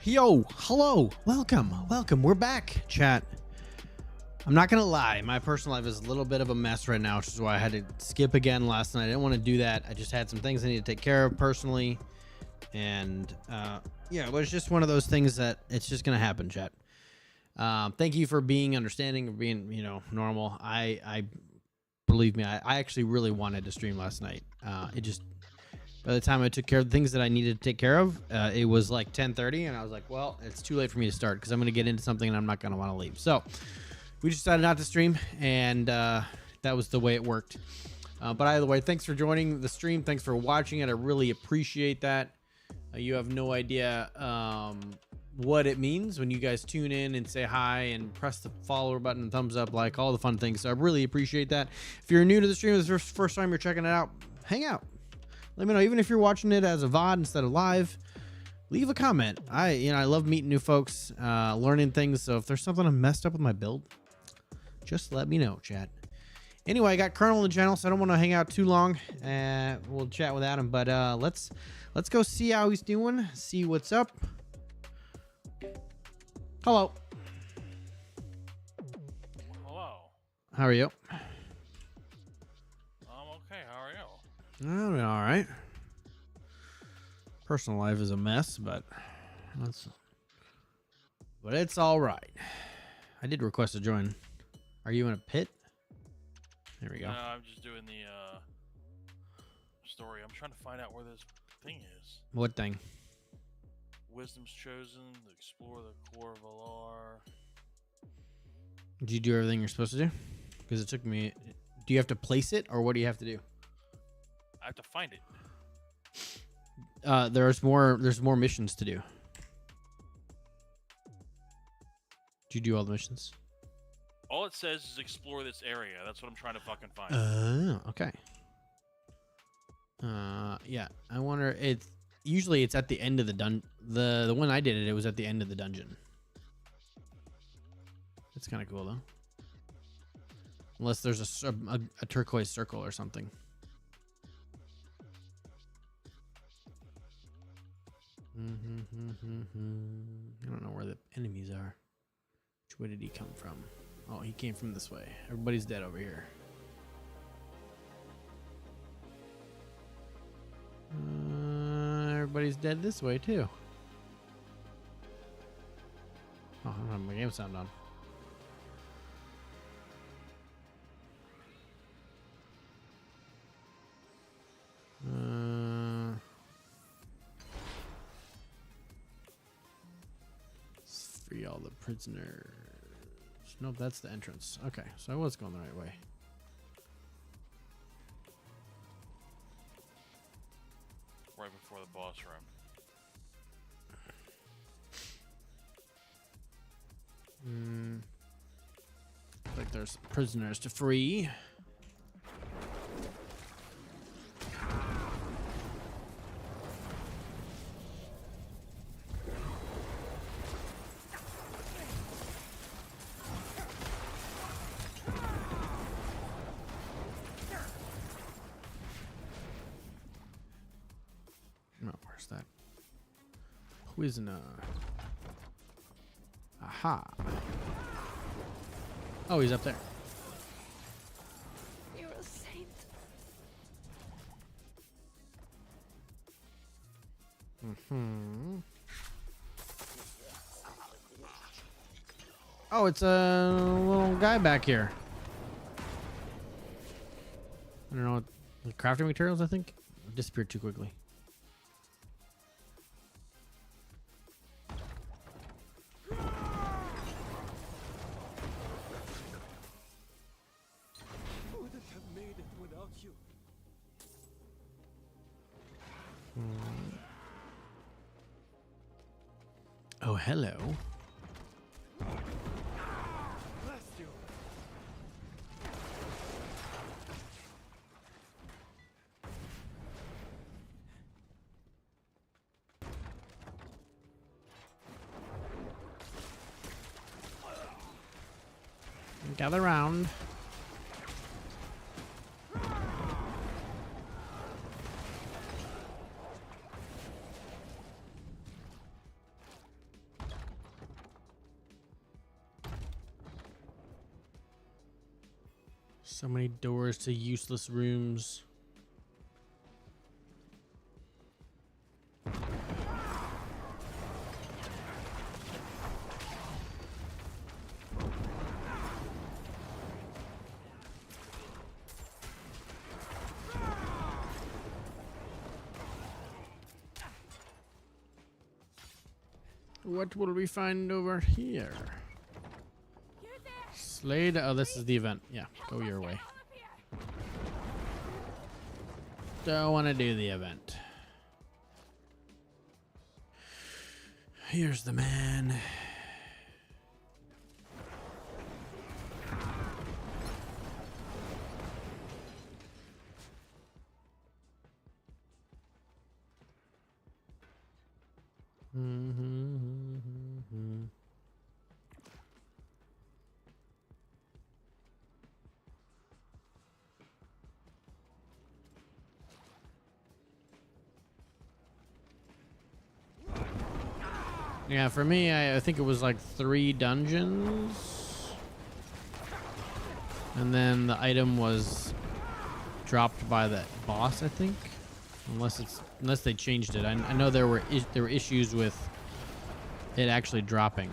Yo, hello, welcome. We're back, chat. I'm not gonna lie, my personal life is a little bit of a mess right now, which is why I had to skip again last night. I didn't want to do that. I just had some things I need to take care of personally, and yeah, it was just one of those things that it's just gonna happen, chat. Thank you for being understanding, or being normal. I believe me, I actually really wanted to stream last night. It just, by the time I took care of the things that I needed to take care of, it was like 10:30, and I was like, well, it's too late for me to start because I'm going to get into something and I'm not going to want to leave. So we just decided not to stream, and that was the way it worked. But either way, thanks for joining the stream. Thanks for watching it. I really appreciate that. You have no idea what it means when you guys tune in and say hi and press the follower button and thumbs up, like all the fun things. So I really appreciate that. If you're new to the stream, this is the first time you're checking it out, hang out. Let me know, even if you're watching it as a VOD instead of live, leave a comment. I love meeting new folks, learning things. So if there's something I messed up with my build, just let me know, chat. Anyway, I got Colonel on the channel, so I don't want to hang out too long. We'll chat with Adam, but let's go see how he's doing, see what's up. Hello. Hello. How are you? I'm okay. How are you? I'm doing all right. Personal life is a mess, but it's all right. I did request to join. Are you in a pit? There we go. No, I'm just doing the story. I'm trying to find out where this thing is. What thing? Wisdom's chosen. Explore the core of Valar. Did you do everything you're supposed to do? Because it took me. Do you have to place it, or what do you have to do? I have to find it. There's more missions to do. Did you do all the missions? All it says is explore this area. That's what I'm trying to fucking find. Okay. Yeah. I wonder. Usually it's at the end of the the one I did it was at the end of the dungeon. It's kind of cool though. Unless there's a turquoise circle or something. I don't know where the enemies are. Which way did he come from? Oh, he came from this way. Everybody's dead over here. Everybody's dead this way too. Oh, I don't have my game sound on. Free all the prisoners. Nope, that's the entrance. Okay, so I was going the right way. Right before the boss room. Looks like there's prisoners to free. That prisoner. Aha. Oh, he's up there. You're a saint. Oh, it's a little guy back here. I don't know what the crafting materials, I think. It disappeared too quickly. Oh, hello. Gather round. So many doors to useless rooms. What will we find over here? Slade. Oh, this is the event. Yeah, go your way. Don't want to do the event. Here's the man. Yeah, for me, I think it was like 3 dungeons. And then the item was dropped by that boss, I think. Unless they changed it. I know there were issues with it actually dropping.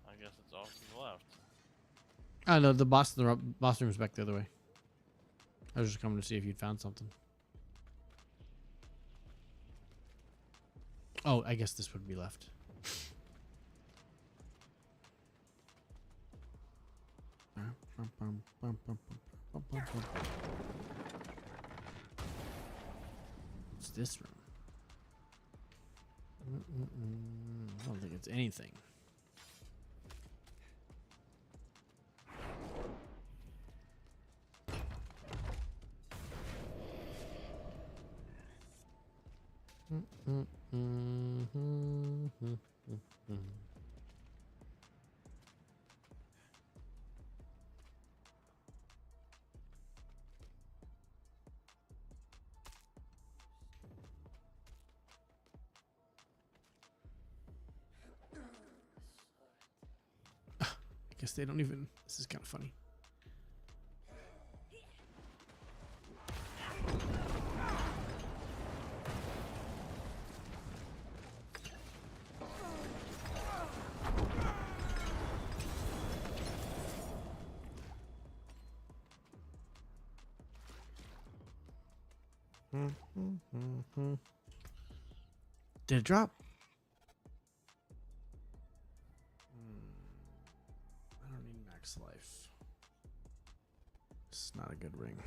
I guess it's off to the left. Oh no, the boss room's back the other way. I was just coming to see if you'd found something. Oh, I guess this would be left. What's this room? I don't think it's anything. I guess they don't even. This is kind of funny. Did it drop? I don't need max life. It's not a good ring. I'm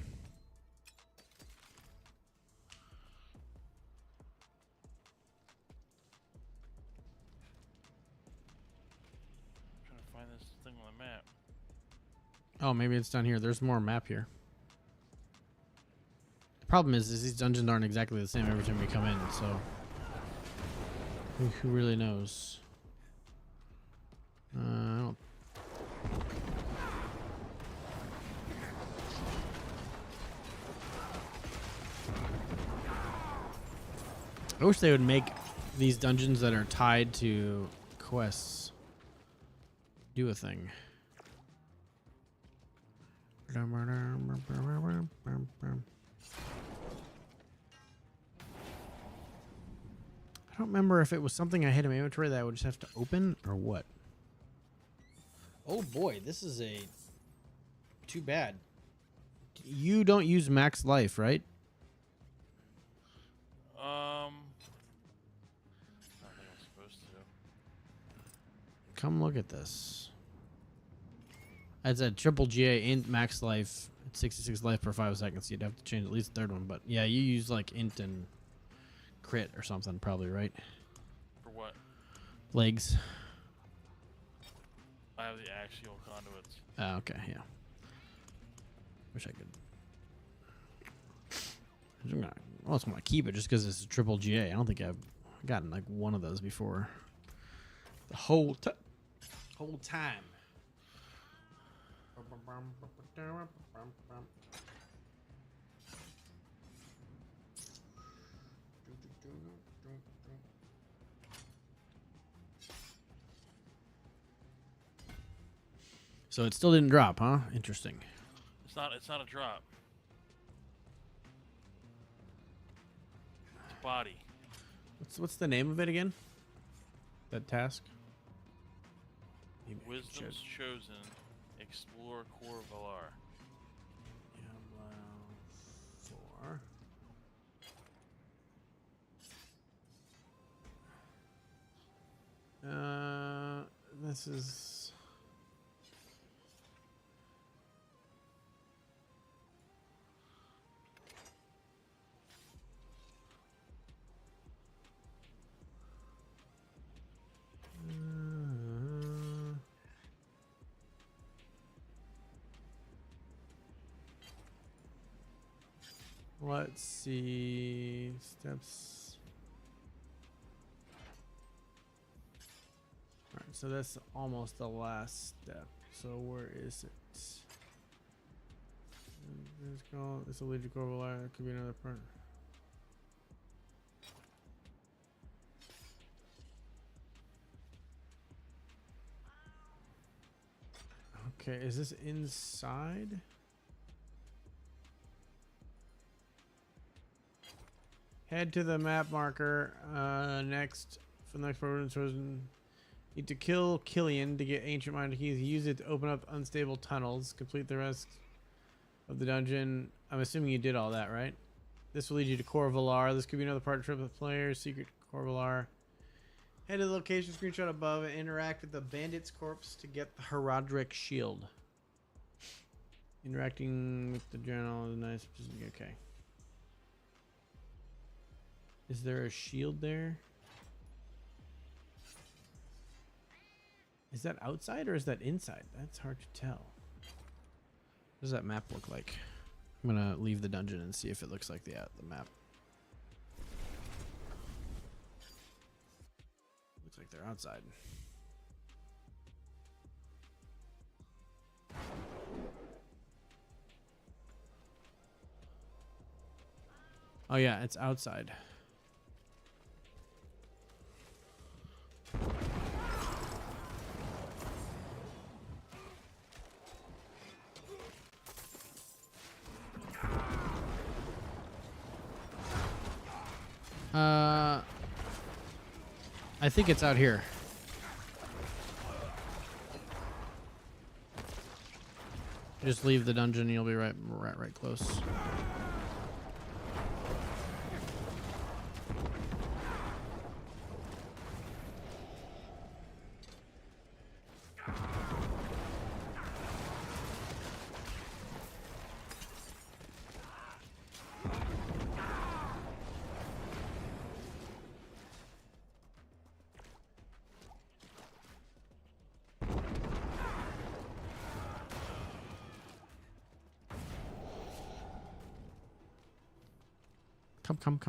trying to find this thing on the map. Oh, maybe it's down here. There's more map here. The problem is these dungeons aren't exactly the same every time we come in, so who really knows? I don't. I wish they would make these dungeons that are tied to quests do a thing. I don't remember if it was something I had in my inventory that I would just have to open or what. Oh boy, this is a too bad. You don't use max life, right? I don't think I'm supposed to. Come look at this. It's a triple GA int max life, 66 life per 5 seconds. You'd have to change at least the third one, but yeah, you use like int and crit or something, probably, right? For what? Legs. I have the axial conduits. Oh, okay, yeah. Wish I could. I also want to keep it just because it's a triple GA. I don't think I've gotten like one of those before. The whole time. So it still didn't drop, huh? Interesting. It's not a drop. It's body. What's the name of it again? That task? Wisdom's chosen. Explore Core Valar. Diablo 4. This is. Let's see. Steps. Alright, so that's almost the last step. So where is it? This will lead to Corvalar. It could be another part. Okay, is this inside? Head to the map marker. Next, for the next part, chosen. Need to kill Killian to get ancient mind keys. Use it to open up unstable tunnels. Complete the rest of the dungeon. I'm assuming you did all that, right? This will lead you to Core Valar. This could be another part trip with players. Secret Core Valar. Head to the location screenshot above and interact with the bandit's corpse to get the Herodric shield. Interacting with the journal is nice. Okay. Is there a shield there? Is that outside or is that inside? That's hard to tell. What does that map look like? I'm gonna leave the dungeon and see if it looks like the map. Looks like they're outside. Oh yeah, it's outside. I think it's out here. Just leave the dungeon and you'll be right close.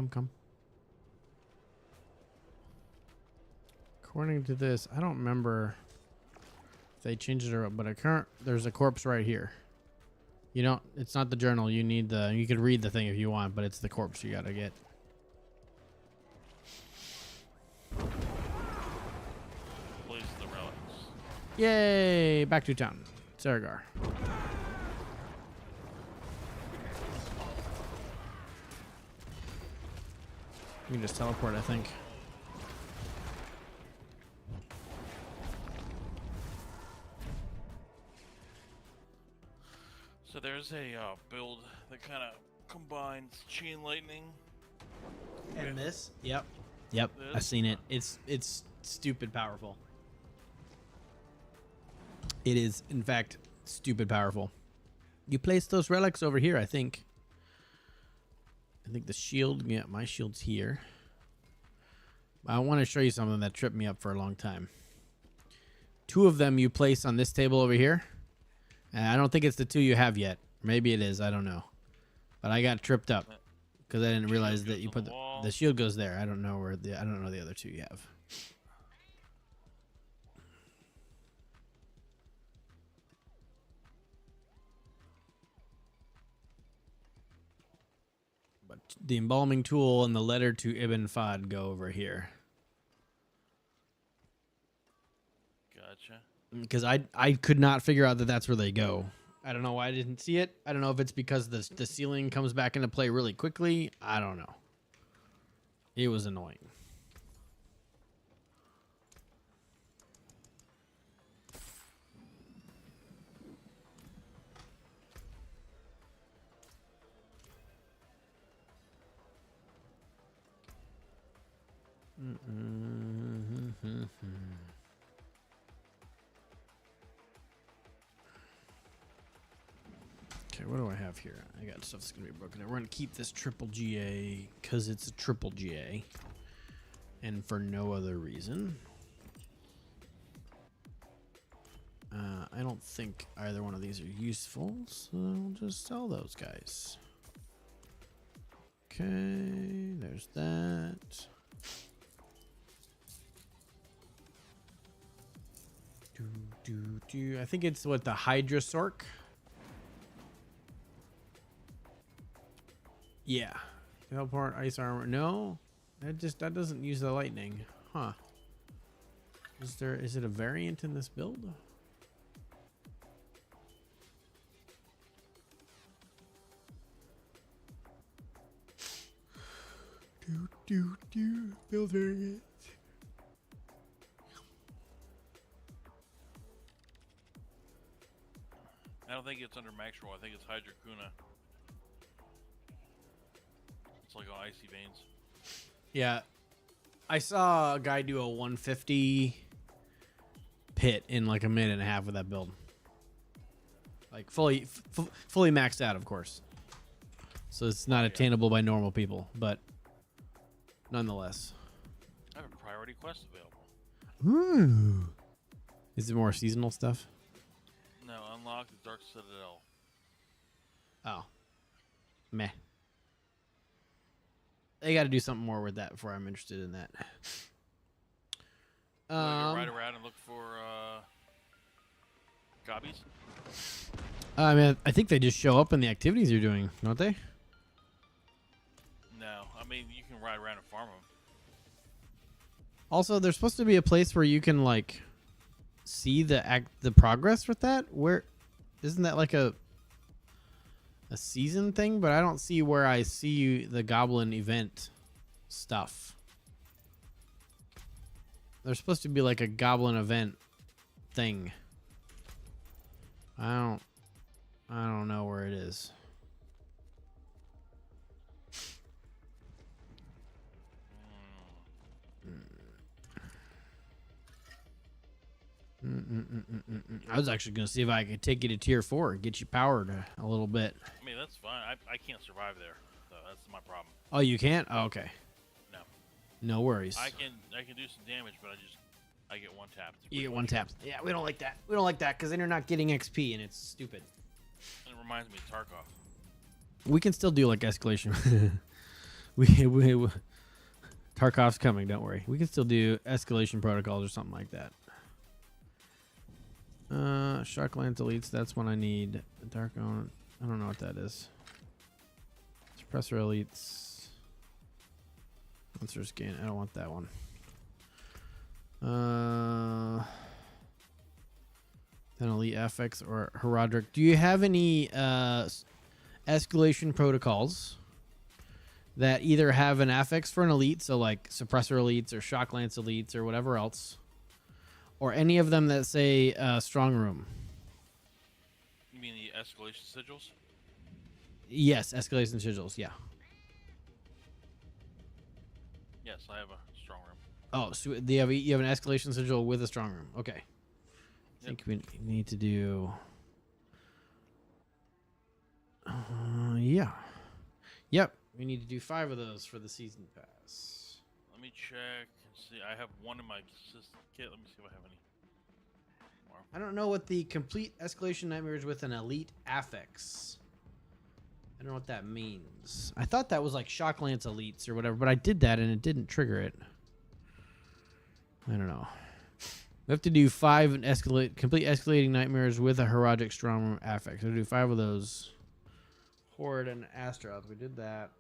Come. According to this, I don't remember if they changed it or what, but there's a corpse right here. You don't, it's not the journal. You need you could read the thing if you want, but it's the corpse you gotta get. Place the relics. Yay! Back to town. Saragar. You can just teleport, I think. So there's a build that kind of combines chain lightning And this? Yep. I've seen it. It's stupid powerful. It is, in fact, stupid powerful. You place those relics over here, I think. I think the shield, yeah, my shield's here. I want to show you something that tripped me up for a long time. 2 of them you place on this table over here. And I don't think it's the 2 you have yet. Maybe it is, I don't know. But I got tripped up because I didn't realize that you put the shield goes there. I don't know where I don't know the other 2 you have. But the embalming tool and the letter to Ibn Fad go over here. Gotcha. Because I could not figure out that that's where they go. I don't know why I didn't see it. I don't know if it's because the ceiling comes back into play really quickly. I don't know. It was annoying. Okay, what do I have here? I got stuff that's gonna be broken. We're gonna keep this triple GA because it's a triple GA, and for no other reason. I don't think either one of these are useful, so we'll just sell those guys. Okay, there's that. I think it's what, the Hydra Sork? Yeah. Teleport, ice armor. No, that doesn't use the lightning. Huh. Is it a variant in this build? Build variant. I don't think it's under max roll. I think it's Hydra Kuna. It's like on icy veins. Yeah. I saw a guy do a 150 pit in like a minute and a half with that build. Like fully maxed out, of course. So it's not attainable by normal people, but nonetheless. I have a priority quest available. Ooh. Is it more seasonal stuff? No, unlock the Dark Citadel. Oh. Meh. They got to do something more with that before I'm interested in that. Ride around and look for gobbies? I mean, I think they just show up in the activities you're doing, don't they? No, I mean you can ride around and farm them. Also, there's supposed to be a place where you can like see the progress with that. Where isn't that like a season thing? But I don't see where I see the goblin event stuff. There's supposed to be like a goblin event thing. I don't know where it is. I was actually going to see if I could take you to tier 4, get you powered a little bit. I mean, that's fine. I can't survive there, so that's my problem. Oh, you can't? Oh, okay. No. No worries. I can do some damage, but I get one tap. You get one tap. Yeah, we don't like that. We don't like that because then you're not getting XP and it's stupid. And it reminds me of Tarkov. We can still do like escalation. we Tarkov's coming, don't worry. We can still do escalation protocols or something like that. Shock lance elites, that's one I need. Dark on, I don't know what that is. Suppressor elites. Monster scan, I don't want that one. Then elite FX or Herodric. Do you have any escalation protocols that either have an affix for an elite, so like suppressor elites or shock lance elites or whatever else, or any of them that say strong room? You mean the escalation sigils? Yes, escalation sigils. Yeah. Yes, I have a strong room. Oh, so you have an escalation sigil with a strong room. Okay. I think we need to do. Yeah. Yep. We need to do 5 of those for the season pass. Let me check and see. I have one in my kit. Let me see if I have any more. I don't know what the complete escalation nightmares with an elite affix. I don't know what that means. I thought that was like shock lance elites or whatever, but I did that and it didn't trigger it. I don't know. We have to do 5 complete escalating nightmares with a Herodic Strongroom affix. We'll do 5 of those. Horde and Astroth. We did that.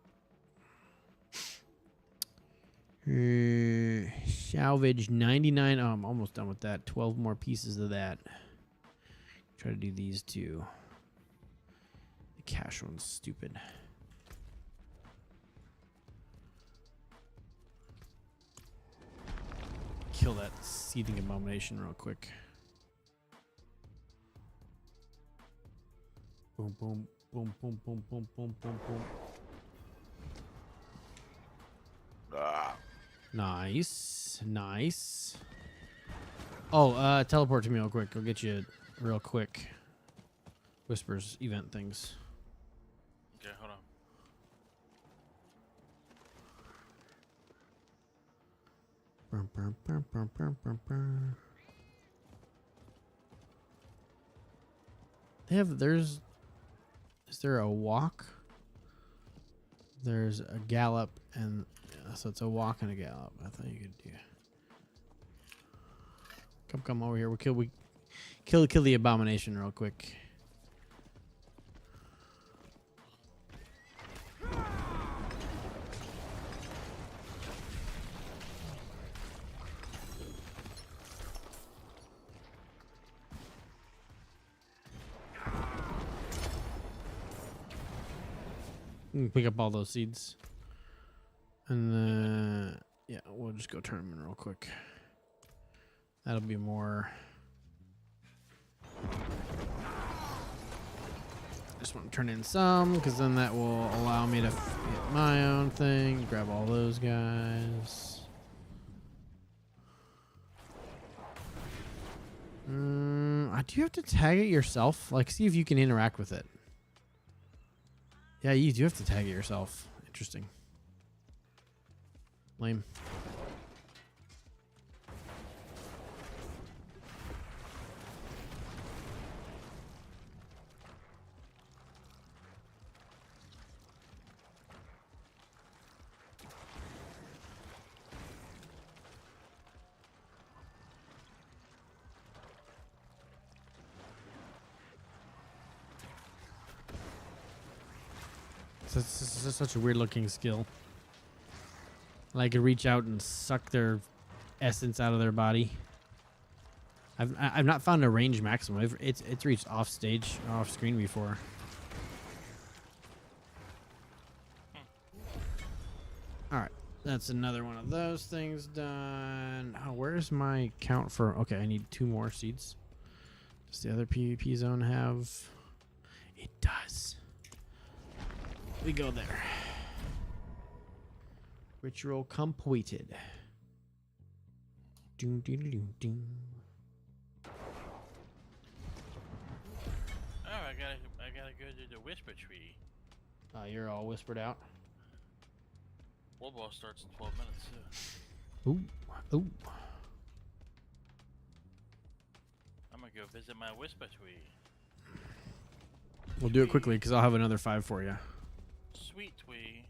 Salvage 99. Oh, I'm almost done with that. 12 more pieces of that. Try to do these 2. The cash one's stupid. Kill that seething abomination real quick. Boom, boom, boom, boom, boom, boom, boom, boom, boom. Nice, nice. Oh, teleport to me real quick. I'll get you real quick. Whispers event things. Okay, hold on. Is there a walk? There's a gallop, and so it's a walk and a gallop. I thought you could do. Come over here. We kill the abomination real quick. Pick up all those seeds. And then, yeah, we'll just go turn them in real quick. That'll be more. Just want to turn in some, because then that will allow me to get my own thing. Grab all those guys. Do you have to tag it yourself? Like, see if you can interact with it. Yeah, you do have to tag it yourself. Interesting. Lame. This is such a weird looking skill. Like, I could reach out and suck their essence out of their body. I've not found a range maximum. It's reached off screen before. All right, that's another one of those things done. Oh, where's my count for? Okay, I need 2 more seeds. Does the other PvP zone have? It does. We go there. Ritual completed. Doom, doom, doom, doom. Oh, I gotta go to the whisper tree. You're all whispered out. World Ball starts in 12 minutes Ooh, too. ooh. I'm gonna go visit my whisper tree. We'll do it quickly because I'll have another 5 for you. Sweet twee.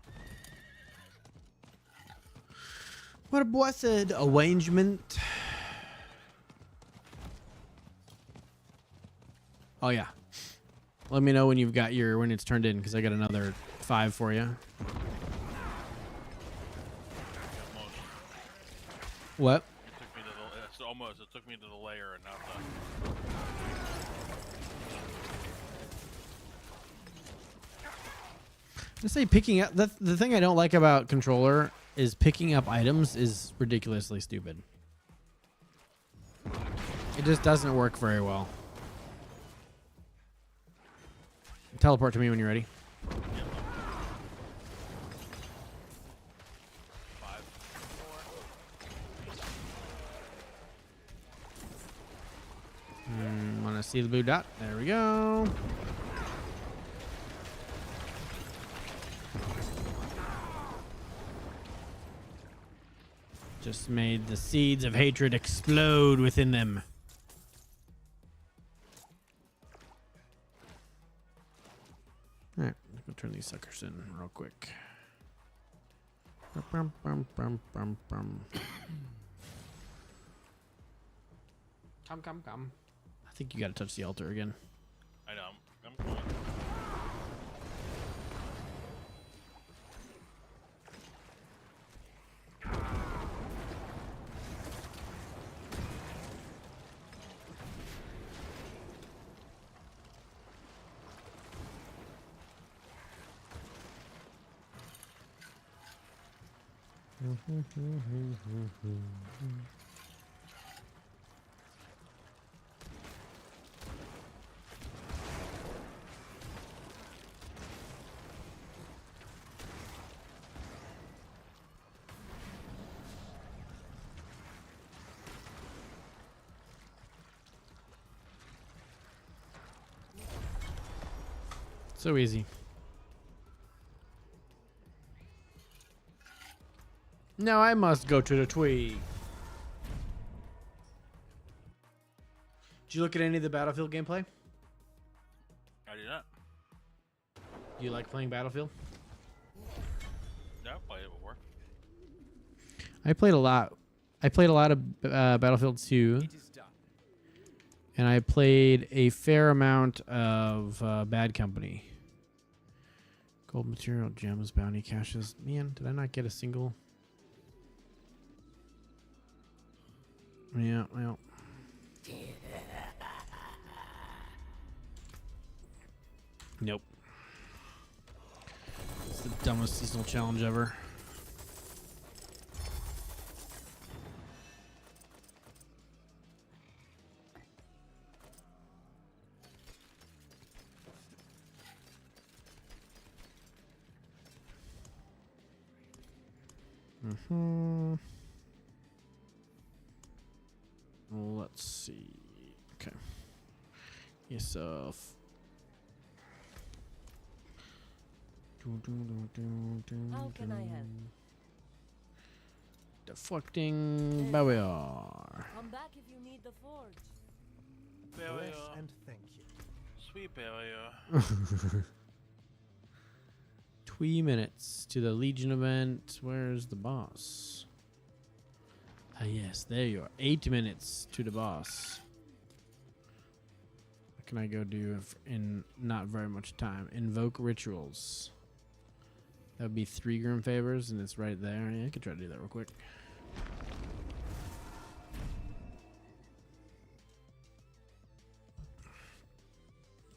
What a blessed arrangement. Oh yeah. Let me know when you've got when it's turned in, because I got another 5 for you. What? It took me to the layer and not the. Just say picking up. The thing I don't like about controller is picking up items is ridiculously stupid. It just doesn't work very well. Teleport to me when you're ready. Want to see the blue dot? There we go. Just made the seeds of hatred explode within them. Alright, let's go turn these suckers in real quick. Bum, bum, bum, bum, bum. Come. I think you gotta touch the altar again. I know. I'm going. So easy. Now I must go to the tree. Did you look at any of the Battlefield gameplay? I did not. Do you like playing Battlefield? Yeah, I've played it before. I played a lot. I played a lot of Battlefield 2. And I played a fair amount of Bad Company. Gold material, gems, bounty caches. Man, did I not get a single? Yeah, well. Nope. It's the dumbest seasonal challenge ever. Let's see. Okay. Yourself. How can I help? Deflecting barrier. Come back if you need the forge. Barrier. And thank you. Sweet barrier. 3 minutes to the Legion event. Where's the boss? Ah, yes, there you are. 8 minutes to the boss. What can I go do in not very much time? Invoke rituals. That would be 3 Grim Favors, and it's right there. Yeah, I could try to do that real quick.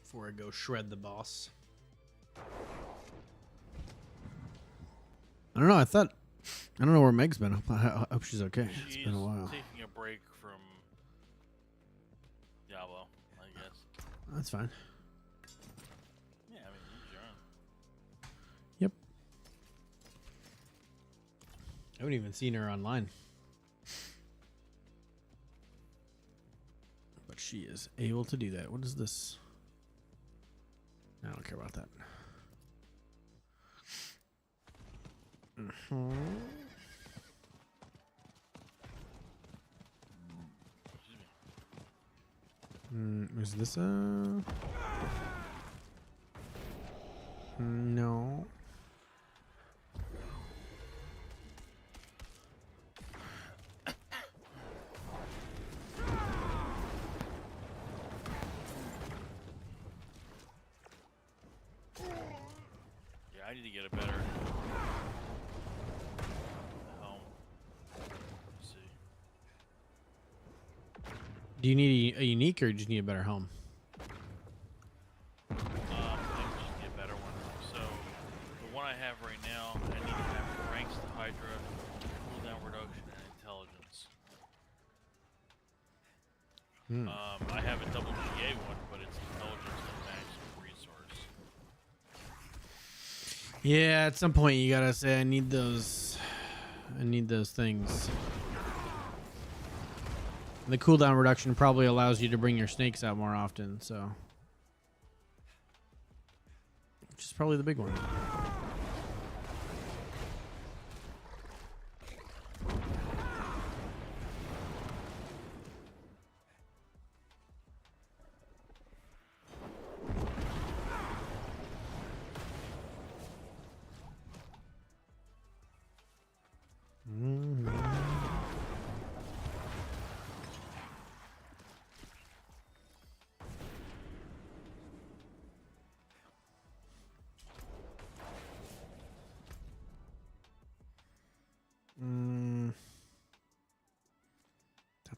Before I go shred the boss. I don't know. I don't know where Meg's been. I hope she's okay. It's been a while. Taking a break from Diablo, I guess. That's fine. Yeah, I mean, you're on. Yep. I haven't even seen her online. But she is able to do that. What is this? I don't care about that. Is this a... No. Yeah, I need to get a better helm. Let's see. Do you need a unique or do you just need a better helm? I think just get a better one. So, the one I have right now, I need to have ranks to Hydra, cooldown reduction, and intelligence. I have a double GA one, but it's intelligence and maximum resource. Yeah, at some point you gotta say I need those things. The cooldown reduction probably allows you to bring your snakes out more often, so. Which is probably the big one.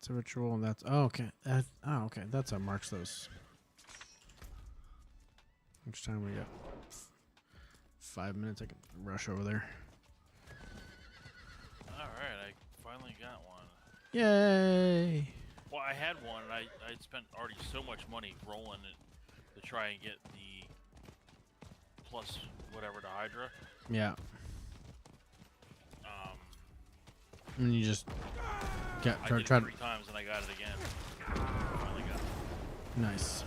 That's a ritual, and that's okay. Okay. That's how marks those. How much time we got? 5 minutes. I can rush over there. All right, I finally got one. Yay! Well, I had one, and I'd spent already so much money rolling it to try and get the plus whatever to Hydra. Yeah. And you just I did it try 3 times, and I got it again. Finally got it. Nice.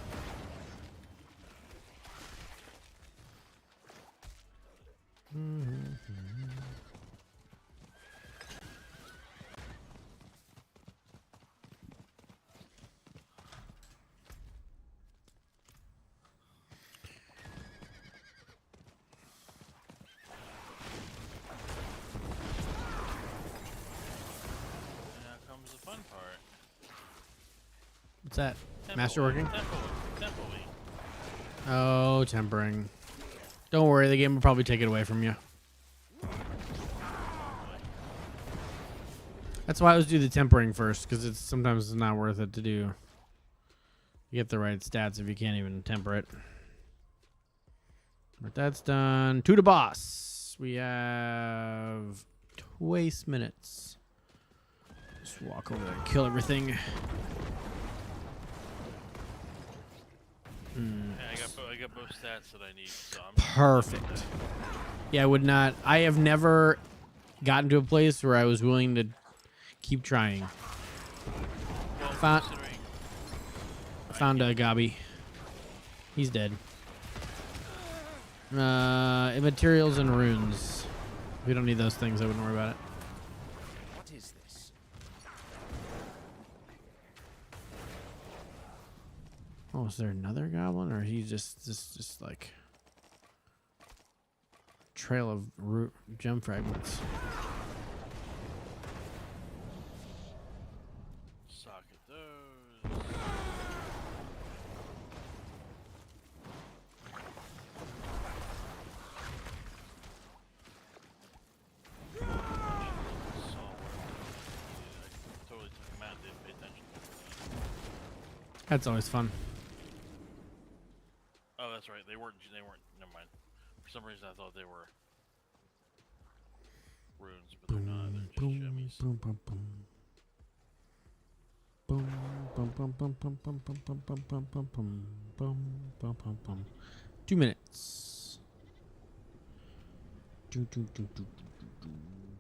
The fun part. What's that? Tempo, Masterworking? Tempo-y. Oh, tempering. Don't worry, the game will probably take it away from you. That's why I always do the tempering first, because it's sometimes not worth it to do. You get the right stats if you can't even temper it. But that's done. To the boss. We have 20 minutes. Just walk over there and kill everything. Yeah, I got both stats that I need. So I'm Perfect. Yeah, I would not. I have never gotten to a place where I was willing to keep trying. Well, Found a Gabi. He's dead. Materials and runes. We don't need those things. I wouldn't worry about it. What is this? Oh, is there another goblin, or he just like trail of gem fragments? socket those. Totally took him out and didn't pay attention. That's always fun. Oh, that's right. They weren't. Never mind. For some reason, I thought they were runes, but they're not. They're just shimmies. Boom, boom, boom. Boom, boom, boom, boom, boom, boom, boom, boom, boom, boom, boom, boom, boom, boom, boom, boom. 2 minutes.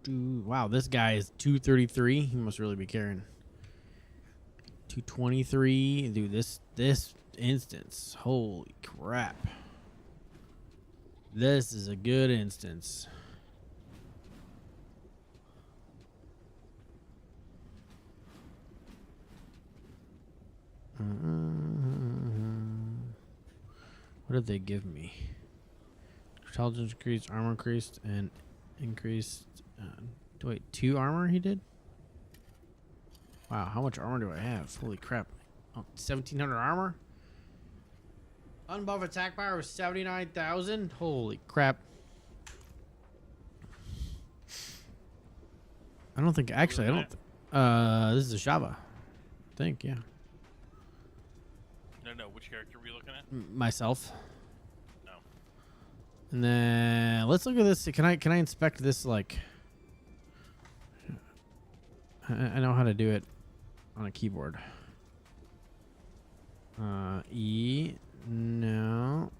Wow, this guy is 233. He must really be carrying. 223. Dude, this instance. Holy crap. This is a good instance. What did they give me? Intelligence increased, armor increased, and increased. Wait, 2 armor he did? Wow, how much armor do I have? Holy crap. Oh, 1,700 armor? Unbuff attack power was 79,000? Holy crap. I don't think, actually, I don't. This is a Shava. I think, yeah. No. Which character are we looking at? Myself. No. And then let's look at this. Can I inspect this? Like, I know how to do it on a keyboard. E. No.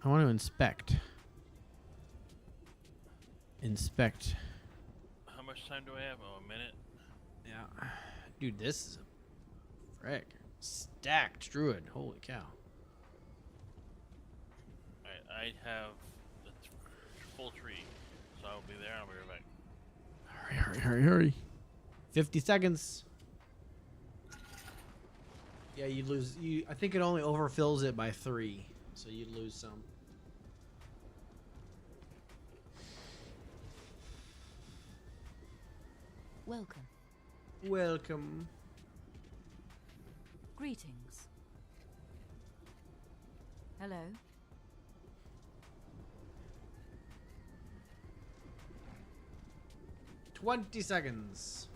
I want to inspect. Inspect. How much time do I have? Oh, a minute. Yeah. Dude, this is a frick. Stacked druid. Holy cow. Alright, I have the full tree, so I'll be there and I'll be right back. Hurry. 50 seconds. Yeah, you'd lose. I think it only overfills it by 3, so you'd lose some. Welcome. Welcome. Greetings. Hello. $20 seconds.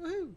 Woohoo!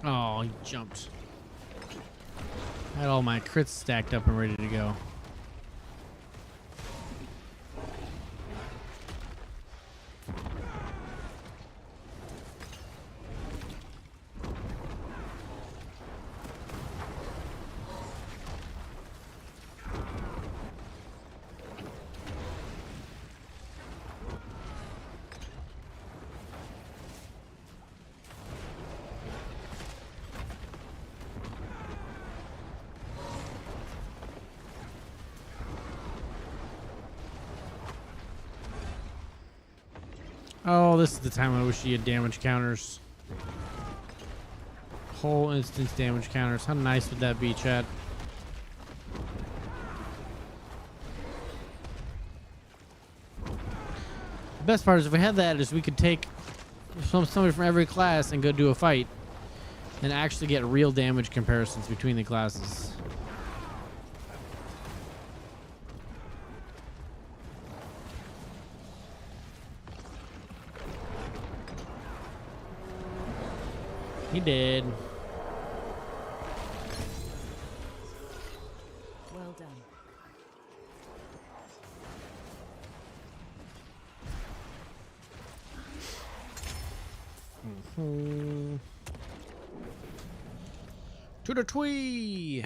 Oh, he jumped. I had all my crits stacked up and ready to go. Oh, this is the time I wish you had damage counters. Whole instance damage counters. How nice would that be, chat? The best part is if we had that is we could take somebody from every class and go do a fight and actually get real damage comparisons between the classes. He did. Well done. To the twee.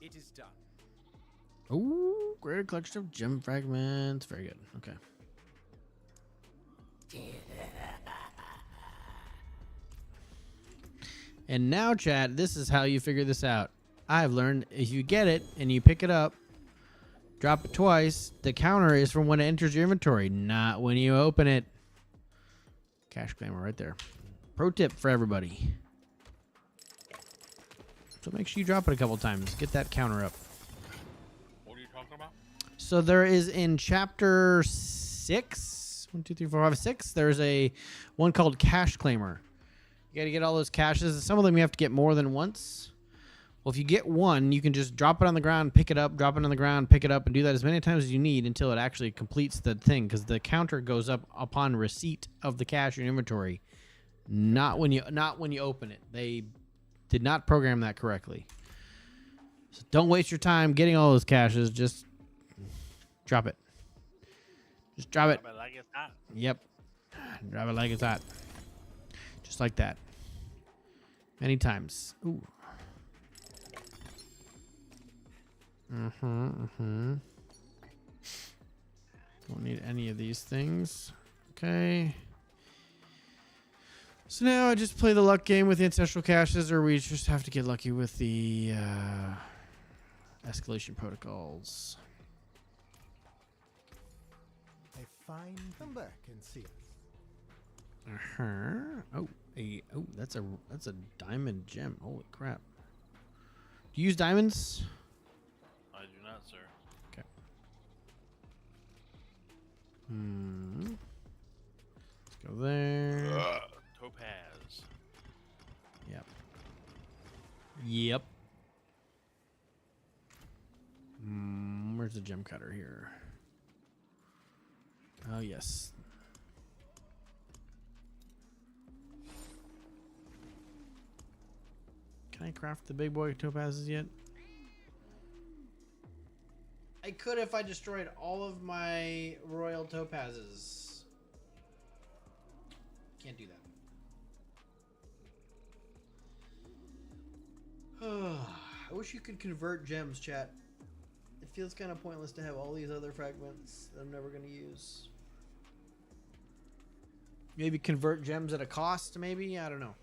It is done. Ooh, great collection of gem fragments. Very good. Okay. And now, chat, this is how you figure this out. I've learned if you get it and you pick it up, drop it twice, the counter is from when it enters your inventory, not when you open it. Cash claimer right there. Pro tip for everybody. So make sure you drop it a couple times. Get that counter up. What are you talking about? So there is in chapter 6, 1, 2, 3, 4, 5, 6, there's a one called Cash Claimer. You got to get all those caches. Some of them you have to get more than once. Well, if you get one, you can just drop it on the ground, pick it up, drop it on the ground, pick it up, and do that as many times as you need until it actually completes the thing, because the counter goes up upon receipt of the cache in your inventory, not when you open it. They did not program that correctly. So don't waste your time getting all those caches. Just drop it. Just drop it. Drop it like it's hot. Yep. Drop it like it's hot. Just like that. Many times. Ooh. Don't need any of these things. Okay. So now I just play the luck game with the ancestral caches, or we just have to get lucky with the escalation protocols. A fine. Come back and see us. Oh, that's a diamond gem. Holy crap! Do you use diamonds? I do not, sir. Okay. Let's go there. Token Yep. Where's the gem cutter here? Oh, yes. Can I craft the big boy topazes yet? I could if I destroyed all of my royal topazes. Can't do that. I wish you could convert gems, chat. It feels kind of pointless to have all these other fragments that I'm never going to use. Maybe convert gems at a cost, maybe? I don't know.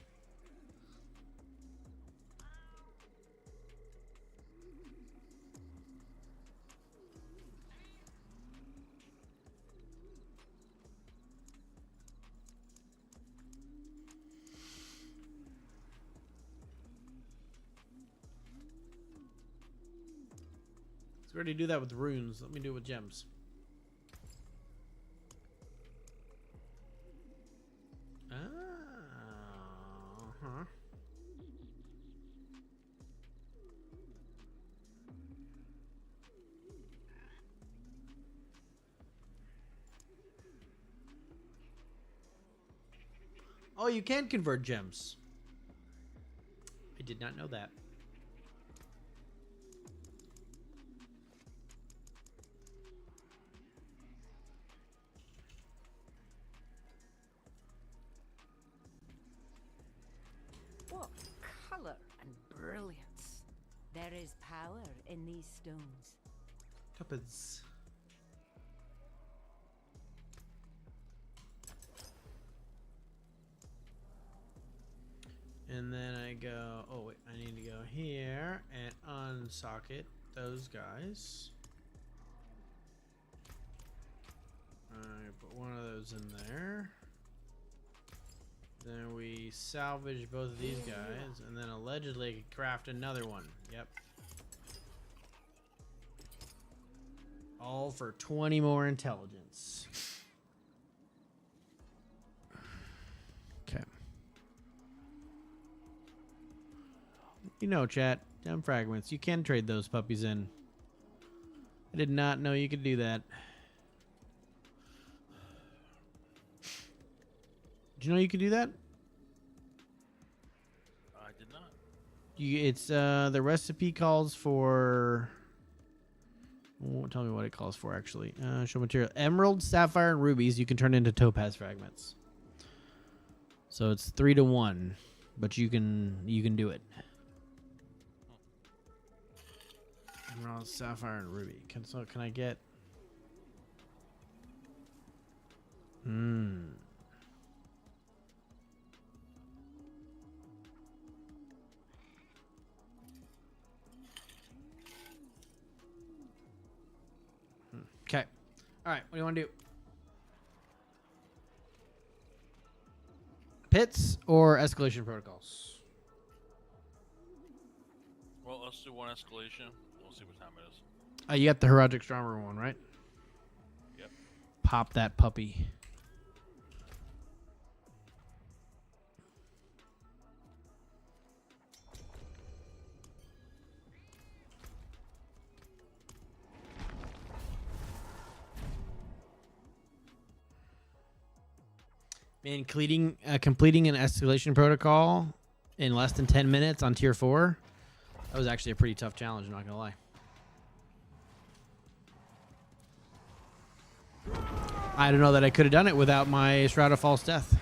So we already do that with runes. Let me do it with gems. Uh-huh. Oh, you can convert gems. I did not know that. What color and brilliance. There is power in these stones. Tuppence. And then I go, oh wait, I need to go here and unsocket those guys. I put one of those in there. Then we salvage both of these guys, and then allegedly I could craft another one. Yep. All for 20 more intelligence. Okay. You know, chat, gem fragments. You can trade those puppies in. I did not know you could do that. Did you know you could do that? I did not. It's the recipe calls for. Tell me what it calls for actually. Show material: emerald, sapphire, and rubies. You can turn into topaz fragments. So it's 3 to 1, but you can do it. Emerald, sapphire, and ruby. Can I get? Okay. All right. What do you want to do? Pits or escalation protocols? Well, let's do one escalation. We'll see what time it is. You got the Heroic Strong Room one, right? Yep. Pop that puppy. Man, completing an escalation protocol in less than 10 minutes on tier 4, that was actually a pretty tough challenge, I'm not going to lie. I don't know that I could have done it without my Shroud of False Death.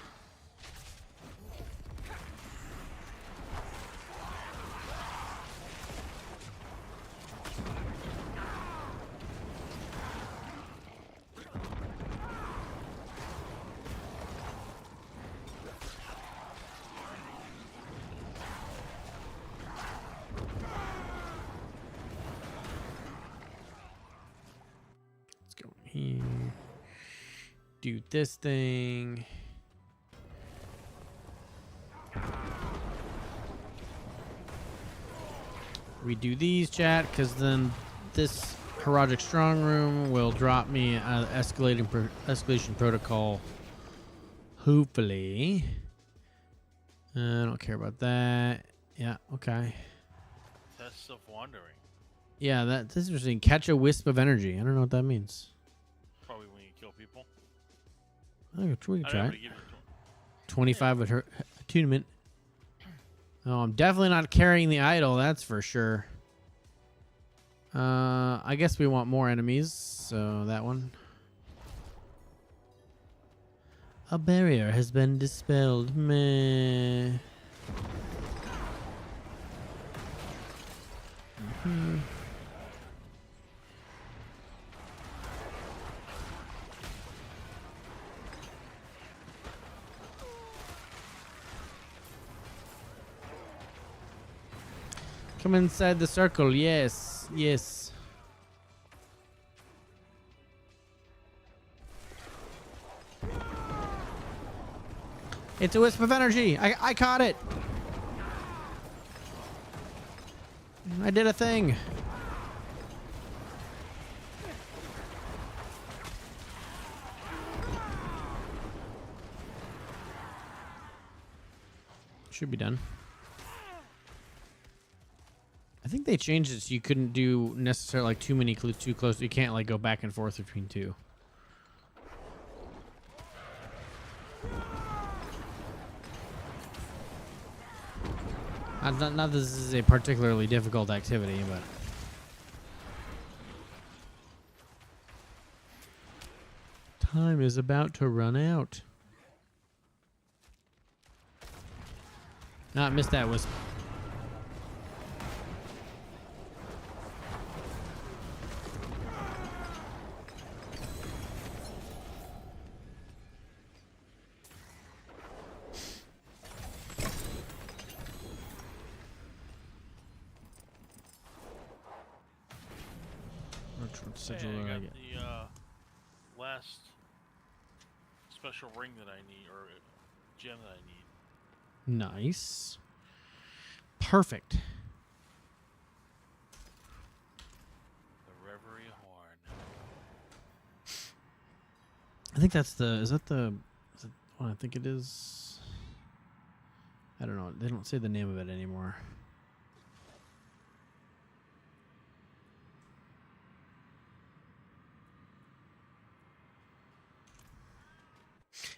Here. Do this thing. We do these, chat, because then this Heroic Strong Room will drop me an escalation protocol. Hopefully. I don't care about that. Yeah, okay. Mists of Wandering. Yeah, that's interesting. Catch a wisp of energy. I don't know what that means. Probably when you kill people. I think we can I try never it. give it to him. 25 with her attunement. Oh, I'm definitely not carrying the idol. That's for sure. I guess we want more enemies. So that one. A barrier has been dispelled. Meh. Come inside the circle. Yes. Yes. It's a wisp of energy. I caught it. I did a thing. Should be done. I think they changed it so you couldn't do necessarily like too many too close. You can't like go back and forth between two. Not that this is a particularly difficult activity, but time is about to run out. Not missed that wisp. Hey, I got the last special ring that I need, or gem that I need. Nice. Perfect. The Reverie Horn. I think that's the. Is that what I think it is? I don't know. They don't say the name of it anymore.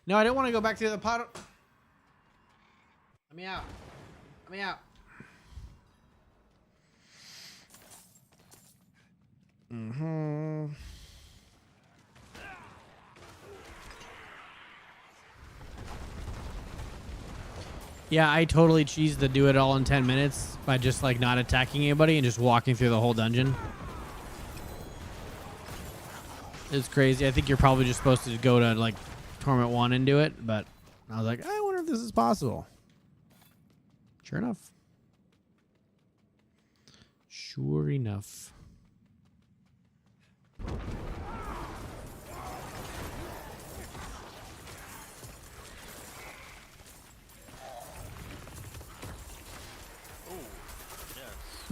No, I don't want to go back to the pot. Let me out. Let me out. Mm-hmm. Yeah, I totally cheesed the do it all in 10 minutes by just like not attacking anybody and just walking through the whole dungeon. It's crazy. I think you're probably just supposed to go to like Torment 1 and do it, but I was like, I wonder if this is possible. Sure enough. Sure enough.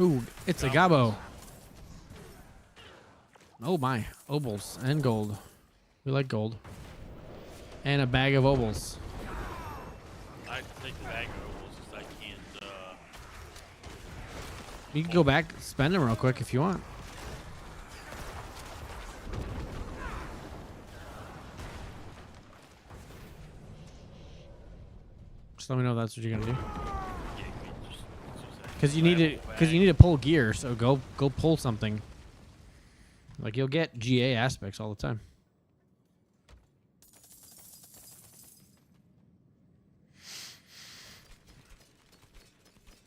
Ooh, it's a gobbo. Oh my, obols and gold. We like gold. And a bag of obols. I take the bag of obols because I can't. You can go back, spend them real quick if you want. Just let me know if that's what you're gonna do. Because you need to pull gear, so go pull something. Like you'll get GA aspects all the time.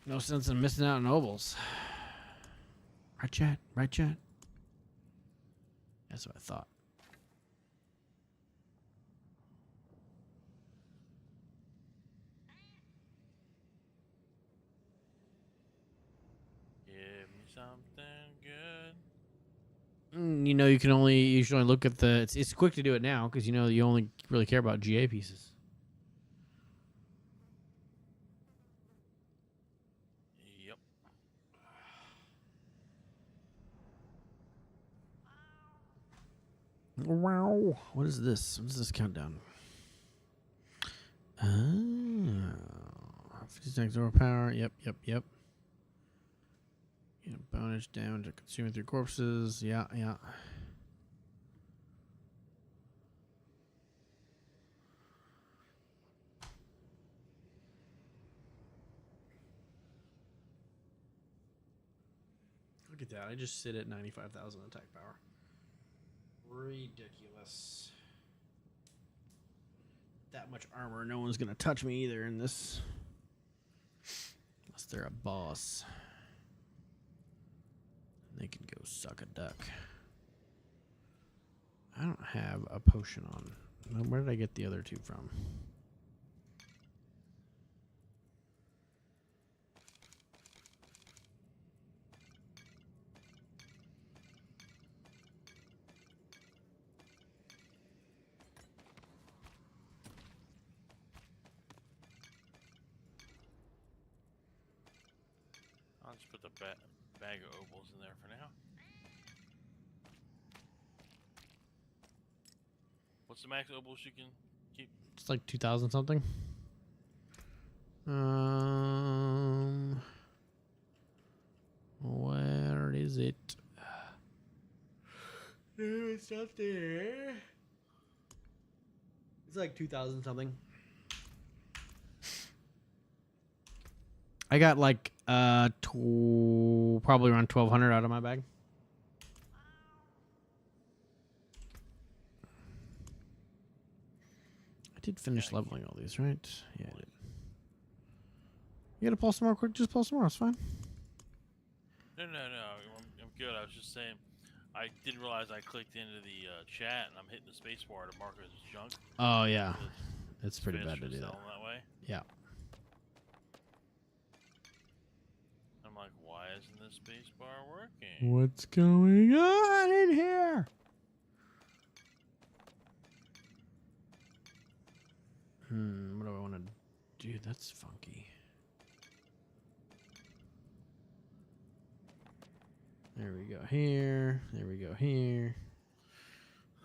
No sense in missing out on nobles. Right, chat? Right, chat? That's what I thought. Give me something good. You know, you should only look at the. It's quick to do it now because you know you only really care about GA pieces. Yep. Wow. What is this? What is this countdown? 50 seconds overpower. Yep. You know, bonus damage to consuming through corpses. Yeah, yeah. Look at that. I just sit at 95,000 attack power. Ridiculous. That much armor, no one's gonna touch me either in this. Unless they're a boss. They can go suck a duck. I don't have a potion on. Where did I get the other two from? I'll just put the bag of opals in there for now. What's the max opals you can keep? It's like 2,000 something. Where is it? It's not there. It's like 2,000 something. I got like probably around 1,200 out of my bag. I did finish leveling all these, right? Yeah, I did. You gotta pull some more quick. Just pull some more. It's fine. No. I'm good. I was just saying, I didn't realize I clicked into the chat and I'm hitting the space bar to mark it as junk. Oh yeah, it's pretty bad to do that. That way. Yeah. I'm like, why isn't this space bar working? What's going on in here? What do I want to do? That's funky. There we go here. There we go here.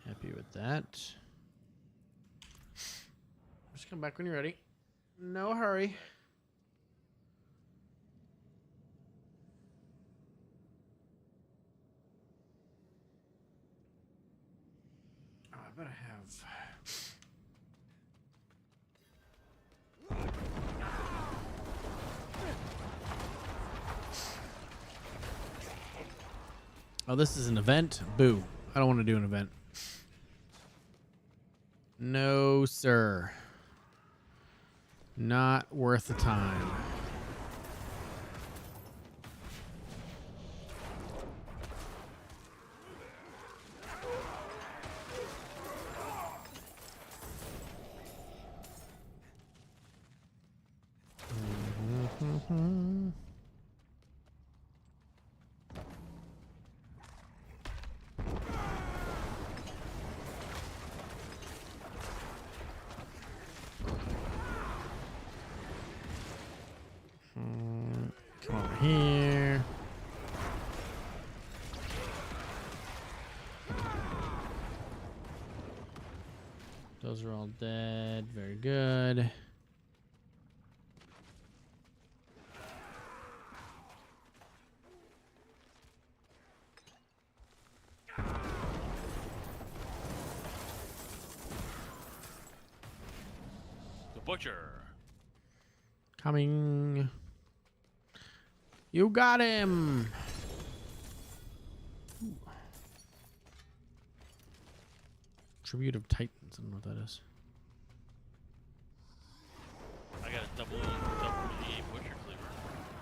Happy with that. Just come back when you're ready. No hurry. Oh, I better have... Oh, this is an event? Boo. I don't want to do an event. No, sir. Not worth the time. Come over here. Those are all dead. Very good. The butcher. Coming. You got him. Ooh. Tribute of Titans. I don't know what that is. I got a double G butcher cleaver.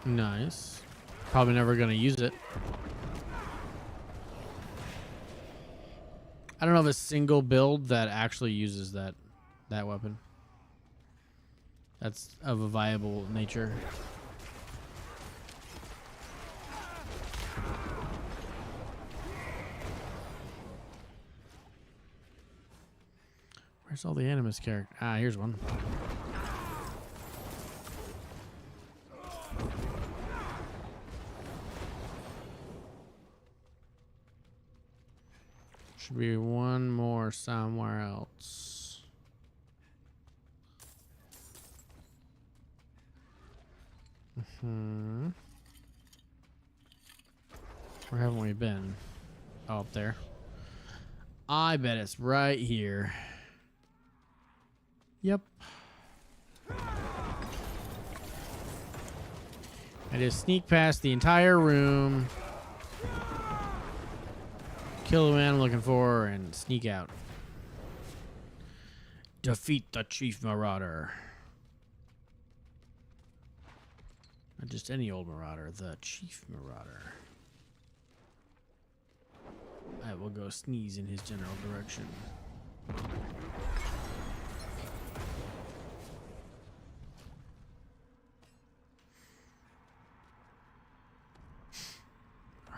Nice. Probably never gonna use it. I don't know of a single build that actually uses that weapon. That's of a viable nature. Where's all the Animus characters? Ah, here's one. Should be one more somewhere else. Where haven't we been? Oh, up there. I bet it's right here. Yep. I just sneak past the entire room, kill the man I'm looking for, and sneak out. Defeat the Chief Marauder. Not just any old Marauder, the Chief Marauder. I will go sneeze in his general direction.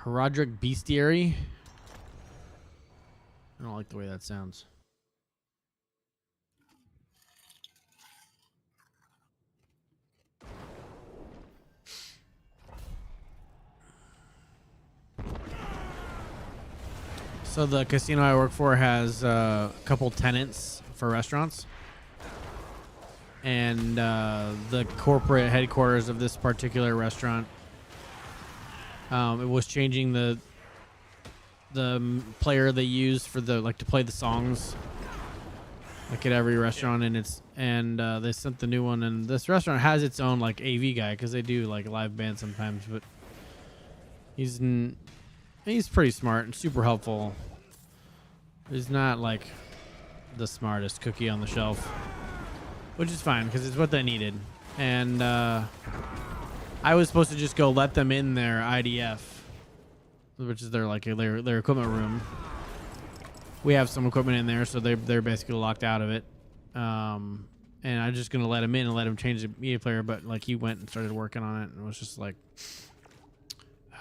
Herodric Bestiary. I don't like the way that sounds. So the casino I work for has a couple tenants for restaurants. And the corporate headquarters of this particular restaurant, it was changing the player they use for the to play the songs, like at every restaurant, and they sent the new one. And this restaurant has its own like AV guy because they do like live band sometimes, but he's pretty smart and super helpful. He's not like the smartest cookie on the shelf, which is fine because it's what they needed. And I was supposed to just go let them in their IDF, which is their equipment room. We have some equipment in there, so they're basically locked out of it. And I'm just gonna let him in and let him change the media player, but like he went and started working on it, and it was just like,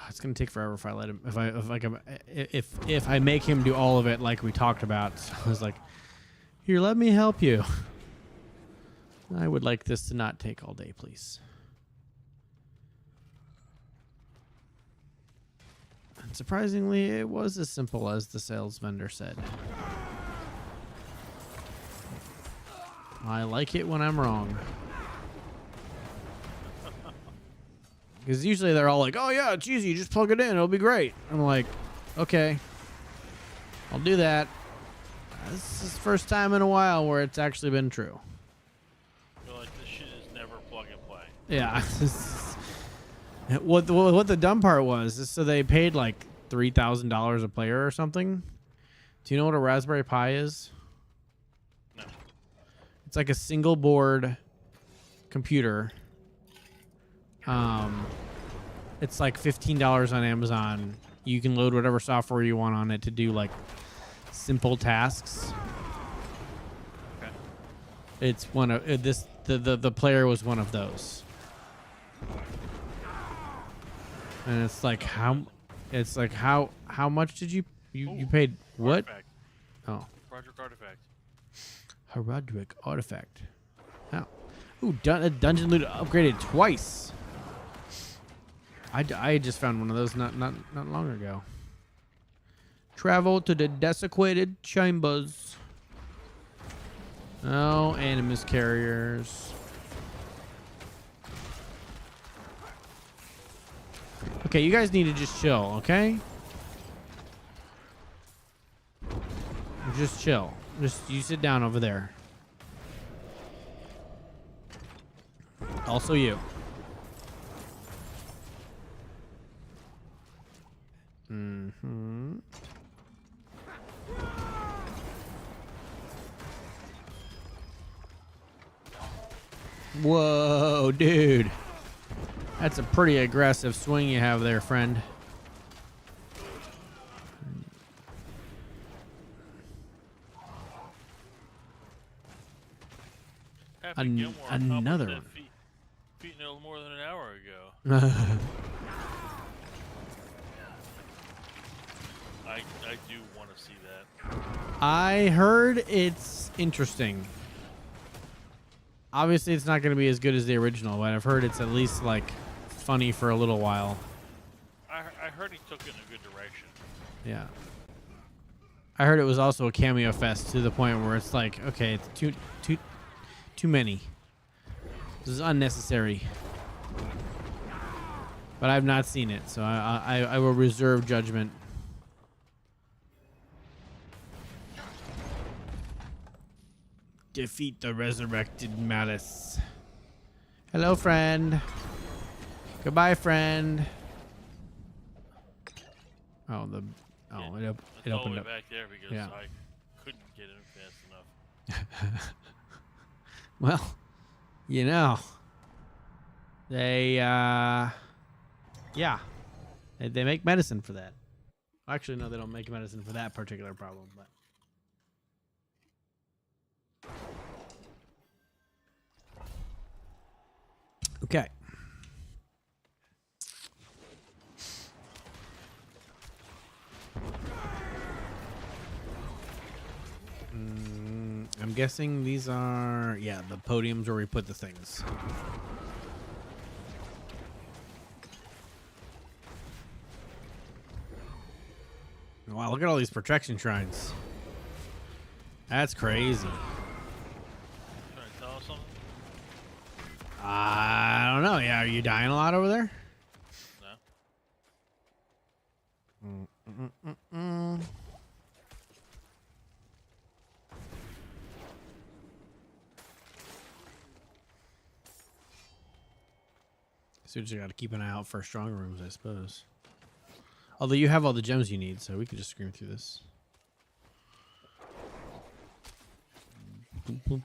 it's gonna take forever if I let him. If I make him do all of it like we talked about. So I was like, here, let me help you. I would like this to not take all day, please. And surprisingly, it was as simple as the sales vendor said. I like it when I'm wrong. Because usually they're all like, oh yeah, it's easy, just plug it in, it'll be great. I'm like, okay, I'll do that. This is the first time in a while where it's actually been true. I feel like this shit is never plug and play. Yeah. What the dumb part was is so they paid like $3,000 a player or something. Do you know what a Raspberry Pi is? No. It's like a single board computer. It's like $15 on Amazon. You can load whatever software you want on it to do like simple tasks. Okay. It's one of the player was one of those. And it's like how much did you paid what? Artifact. Oh. Project Artifact. Herodric Artifact. Oh. Ooh, dungeon loot upgraded twice. I just found one of those not long ago. Travel to the desecrated chambers. Oh, animus carriers. Okay, you guys need to just chill, okay? Just chill. Just you sit down over there. Also you. Mm-hmm. Whoa, dude. That's a pretty aggressive swing you have there, friend. Another one. Feet no more than an hour ago. I do want to see that. I heard it's interesting. Obviously, it's not going to be as good as the original, but I've heard it's at least like funny for a little while. I heard he took it in a good direction. Yeah. I heard it was also a cameo fest to the point where it's like, okay, it's too many. This is unnecessary. but I've not seen it, so I will reserve judgment. Defeat the resurrected Malice. Hello, friend. Goodbye, friend. Oh, it It's all the opened way up. back there because Yeah. I couldn't get in fast enough. Well, you know, they yeah, they make medicine for that. Actually, no, they don't make medicine for that particular problem, but. Okay. I'm guessing these are, yeah, the podiums where we put the things. Wow, look at all these protection shrines. That's crazy. Trying to tell us something? I don't know. Yeah, are you dying a lot over there? No. So we just got to keep an eye out for strong rooms, I suppose. Although you have all the gems you need, so we could just scream through this. Boop, boop.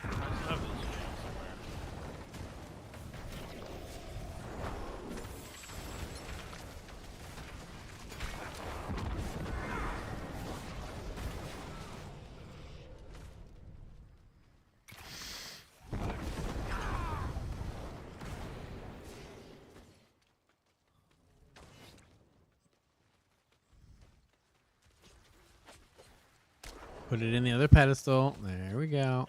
I still have this jam somewhere. Put it in the other pedestal. There we go.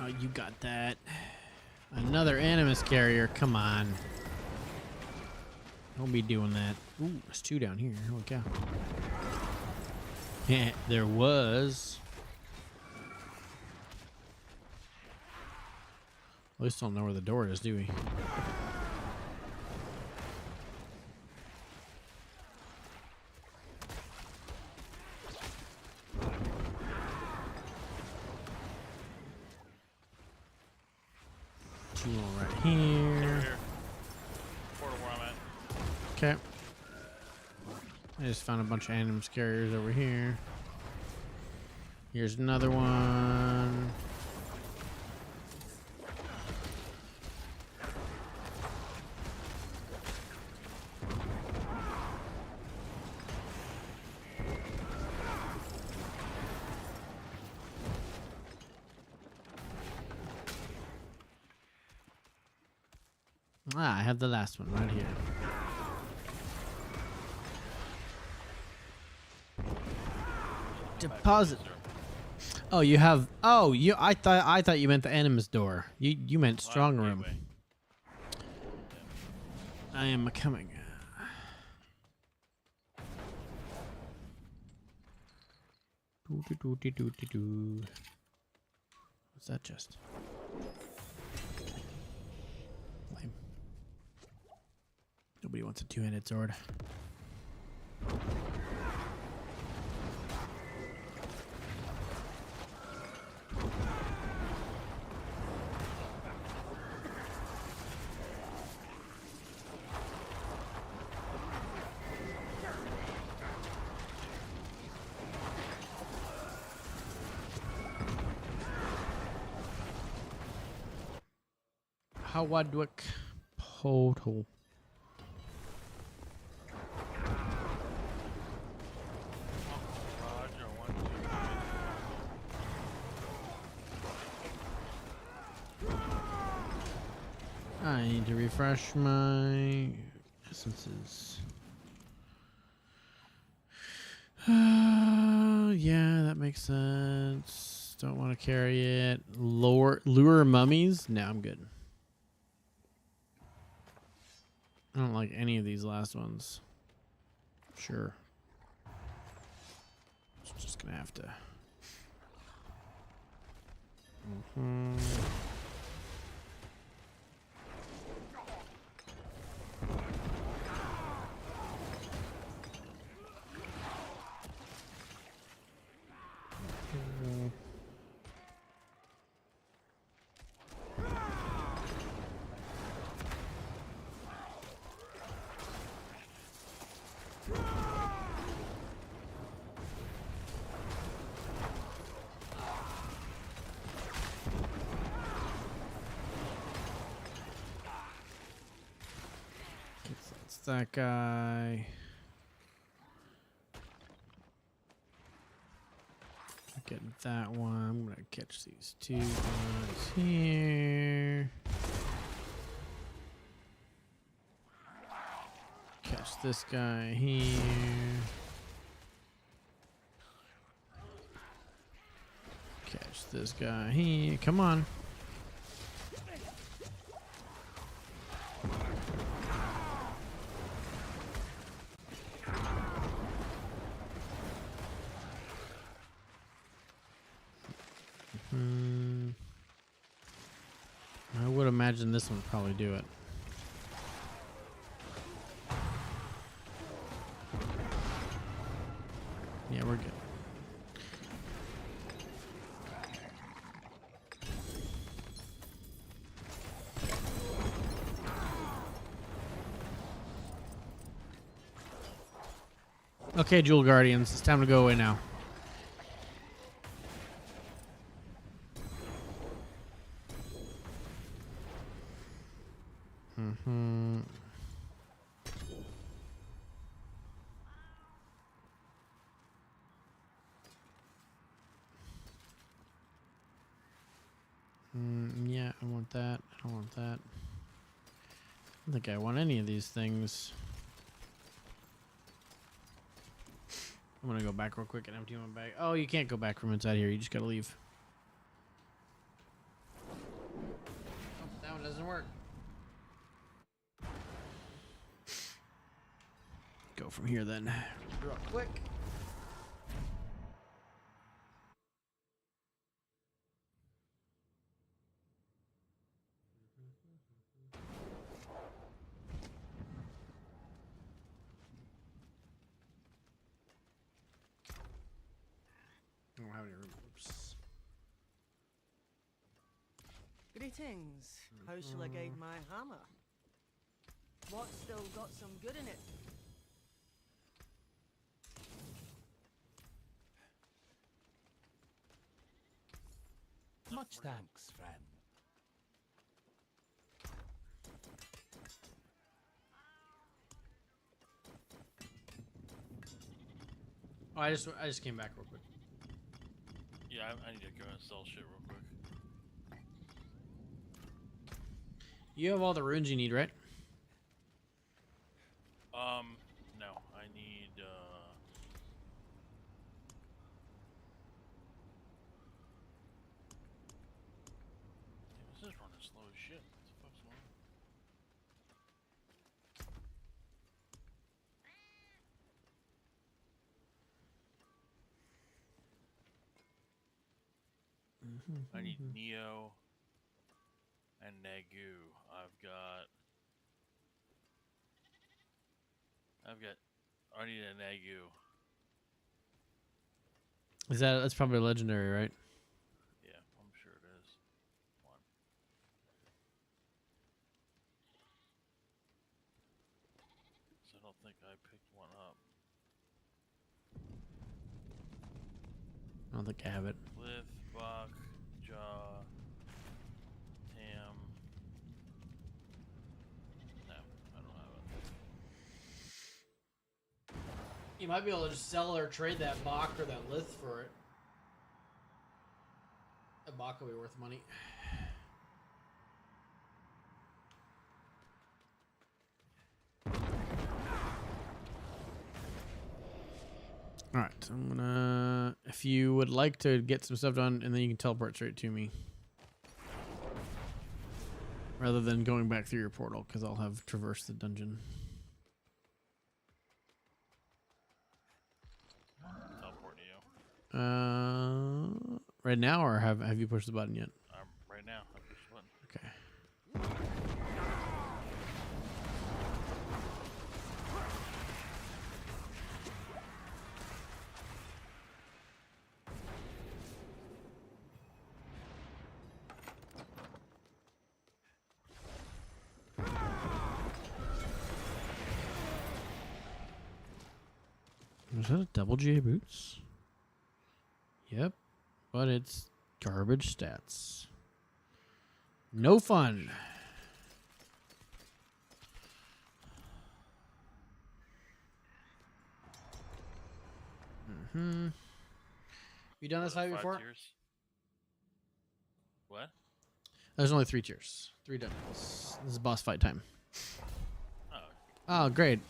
Oh, you got that. Another animus carrier. Come on. Don't be doing that. Ooh, there's two down here. Holy cow. Yeah, there was. At least don't know where the door is, do we? Two more right Over here. here. Portal where I'm at. Okay. I just found a bunch of animus carriers over here. Here's another one. Ah, I have the last one right here. Deposit. Oh, you have. Oh, you. I thought you meant the animus door. You meant strong room. Gateway. I am coming. What's that just? Lame. Nobody wants a two-handed sword. Hawadwick portal. Roger, 1, 2, 3. I need to refresh my essences. Yeah, that makes sense. Don't want to carry it. Lure mummies? No, I'm good. I don't like any of these last ones. Sure. Just gonna have to. That's that guy. Getting that one. I'm gonna catch these two guys here. Catch this guy here. Catch this guy here. Come on. I would imagine this one would probably do it. Yeah, we're good. Okay, Jewel Guardians, it's time to go away now. Yeah, I want that. I don't want that. I don't think I want any of these things. I'm gonna go back real quick and empty my bag. Oh, you can't go back from inside here. You just gotta leave. Oh, that one doesn't work. Go from here then. Real quick. I don't have any room. Oops. Greetings. How shall I guide my hammer? What's still got some good in it? Much thanks, friend. Oh, I just came back real quick. Yeah, I need to go and sell shit real quick. You have all the runes you need, right? No, I need, Damn, this is running slow as shit. What the fuck's going on? I need Neo and Nagu. I need a Nagu. That's probably legendary, right? Yeah, I'm sure it is. One. So I don't think I picked one up. I don't think I have it. Cliff, Bach, Jaw, Tam, You might be able to just sell or trade that Bach or that Lith for it. That Bach will be worth money. All right, I'm gonna. If you would like to get some stuff done, and then you can teleport straight to me, rather than going back through your portal, because I'll have traversed the dungeon. Teleport to you. Right now, or have you pushed the button yet? Right now. I push the button. Okay. Is that a double GA boots? Yep. But it's garbage stats. No fun. Mm-hmm. You done this fight before? Tiers? What? There's only 3 tiers. 3 dungeons. This is boss fight time. Oh. Oh, great.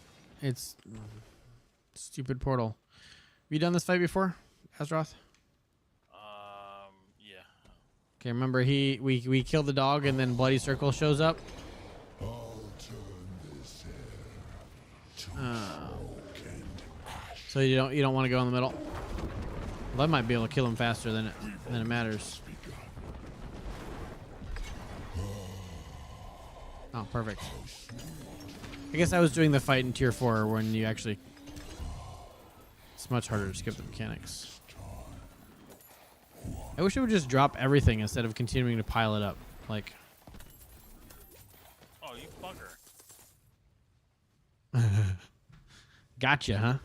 It's stupid portal. Have you done this fight before, Azeroth? Yeah. Okay, remember we killed the dog and then Bloody Circle shows up? So you don't want to go in the middle? Well, that might be able to kill him faster than it matters. Oh, perfect. I guess I was doing the fight in tier 4 when you actually... It's much harder to skip the mechanics. I wish it would just drop everything instead of continuing to pile it up. Like... Oh, you fucker. Gotcha, huh?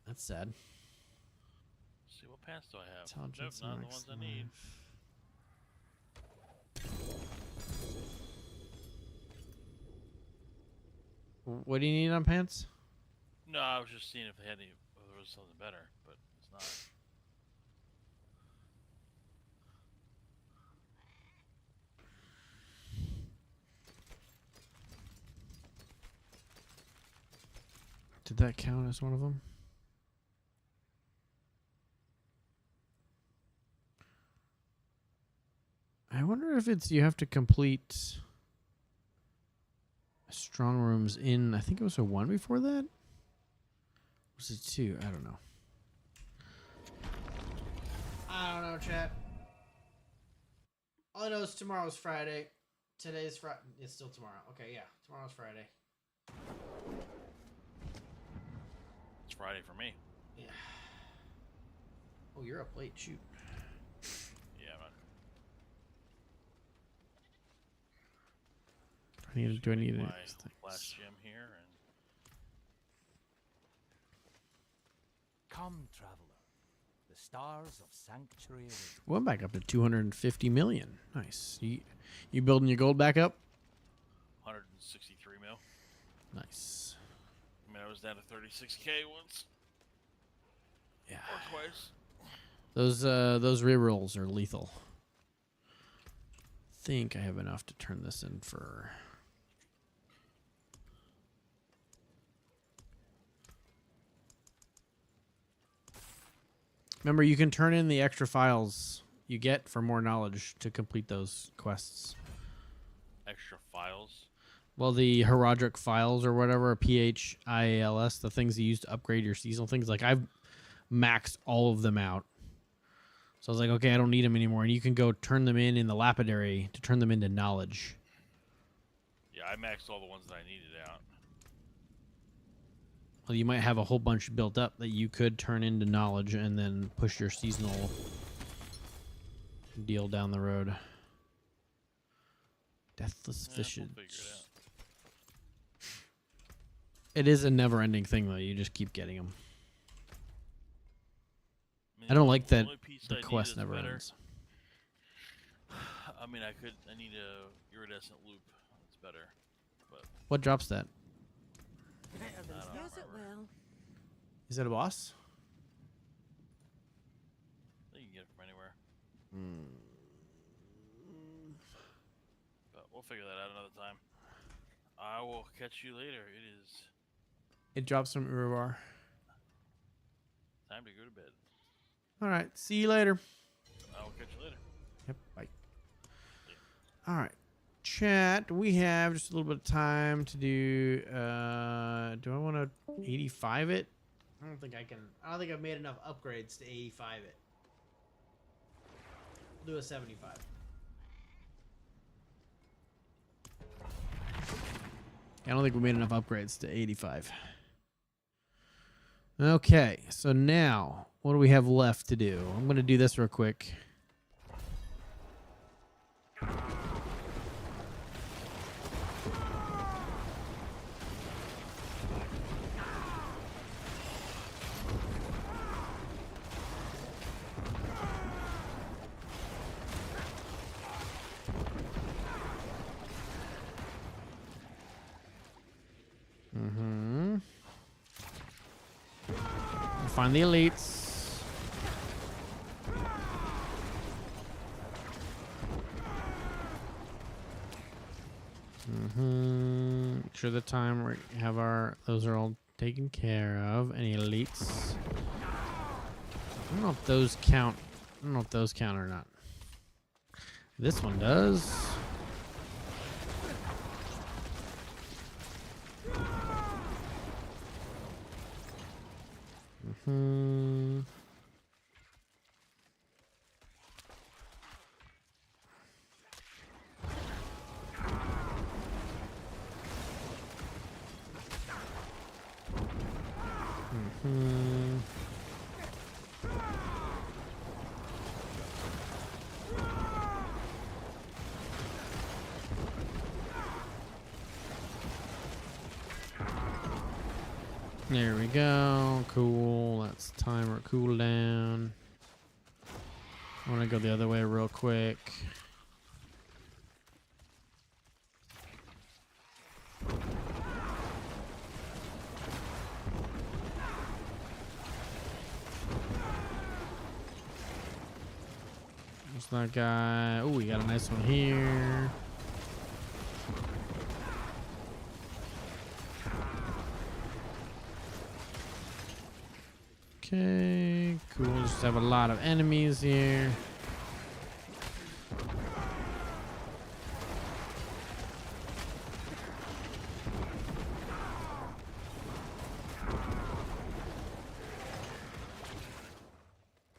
That's sad. Let's see, what pants do I have? Intelligence Nope, not the max ones I need. What do you need on pants? No, I was just seeing if they had any, if there was something better, but it's not. Did that count as one of them? I wonder if it's you have to complete strong rooms in, I think it was a 1 before that? Was it 2? I don't know. I don't know, chat. All I know is tomorrow's Friday. Today's Friday. It's still tomorrow. Okay, yeah. Tomorrow's Friday. It's Friday for me. Yeah. Oh, you're up late. Shoot. Yeah, man. Do I need My these things? last gym here, and Come, traveler. The stars of sanctuary. Went back up to 250 million. Nice. You building your gold back up? 163 mil. Nice. I mean, I was down to 36k once. Yeah. Or twice. Those rerolls are lethal. Think I have enough to turn this in for. Remember, you can turn in the extra files you get for more knowledge to complete those quests. Extra files. Well, the Herodric files or whatever, PHIALS, the things you use to upgrade your seasonal things. Like, I've maxed all of them out. So I was like, okay, I don't need them anymore. And you can go turn them in the lapidary to turn them into knowledge. Yeah, I maxed all the ones that I needed out. Well, you might have a whole bunch built up that you could turn into knowledge and then push your seasonal deal down the road. Deathless fishes. We'll figure it out. It is a never-ending thing, though. You just keep getting them. mean, I don't like the that only piece the I need quest is never better. ends. I mean, I need a iridescent loop. That's better. But What drops that? Better than I don't Use it remember. well. Is that a boss? I think you can get it from anywhere. Hmm. But we'll figure that out another time. I will catch you later. It is It drops from Uruvar. time to go to bed. All right. See you later. I will catch you later. Yep. Bye. All right. Chat, we have just a little bit of time to do do I want to 85 it? I don't think I can. I don't think I've made enough upgrades to 85 it. We'll do a 75. I don't think we made enough upgrades to 85. Okay, so now what do we have left to do? I'm going to do this real quick. Find the elites. Make sure the time we have those are all taken care of. Any elites? I don't know if those count. I don't know if those count or not. This one does. There we go. Cool. That's timer cooldown. I want to go the other way real quick. There's that guy. Oh, we got a nice one here. Okay, cool. Just have a lot of enemies here.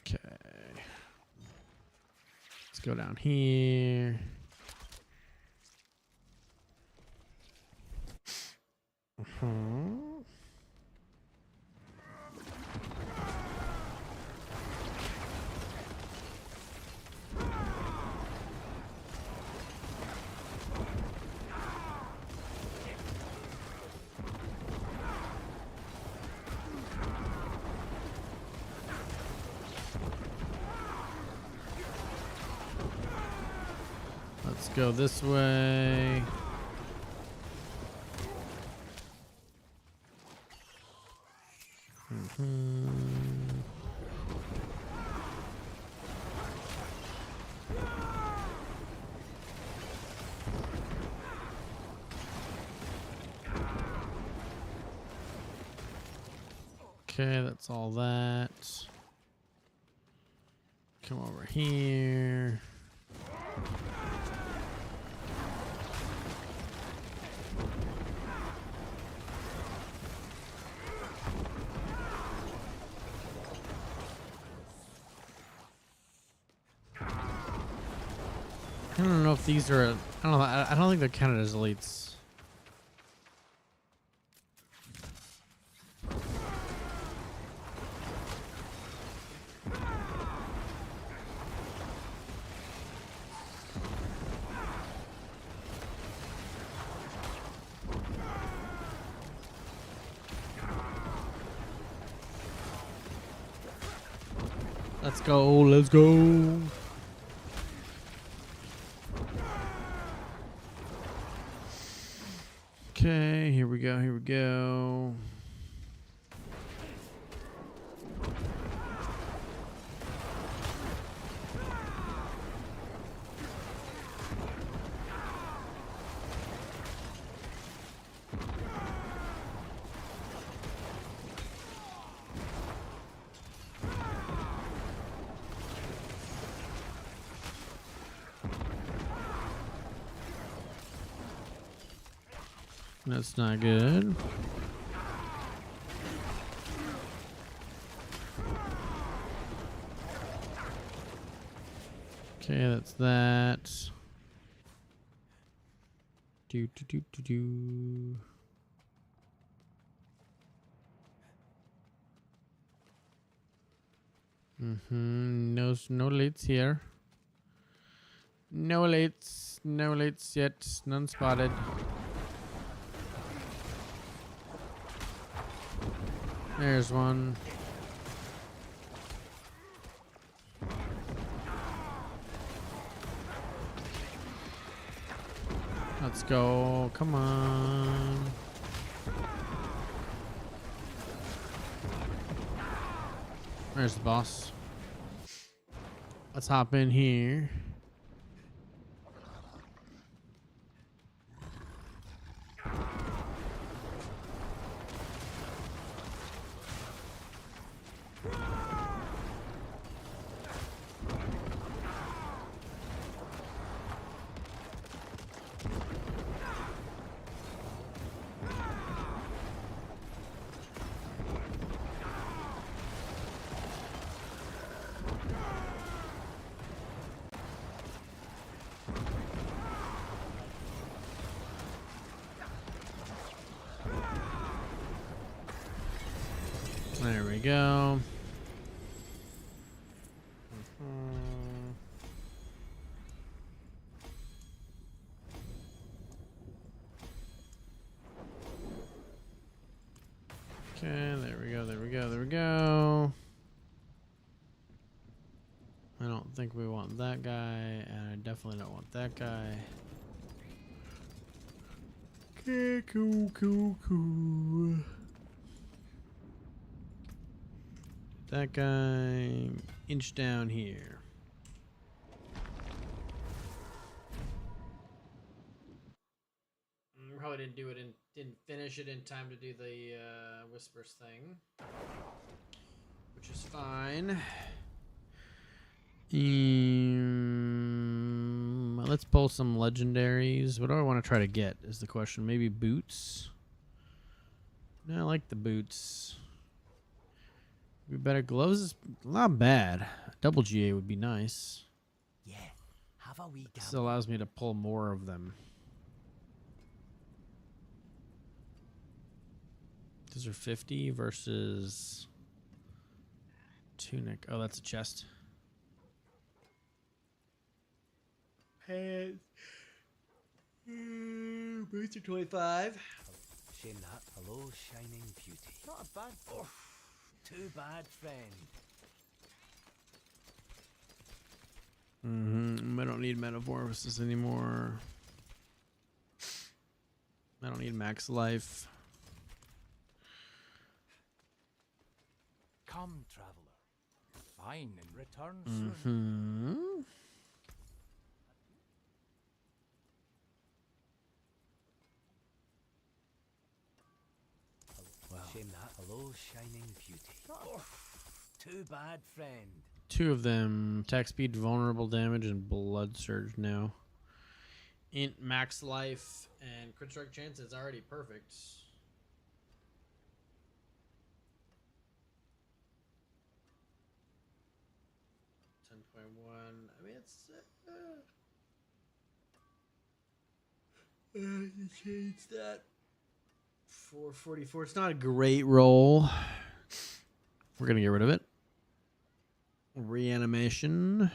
Okay. Let's go down here. Let's go this way. Okay, that's all that. Come over here. I don't know if these are. I don't know. I don't think they're counted as elites. Let's go. Let's go. Okay, here we go. Here we go. That's not good. Okay, that's that. Do do do do do. No leads here. No leads yet. None spotted. There's one. Let's go. Come on. There's the boss. Let's hop in here. There we go. Okay, there we go, there we go, there we go. I don't think we want that guy, and I definitely don't want that guy. Okay, cool. That guy, inch down here. Probably didn't finish it in time to do the whispers thing, which is fine. Let's pull some legendaries. What do I want to try to get is the question. Maybe boots. No, I like the boots. Be better. Gloves is not bad. Double GA would be nice. Yeah, have a wee This gamble. allows me to pull more of them. Those are 50 versus tunic. Oh, that's a chest. Pants. Boots are 25. Shame that. Hello, shining beauty. Not a bad. Oh, too bad, friend. I don't need metamorphosis anymore. I don't need max life. Come, traveler. Fine in return soon. Well, shame that. Hello, shining beauty. Oh, too bad, friend. Two of them. Attack speed, vulnerable damage, and blood surge now. Int max life and crit strike chance is already perfect. 10.1. I mean, it's you change that. 444. It's not a great roll. We're gonna get rid of it. Reanimation.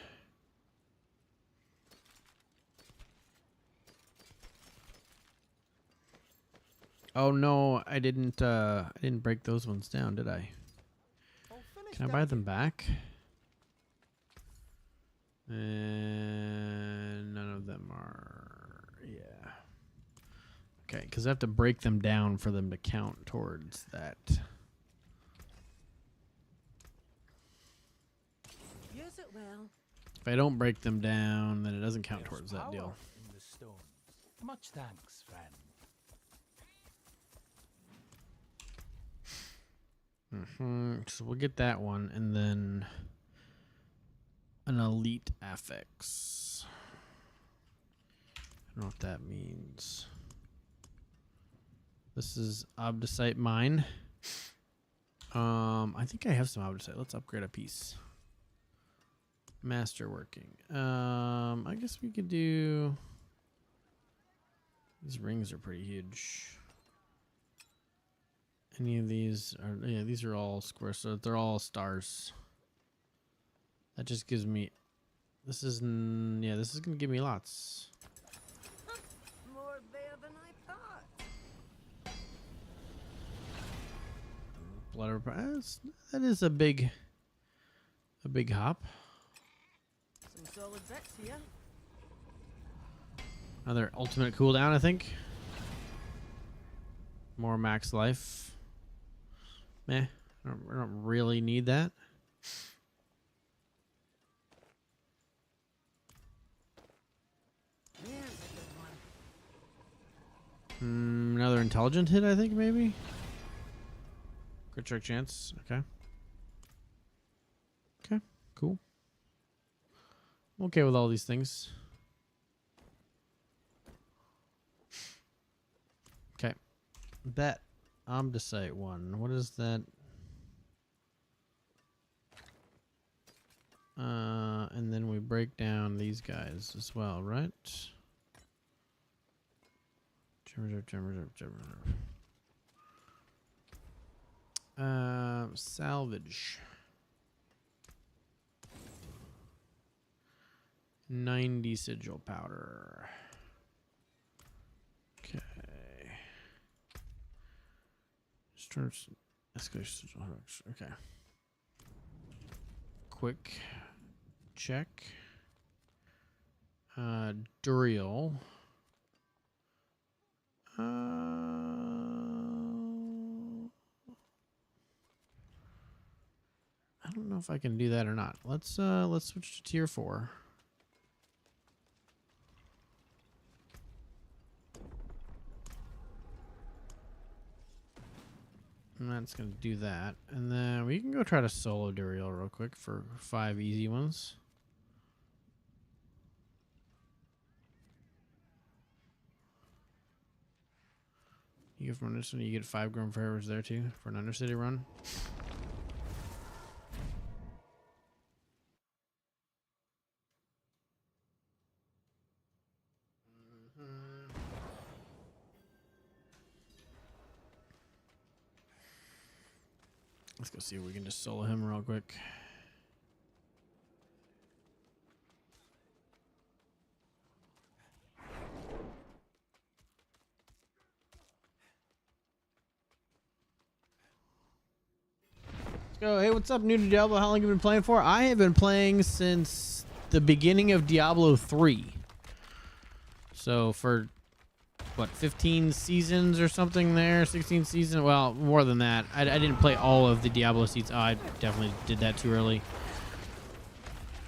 Oh no, I didn't break those ones down, did I? Can I buy them back? And none of them are, yeah. Okay, because I have to break them down for them to count towards that. Use it well. If I don't break them down, then it doesn't count There's towards that power deal. in the stone. Much thanks, friend. So we'll get that one, and then an elite affix. I don't know what that means. This is Obdicite mine. I think I have some Obdicite. Let's upgrade a piece. Masterworking. I guess we could do. These rings are pretty huge. Any of these are, yeah, these are all square, so they're all stars. That just gives me, this is, yeah, this is gonna give me lots. More there than I thought. Blood, that is a big hop. Some solid bits here. Another ultimate cooldown, I think. More max life. Meh, I don't really need that. There's a good one. Another intelligent hit, I think, maybe. Crit strike chance. Okay. Okay, cool. I'm okay with all these things. Okay. That Omdicite one. What is that? And then we break down these guys as well, right? Salvage. 90 sigil powder. Okay. Escalation. Okay. Quick check. Duriel. I don't know if I can do that or not. Let's switch to tier 4. And that's going to do that. And then we can go try to solo Duriel real quick for 5 easy ones. You get from this one, you get 5 Grim Forever's there too for an Undercity run. Let's go see if we can just solo him real quick. Let's go. Hey, what's up, new to Diablo? How long have you been playing for? I have been playing since the beginning of Diablo 3. So for what, 15 seasons or something there, 16 seasons, well, more than that. I didn't play all of the Diablo seasons. Oh, I definitely did that too early.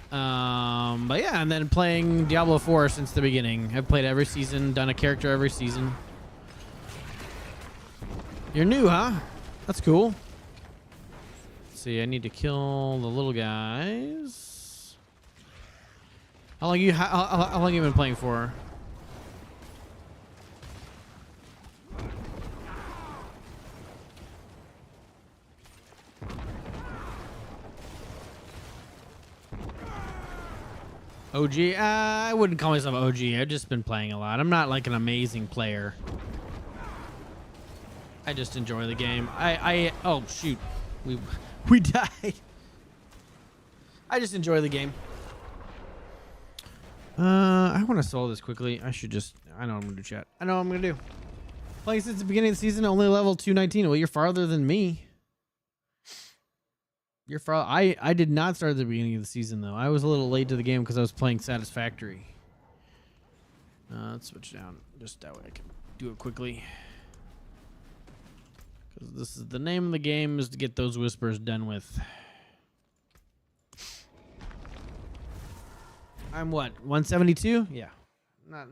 But yeah, and then playing Diablo 4 since the beginning. I've played every season, done a character every season. You're new, huh? That's cool. Let's see, I need to kill the little guys. How long you been playing for? OG? I wouldn't call myself OG. I've just been playing a lot. I'm not like an amazing player. I just enjoy the game. Oh shoot, we died. I just enjoy the game. I want to solo this quickly. I know I'm gonna do chat. I know what I'm gonna do. Playing since the beginning of the season, only level 219. Well, you're farther than me. You're far. I did not start at the beginning of the season though. I was a little late to the game because I was playing Satisfactory. Let's switch down just that way I can do it quickly. Because this is the name of the game, is to get those whispers done with. I'm what, 172? Yeah. Not.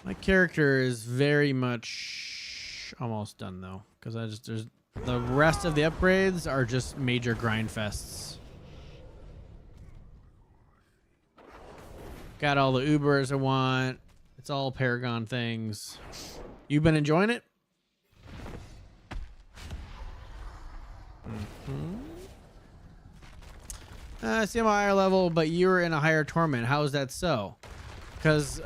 My character is very much almost done though, because there's the rest of the upgrades are just major grind fests. Got all the Ubers I want. It's all Paragon things. You've been enjoying it? I see I'm a higher level, but you're in a higher torment. How is that so? Because it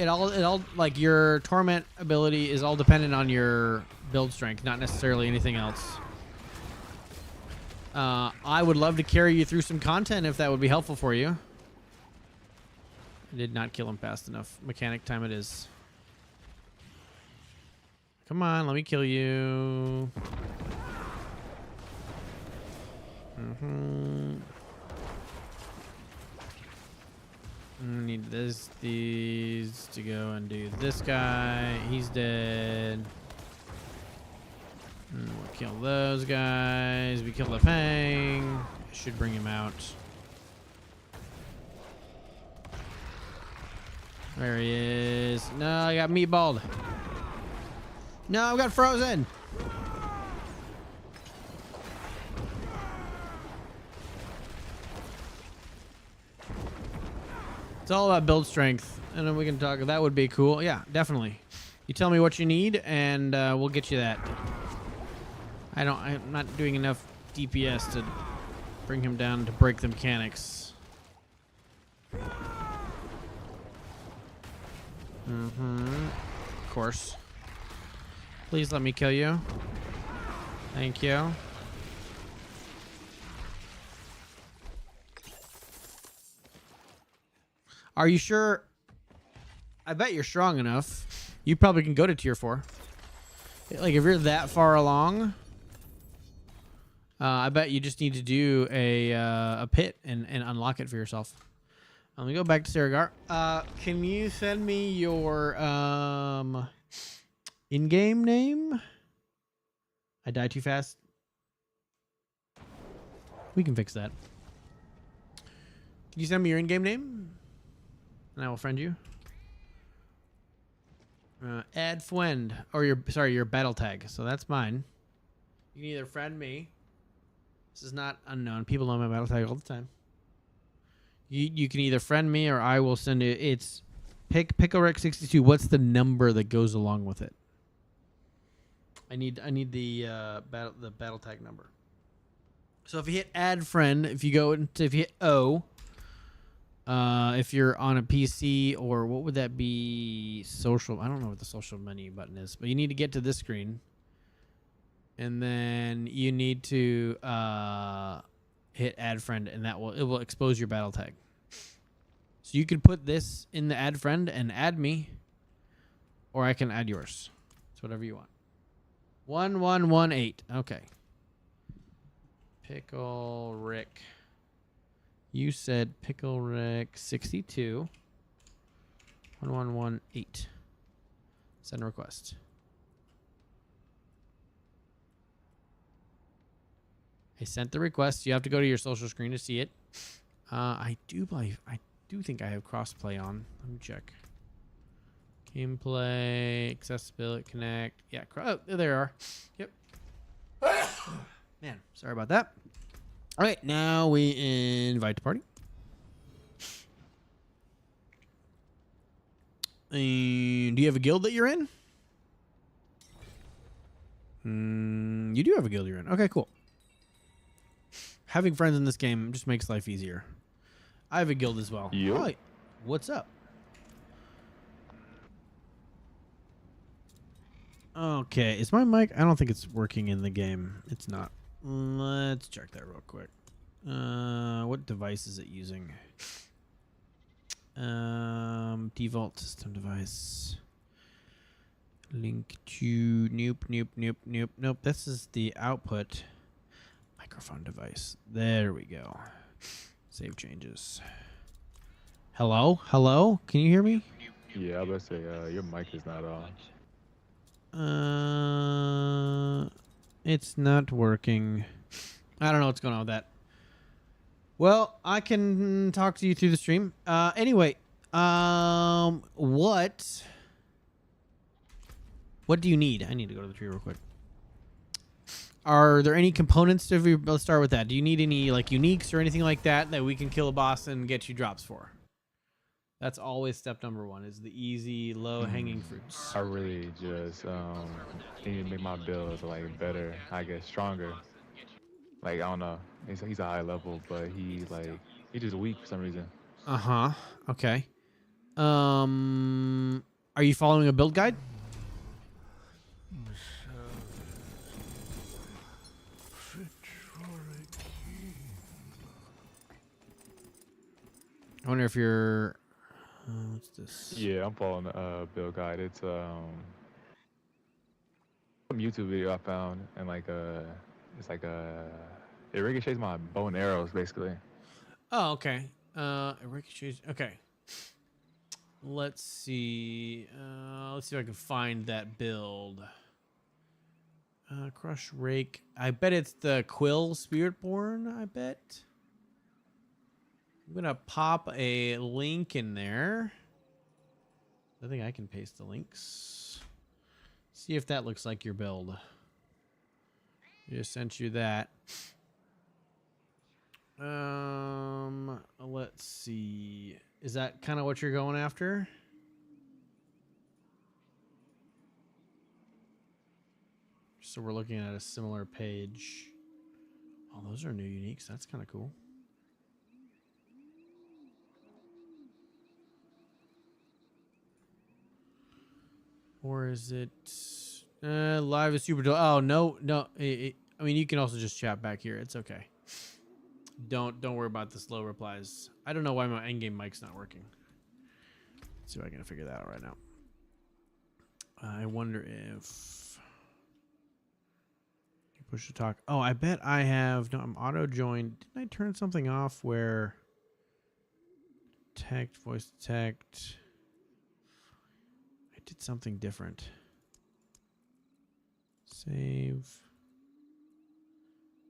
all like your torment ability is all dependent on your build strength, not necessarily anything else. I would love to carry you through some content if that would be helpful for you. I did not kill him fast enough. Mechanic time it is. Come on, let me kill you. Need these to go and do this guy. He's dead. We'll kill those guys. We kill the Fang. Should bring him out. There he is. No, I got meatballed. No, I got frozen. It's all about build strength, and then we can talk. That would be cool. Yeah, definitely. You tell me what you need, and we'll get you that. I'm not doing enough DPS to bring him down to break the mechanics. Of course. Please let me kill you. Thank you. Are you sure? I bet you're strong enough. You probably can go to tier 4. Like if you're that far along, I bet you just need to do a pit and unlock it for yourself. Let me go back to Saragar. Can you send me your in-game name? I died too fast. We can fix that. Can you send me your in-game name? And I will friend you. Add friend, or your battle tag. So that's mine. You can either friend me. This is not unknown. People know my battle tag all the time. You can either friend me, or I will send you. It's PickleRick62. What's the number that goes along with it? I need the battle tag number. So if you hit add friend, if you hit O. If you're on a PC, or what would that be? Social. I don't know what the social menu button is, but you need to get to this screen, and then you need to hit add friend, and it will expose your battle tag. So you can put this in the add friend and add me, or I can add yours. It's whatever you want. 1118. Okay. Pickle Rick. You said Pickle Rick 62 1118. Send a request. I sent the request. You have to go to your social screen to see it. I do think I have crossplay on. Let me check. Gameplay, accessibility, connect. Yeah, oh, there they are. Yep. Man, sorry about that. All right, now we invite to party. Do you have a guild that you're in? You do have a guild you're in. Okay, cool. Having friends in this game just makes life easier. I have a guild as well. Yep. Oh, what's up? Okay, is my mic? I don't think it's working in the game. It's not. Let's check that real quick. What device is it using? Default system device. Link to nope. This is the output microphone device. There we go. Save changes. Hello? Hello? Can you hear me? Yeah, I was about to say, your mic is not on. It's not working. I don't know what's going on with that. Well, I can talk to you through the stream. Anyway, what do you need? I need to go to the tree real quick. Are there any components to let's start with that. Do you need any like uniques or anything like that that we can kill a boss and get you drops for? That's always step number one, is the easy, low-hanging fruits. I really just need to make my build like better, I guess stronger. Like I don't know, he's a high level, but he just weak for some reason. Uh-huh. Okay. Are you following a build guide? I wonder if you're what's this? Yeah, I'm following the build guide. It's some YouTube video I found, and it's like it ricochets my bow and arrows basically. Oh, okay. It ricochets. Okay. Let's see. Let's see if I can find that build. Crush Rake. I bet it's the Quill Spiritborn, I bet. I'm gonna pop a link in there. I think I can paste the links. See if that looks like your build. Just sent you that. Let's see. Is that kind of what you're going after? So we're looking at a similar page. Oh, those are new uniques. That's kind of cool. Or is it live is super dull? Oh no. I mean, you can also just chat back here. It's okay. Don't worry about the slow replies. I don't know why my endgame mic's not working. Let's see if I can figure that out right now. I wonder if you push to talk. Oh, I bet I have. No, I'm auto joined. Didn't I turn something off where detect voice detect? I did something different. Save.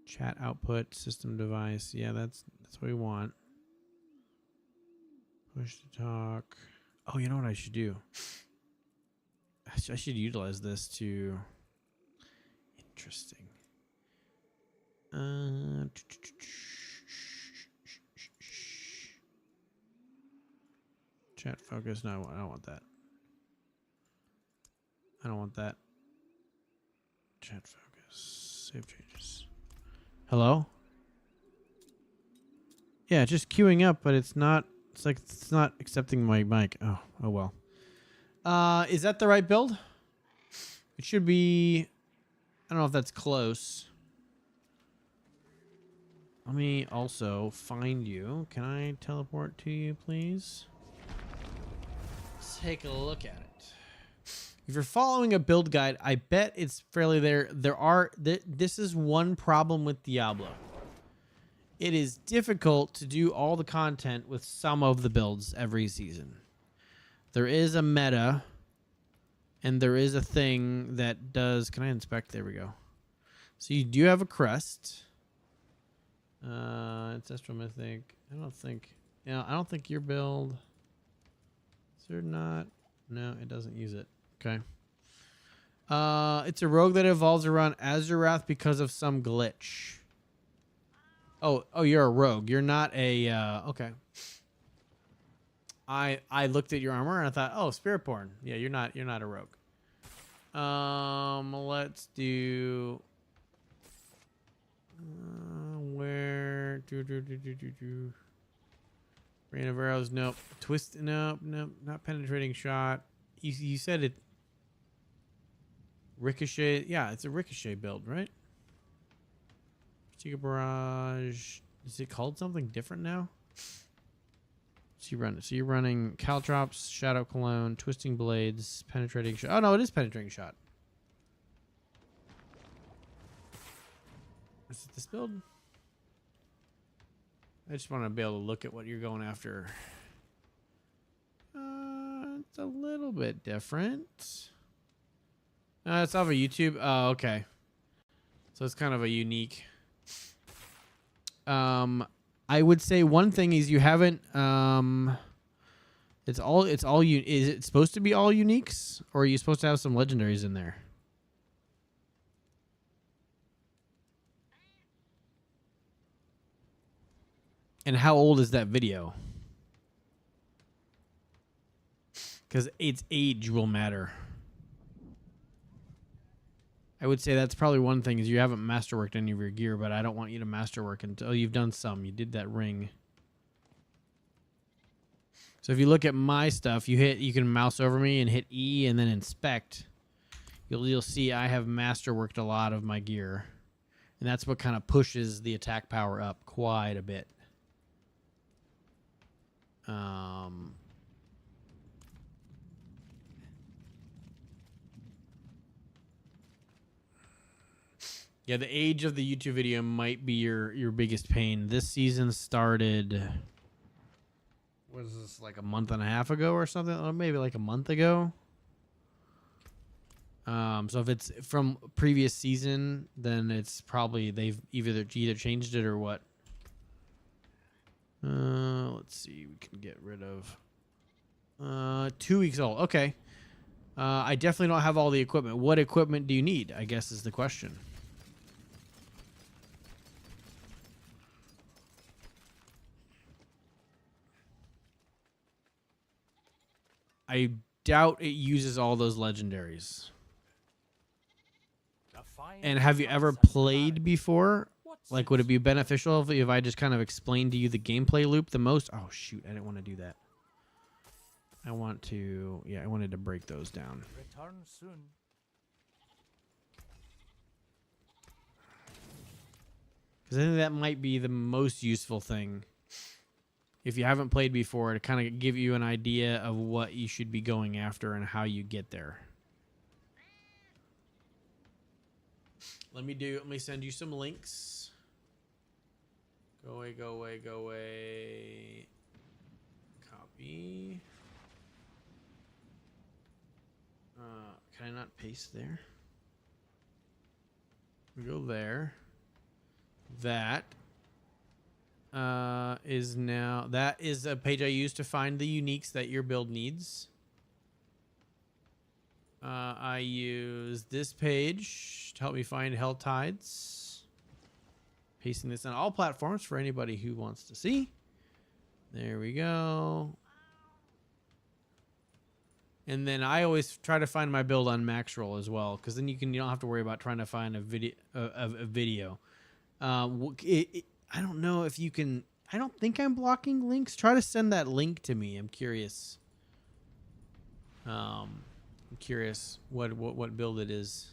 Chat output, system device. Yeah, that's what we want. Push to talk. Oh, you know what I should do? I should utilize this to... Interesting. Chat focus. No, I don't want that. I don't want that. Chat focus. Save changes. Hello? Yeah, just queuing up, but it's not. It's like it's not accepting my mic. Oh well. Is that the right build? It should be. I don't know if that's close. Let me also find you. Can I teleport to you, please? Let's take a look at it. If you're following a build guide, I bet it's fairly there. This is one problem with Diablo. It is difficult to do all the content with some of the builds every season. There is a meta, and there is a thing that does... Can I inspect? There we go. So you do have a crest. Ancestral Mythic. I don't think your build... Is there not? No, it doesn't use it. Okay. It's a rogue that evolves around Azurath because of some glitch. Oh, you're a rogue. You're not a okay. I looked at your armor and I thought, oh, Spiritborn. Yeah, you're not a rogue. Let's do where Rain of Arrows, nope. Twist, nope, not penetrating shot. You said it ricochet. Yeah, it's a ricochet build, right? Chica Barrage. Is it called something different now? So you're running Caltrops, Shadow Cologne, Twisting Blades, Penetrating Shot. Oh no, it is Penetrating Shot. Is it this build? I just want to be able to look at what you're going after. It's a little bit different. It's off of YouTube. Oh, okay. So it's kind of a unique. I would say one thing is you haven't. It's all. Is it supposed to be all uniques, or are you supposed to have some legendaries in there? And how old is that video? Because its age will matter. I would say that's probably one thing is you haven't masterworked any of your gear, but I don't want you to masterwork until you've done some. You did that ring. So if you look at my stuff, you can mouse over me and hit E and then inspect. You'll see I have masterworked a lot of my gear. And that's what kind of pushes the attack power up quite a bit. Yeah, the age of the YouTube video might be your biggest pain. This season started, was this like a month and a half ago or something? Or maybe like a month ago. So if it's from previous season, then it's probably they've either changed it or what. Let's see. We can get rid of 2 weeks old. Okay. I definitely don't have all the equipment. What equipment do you need? I guess is the question. I doubt it uses all those legendaries. And have you ever played before? Like, would it be beneficial if I just kind of explained to you the gameplay loop the most? Oh, shoot. I didn't want to do that. I wanted to break those down. Return soon. Because I think that might be the most useful thing. If you haven't played before, to kind of give you an idea of what you should be going after and how you get there. Let me send you some links. Go away, go away, go away. Copy. Can I not paste there? We go there. That is a page I use to find the uniques that your build needs. I use this page to help me find Hell Tides. Pasting this on all platforms for anybody who wants to see. There we go. And then I always try to find my build on max roll as well, because then you don't have to worry about trying to find a video. I don't know if you can. I don't think I'm blocking links. Try to send that link to me. I'm curious. I'm curious what build it is.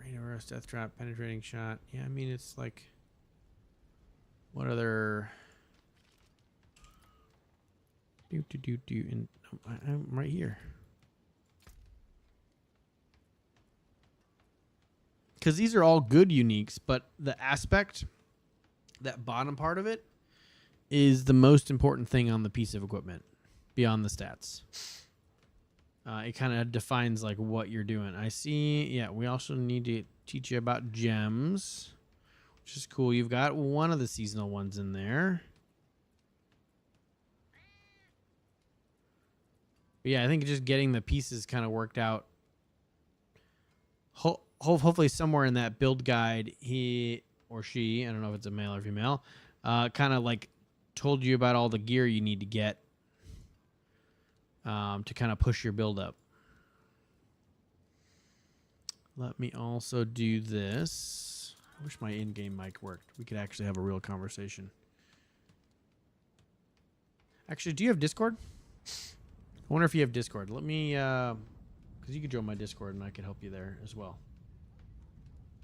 Rain of Rust, Death Trap, Penetrating Shot. Yeah, I mean it's like. What other? And I'm right here. Because these are all good uniques, but the aspect, that bottom part of it, is the most important thing on the piece of equipment, beyond the stats. It kind of defines like what you're doing. I see. Yeah, we also need to teach you about gems, which is cool. You've got one of the seasonal ones in there. But yeah, I think just getting the pieces kind of worked out. Hopefully somewhere in that build guide, he or she, I don't know if it's a male or female, kind of like told you about all the gear you need to get to kind of push your build up. Let me also do this. I wish my in-game mic worked. We could actually have a real conversation. Actually, do you have Discord? I wonder if you have Discord. Let me, because you could join my Discord and I could help you there as well.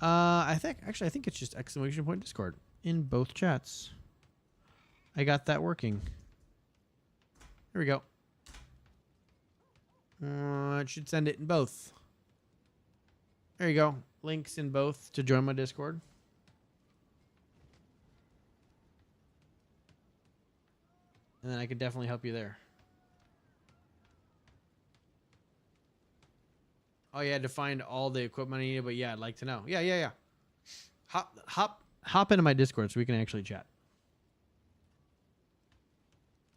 I think it's just ! Discord in both chats. I got that working. There we go. It should send it in both. There you go. Links in both to join my Discord. and then I could definitely help you there. Oh, you had to find all the equipment I needed, but yeah, I'd like to know. Yeah. Hop into my Discord so we can actually chat.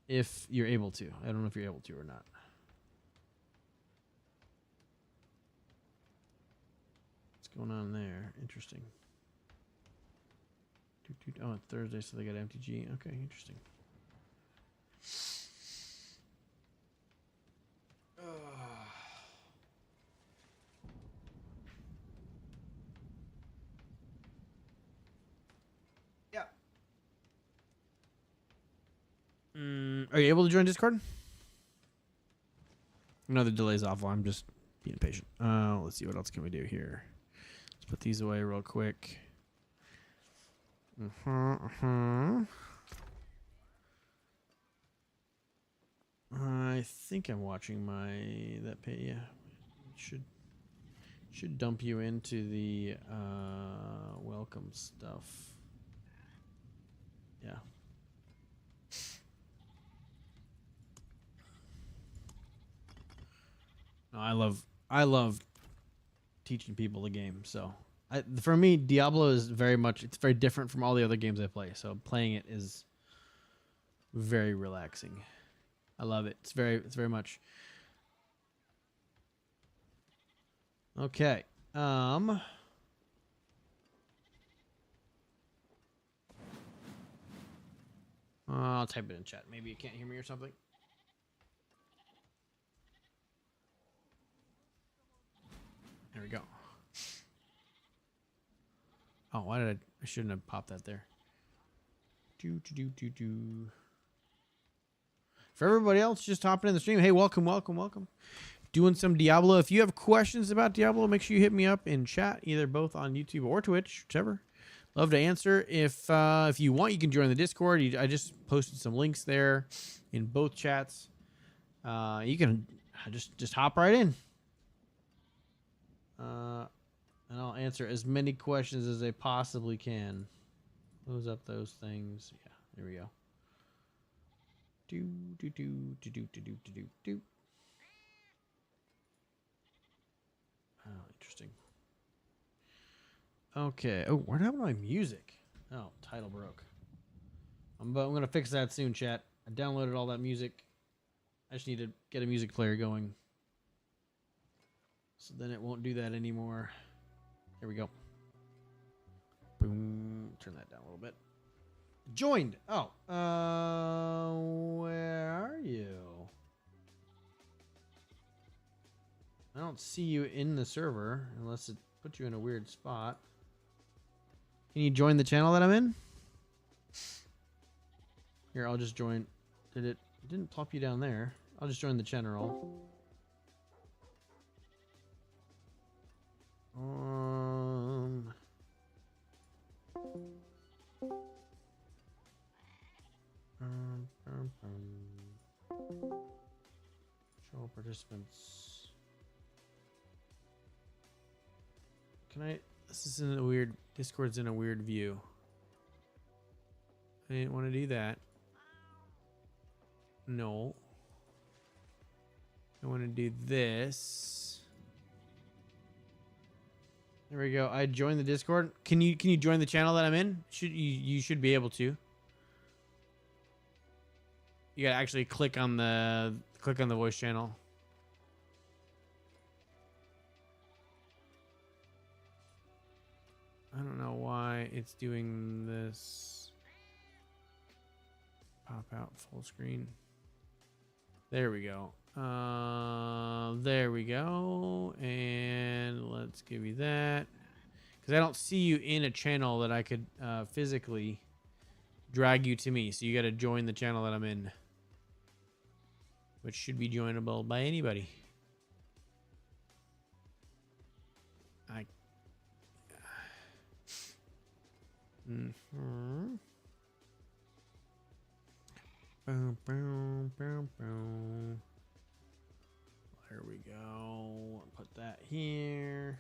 If you're able to. I don't know if you're able to or not. What's going on there? Interesting. Oh, it's Thursday, so they got MTG. Okay, interesting. Yeah. Are you able to join Discord? Another delay's awful. I'm just being patient. Let's see, what else can we do here? Let's put these away real quick. I think I'm watching that page. Yeah, should dump you into the welcome stuff. Yeah. No, I love teaching people the game. So for me, Diablo is it's very different from all the other games I play. So playing it is very relaxing. I love it. It's very much. Okay. I'll type it in chat. Maybe you can't hear me or something. There we go. Oh, why did I shouldn't have popped that there. Do. For everybody else just hopping in the stream, hey, welcome. Doing some Diablo. If you have questions about Diablo, make sure you hit me up in chat, either both on YouTube or Twitch, whichever. Love to answer. If you want, you can join the Discord. I just posted some links there in both chats. You can just hop right in. And I'll answer as many questions as I possibly can. Close up those things. Yeah, there we go. Do. Oh, interesting. Okay. Oh, what happened to my music? Oh, title broke. I'm gonna fix that soon, chat. I downloaded all that music. I just need to get a music player going, so then it won't do that anymore. There we go. Boom. Turn that down a little bit. Joined. Oh. Where are you? I don't see you in the server unless it put you in a weird spot. Can you join the channel that I'm in? Here, I'll just join. It didn't plop you down there. I'll just join the channel. Show participants. This is in a weird, Discord's in a weird view. I didn't want to do that. No. I want to do this. There we go. I joined the Discord. Can you join the channel that I'm in? You should be able to. You gotta actually click on the voice channel. I don't know why it's doing this. Pop out full screen. There we go. There we go. And let's give you that. Because I don't see you in a channel that I could physically drag you to me. So you got to join the channel that I'm in, which should be joinable by anybody. Boom, boom, boom, boom. There we go. Put that here.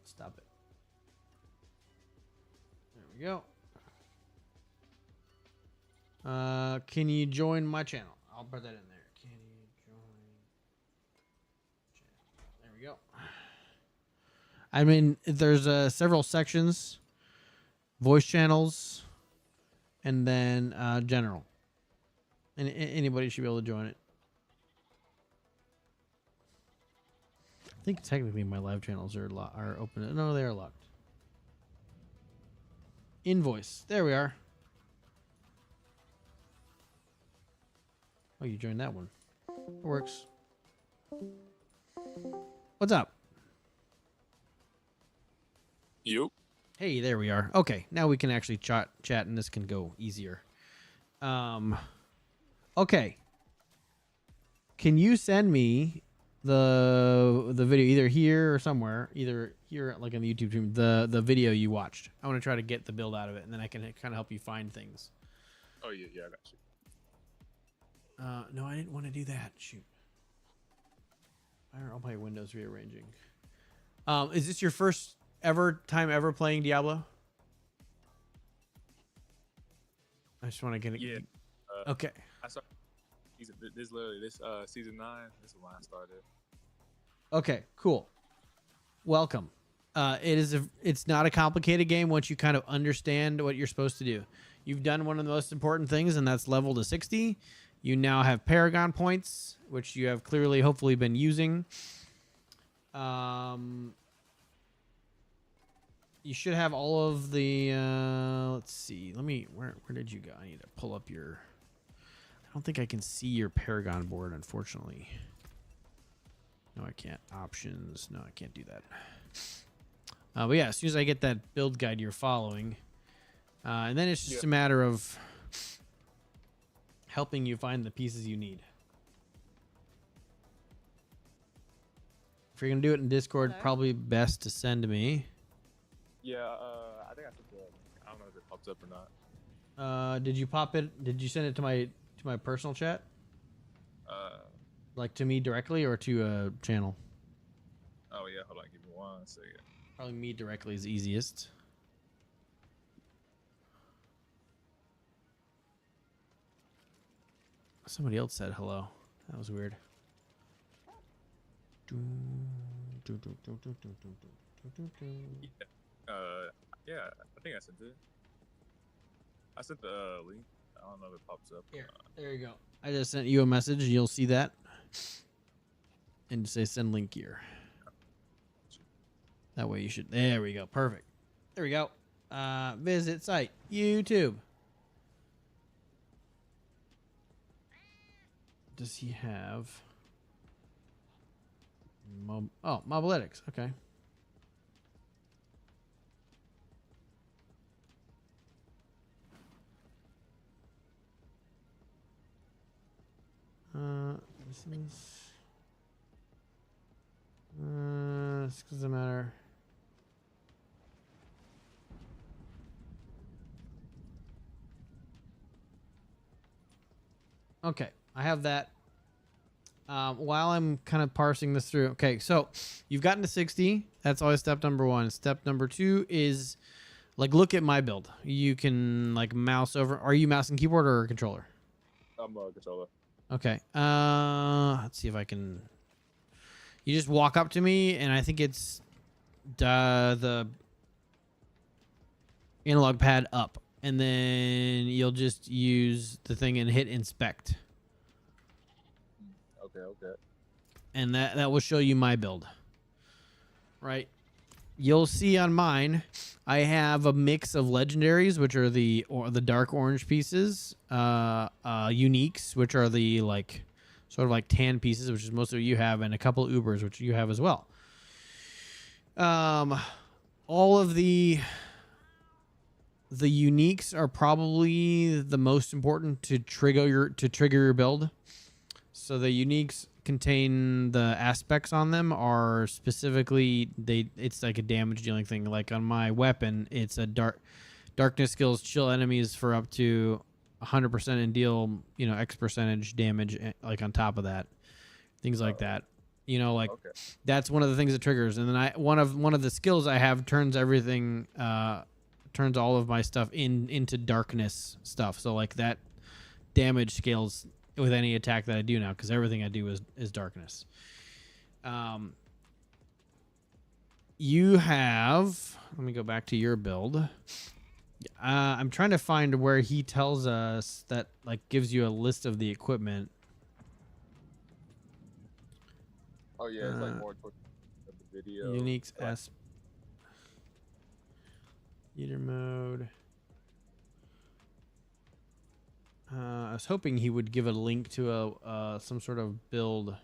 Stop it. There we go. Can you join my channel? I'll put that in there. Can you join channel? There we go. I mean, there's several sections, voice channels, and then general. And anybody should be able to join it. I think technically my live channels are open. No, they are locked. Invoice. There we are. Oh, you joined that one. It works. What's up? You. Hey, there we are. Okay, now we can actually chat and this can go easier. Okay. Can you send me the video either here or somewhere, either here like on the YouTube stream, the video you watched? I want to try to get the build out of it, and then I can kind of help you find things. Oh yeah, I got you. No, I didn't want to do that. Shoot. Why are all my windows rearranging? Is this your first time ever playing Diablo? I just want to get it. Yeah. Okay. I started. This season 9. This is when I started. Okay. Cool. Welcome. It's not a complicated game once you kind of understand what you're supposed to do. You've done one of the most important things, and that's level to 60. You now have Paragon points, which you have clearly, hopefully, been using. You should have all of the. Let's see. Where did you go? I need to pull up your. I don't think I can see your Paragon board, unfortunately. No, I can't. Options. No, I can't do that. But yeah, as soon as I get that build guide you're following, and then it's just a matter of helping you find the pieces you need. If you're gonna do it in Discord, probably best to send to me. Yeah, I think I sent the. I don't know if it pops up or not. Did you pop it? Did you send it to my personal chat? Like to me directly or to a channel? Oh yeah, hold on, give me 1 second. Probably me directly is easiest. Somebody else said hello. That was weird. Yeah, I think I sent it. I sent the link. I don't know if it pops up. Here, there you go. I just sent you a message. You'll see that. And say send link here. That way you should. There we go. Perfect. There we go. Visit site. YouTube. Does he have? Mobalytics. Okay. This doesn't matter. Okay, I have that. While I'm kind of parsing this through. Okay, so you've gotten to 60. That's always step number 1. Step number 2 is like look at my build. You can like mouse over. Are you mouse and keyboard or controller? I'm a controller. Okay. Let's see if I can. You just walk up to me, and I think it's the analog pad up, and then you'll just use the thing and hit inspect. Okay. And that will show you my build. Right. You'll see on mine, I have a mix of legendaries, which are the dark orange pieces, uniques, which are the like sort of like tan pieces, which is most of what you have, and a couple of Ubers, which you have as well. All of the uniques are probably the most important to trigger your build. So the uniques contain the aspects on them are specifically it's like a damage dealing thing. Like on my weapon, it's a darkness skills chill enemies for up to 100% and deal X percentage damage like on top of that, things like that. That's one of the things that triggers. And then one of the skills I have turns everything turns all of my stuff into darkness stuff. So like that damage scales with any attack that I do now because everything I do is darkness. You have. Let me go back to your build. I'm trying to find where he tells us that like gives you a list of the equipment. Oh yeah, it's like more towards the video. Unique as eater mode. I was hoping he would give a link to a some sort of build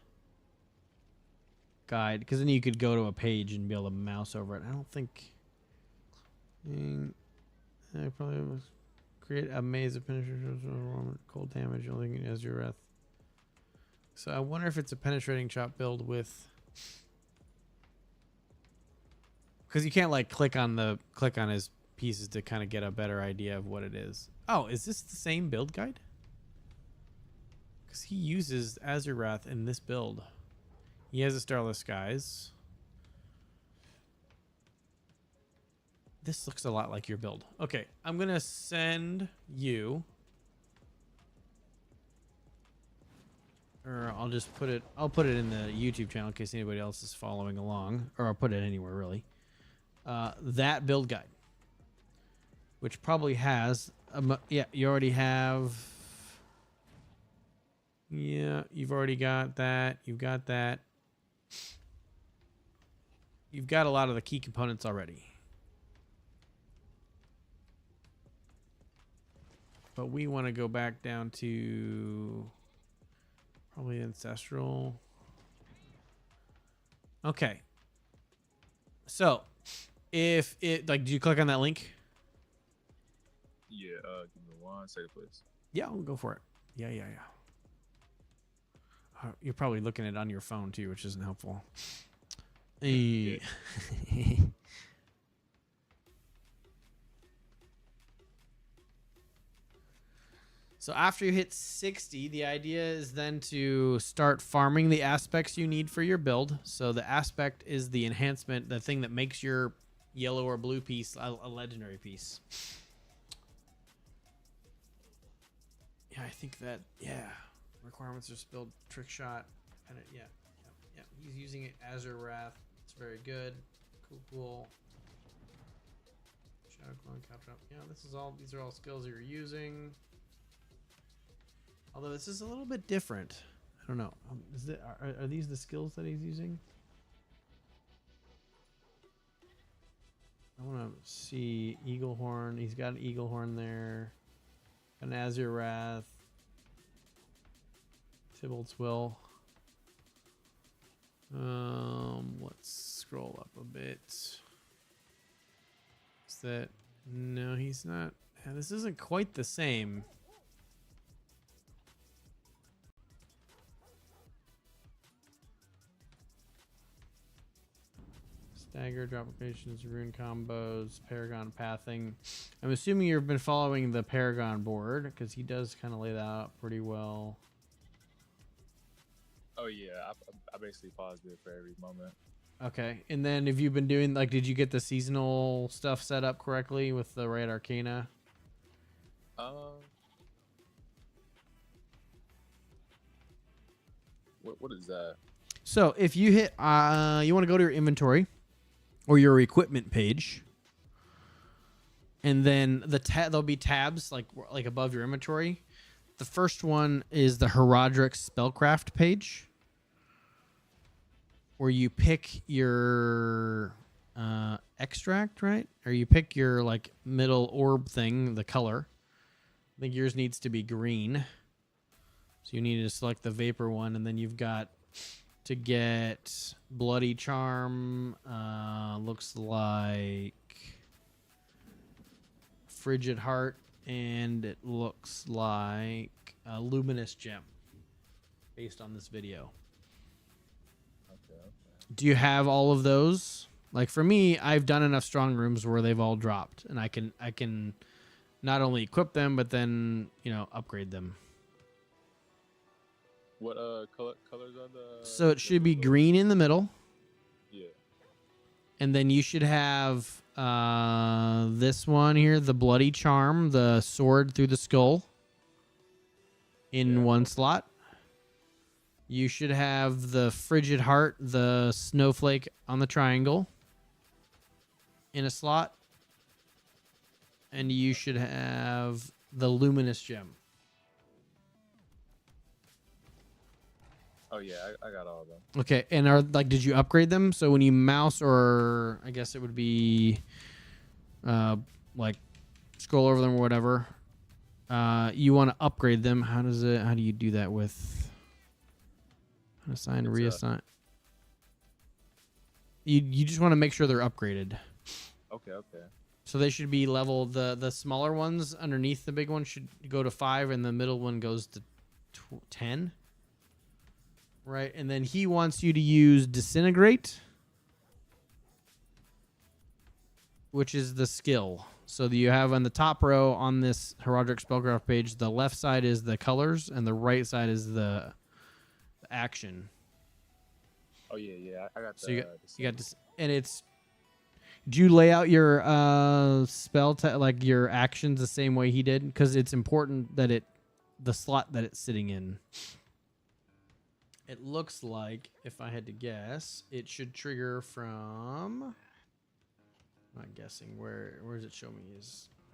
guide because then you could go to a page and be able to mouse over it. I don't think. I probably was create a maze of penetration, cold damage, only as your breath. So I wonder if it's a penetrating chop build with, because you can't like click on his pieces to kind of get a better idea of what it is. Oh, is this the same build guide? Because he uses Azurath in this build. He has a Starless Skies. This looks a lot like your build. Okay, I'm gonna send you, or I'll just put it. I'll put it in the YouTube channel in case anybody else is following along, or I'll put it anywhere really. That build guide, which probably has, yeah, you already have. Yeah, you've already got that. You've got that. You've got a lot of the key components already. But we want to go back down to probably Ancestral. Okay. So, if it, like, do you click on that link? Yeah, give me one second, please. Yeah, I'll go for it. Yeah. You're probably looking at it on your phone too, which isn't helpful. Yeah. So after you hit 60, the idea is then to start farming the aspects you need for your build. So the aspect is the enhancement, the thing that makes your yellow or blue piece a legendary piece. Yeah, I think that, yeah. Requirements are build trick shot. And yeah. He's using it Azurath. It's very good. Cool. Shadow clone, capture up. Yeah, these are all skills you're using. Although this is a little bit different. I don't know. Are these the skills that he's using? I want to see Eagle Horn. He's got an Eagle Horn there. An Azurath. Tybalt's Will. Let's scroll up a bit. Is that... No, he's not. Yeah, this isn't quite the same. Stagger, drop locations, rune combos, Paragon pathing. I'm assuming you've been following the Paragon board because he does kind of lay that out pretty well. Oh yeah, I basically paused it for every moment. Okay, and then have you been doing, like, did you get the seasonal stuff set up correctly with the Red Arcana? What is that? So if you hit, you want to go to your inventory or your equipment page, and then there'll be tabs like above your inventory. The first one is the Herodric Spellcraft page, where you pick your extract, right? Or you pick your like middle orb thing, the color. I think yours needs to be green. So you need to select the vapor one, and then you've got to get Bloody Charm, looks like Frigid Heart, and it looks like a Luminous Gem based on this video. Okay. Do you have all of those? Like for me, I've done enough strong rooms where they've all dropped, and I can not only equip them, but then, upgrade them. What colors are the? So it should be green in the middle. Yeah. And then you should have this one here, the Bloody Charm, the sword through the skull. in one slot. You should have the frigid heart, the snowflake on the triangle in a slot. And you should have the luminous gem. Oh yeah, I got all of them. Okay, and did you upgrade them? So when you mouse, or I guess it would be like scroll over them or whatever, you want to upgrade them. How do you do that with assign, reassign? You just want to make sure they're upgraded. Okay. So they should be level. The smaller ones underneath the big one should go to 5, and the middle one goes to 10. Right, and then he wants you to use disintegrate, which is the skill. So that you have on the top row on this Heraldric Spellcraft page, the left side is the colors, and the right side is the action. Oh yeah, I got. So you got this, and it's. Do you lay out your like your actions the same way he did? Because it's important that the slot that it's sitting in. It looks like, if I had to guess, it should trigger from. I'm not guessing. Where does it show me?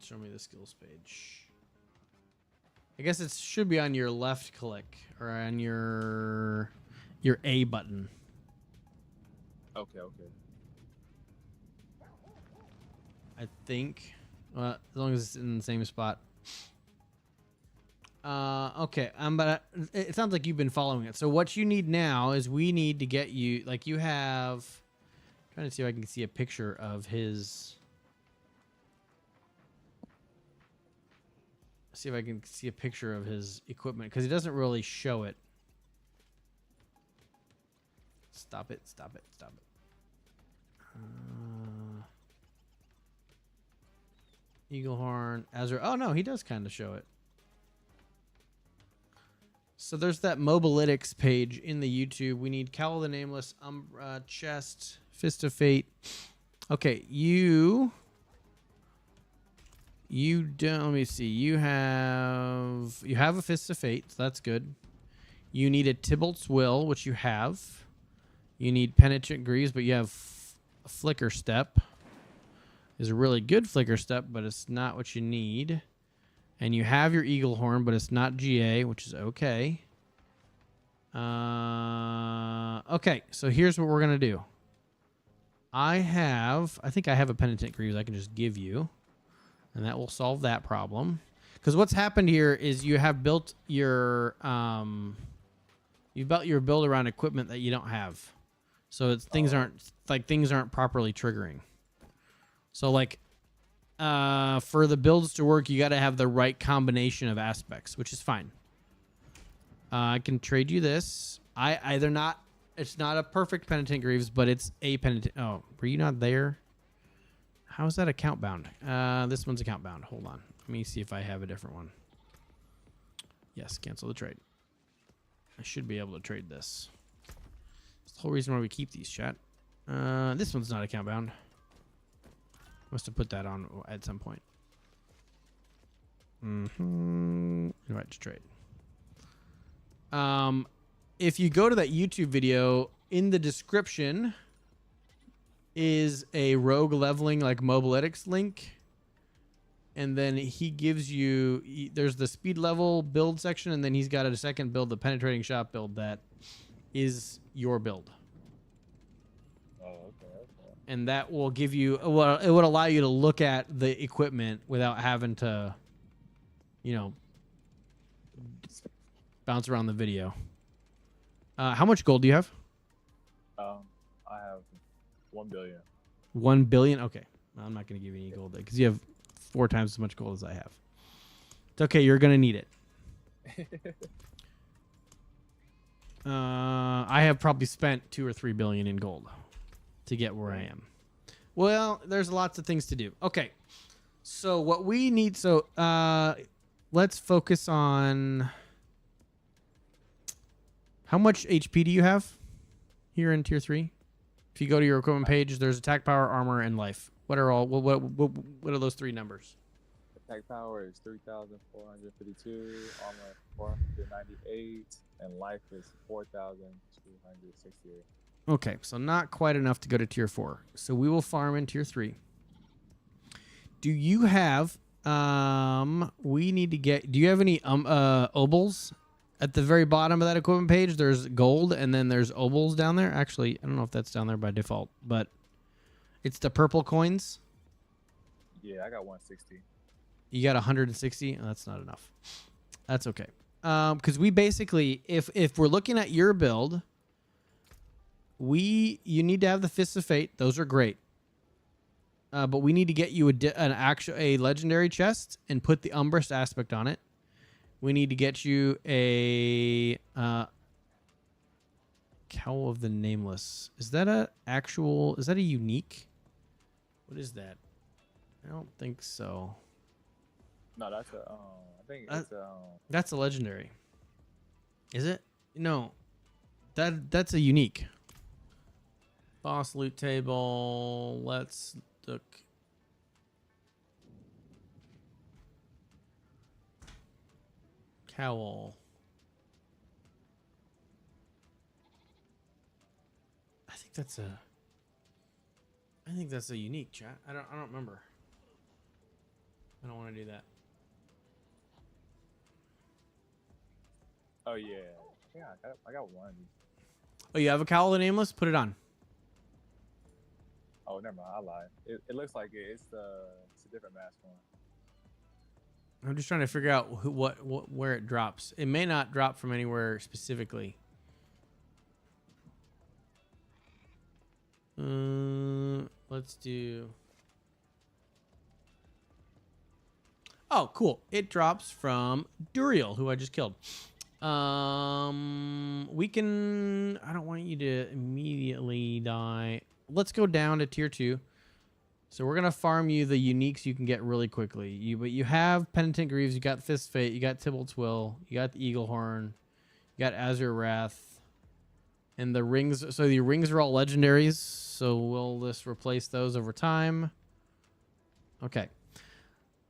Show me the skills page. I guess it should be on your left click or on your A button. Okay. I think, as long as it's in the same spot. Okay. But it sounds like you've been following it. So what you need now is we need to get you, like you have. I'm trying to see if I can see a picture of his. See if I can see a picture of his equipment because he doesn't really show it. Stop it! Eagle horn, Azure. Oh no, he does kind of show it. So there's that Mobalytics page in the YouTube. We need Cowl of the Nameless, Chest, Fist of Fate. Okay, you don't. Let me see. You have a Fist of Fate, so that's good. You need a Tybalt's Will, which you have. You need Penitent Greaves, but you have a Flicker Step. Is a really good Flicker Step, but it's not what you need. And you have your Eagle Horn, but it's not GA, which is okay. Okay, so here's what we're going to do. I think I have a Penitent Greaves I can just give you. And that will solve that problem. Because what's happened here is you have built your build around equipment that you don't have. So things aren't properly triggering. So like for the builds to work, you got to have the right combination of aspects, which is fine. I can trade you this. It's not a perfect Penitent Greaves, but it's a Penitent. Oh, were you not there? How is that account bound? This one's account bound. Hold on. Let me see if I have a different one. Yes, cancel the trade. I should be able to trade this. That's the whole reason why we keep these, chat. This one's not account bound. Must have put that on at some point. Invite to trade. If you go to that YouTube video, in the description is a rogue leveling like Mobalytics link. And then he gives you, there's the speed level build section, and then he's got a second build, the penetrating shot build, that is your build. Oh, okay. And that will give you, well, it would allow you to look at the equipment without having to, bounce around the video. How much gold do you have? I have 1 billion. 1 billion? Okay. Well, I'm not going to give you any gold because you have 4 times as much gold as I have. It's okay. You're going to need it. I have probably spent 2 or 3 billion in gold to get where I am. Well, there's lots of things to do. Okay. So what we need, let's focus on how much HP do you have here in tier 3? If you go to your equipment page, there's attack power, armor, and life. What are those 3 numbers? Attack power is 3,452, armor 498, and life is 4,268. Okay, so not quite enough to go to tier 4. So we will farm in tier 3. Do you have we need to get, do you have any obols at the very bottom of that equipment page? There's gold and then there's obols down there. Actually, I don't know if that's down there by default, but it's the purple coins. Yeah, I got 160. You got 160? Oh, that's not enough. That's okay. Cuz we basically, if we're looking at your build, you need to have the Fists of Fate. Those are great. But we need to get you a legendary chest and put the Umbrous aspect on it. We need to get you a Cowl of the Nameless. Is that a unique? What is that? I don't think so. No, that's a I think it's that's a legendary. Is it? No. That's a unique. Boss loot table. Let's look. Cowl. I think that's a unique, chat. I don't remember. I don't want to do that. Oh yeah. Yeah, I got one. Oh, you have a Cowl of the Nameless? Put it on. Oh, never mind. I lied. It looks like it's a different mask one. I'm just trying to figure out where it drops. It may not drop from anywhere specifically. Let's do. Oh, cool. It drops from Duriel, who I just killed. We can. I don't want you to immediately die. Let's go down to tier 2. So we're gonna farm you the uniques you can get really quickly. But you have Penitent Greaves, you got Fist Fate, you got Tybalt's Will, you got the Eagle Horn, you got Azure Wrath, and the rings. So the rings are all legendaries. So we'll just replace those over time. Okay.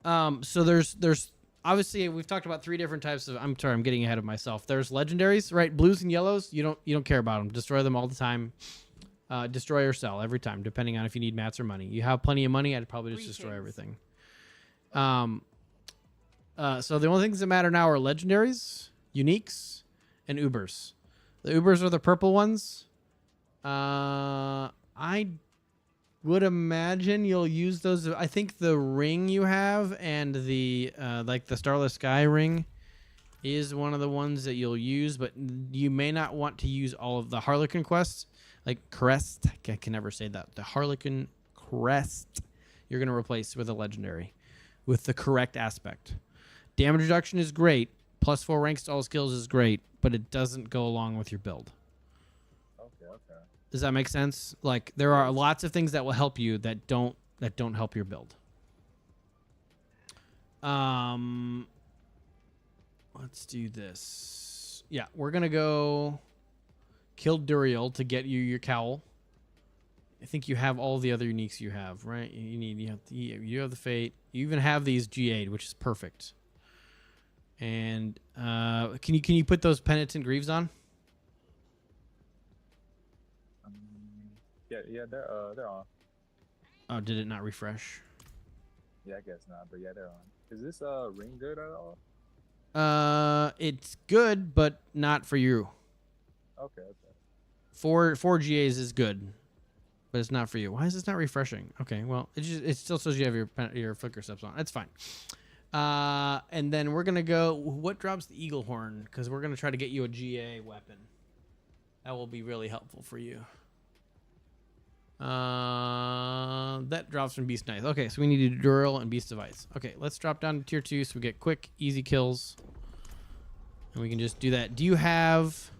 So there's obviously we've talked about 3 different types of. I'm sorry, I'm getting ahead of myself. There's legendaries, right? Blues and yellows. You don't care about them. Destroy them all the time. Destroy or sell every time, depending on if you need mats or money. You have plenty of money, I'd probably just destroy everything. So the only things that matter now are legendaries, uniques, and Ubers. The Ubers are the purple ones. I would imagine you'll use those. I think the ring you have and the like the Starless Sky ring is one of the ones that you'll use, but you may not want to use all of the Harlequin quests. Like Crest, I can never say that. The Harlequin Crest, you're going to replace with a legendary with the correct aspect. Damage reduction is great. +4 ranks to all skills is great, but it doesn't go along with your build. Okay. Does that make sense? Like there are lots of things that will help you that don't help your build. Let's do this. Yeah, we're going to go kill Duriel to get you your Cowl. I think you have all the other uniques you have, right? You have the Fate. You even have these G8, which is perfect. And can you put those Penitent Greaves on? Yeah, they're on. Oh, did it not refresh? Yeah, I guess not, but yeah, they're on. Is this ring good at all? It's good, but not for you. Okay. 4 GAs is good, but it's not for you. Why is this not refreshing? Okay, well, it still says you have your flicker steps on. That's fine. And then we're gonna go. What drops the Eagle Horn? Because we're gonna try to get you a GA weapon. That will be really helpful for you. That drops from Beast Knife. Okay, so we need to do Dural and Beast of Ice. Okay, let's drop down to tier 2 so we get quick, easy kills, and we can just do that. Do you have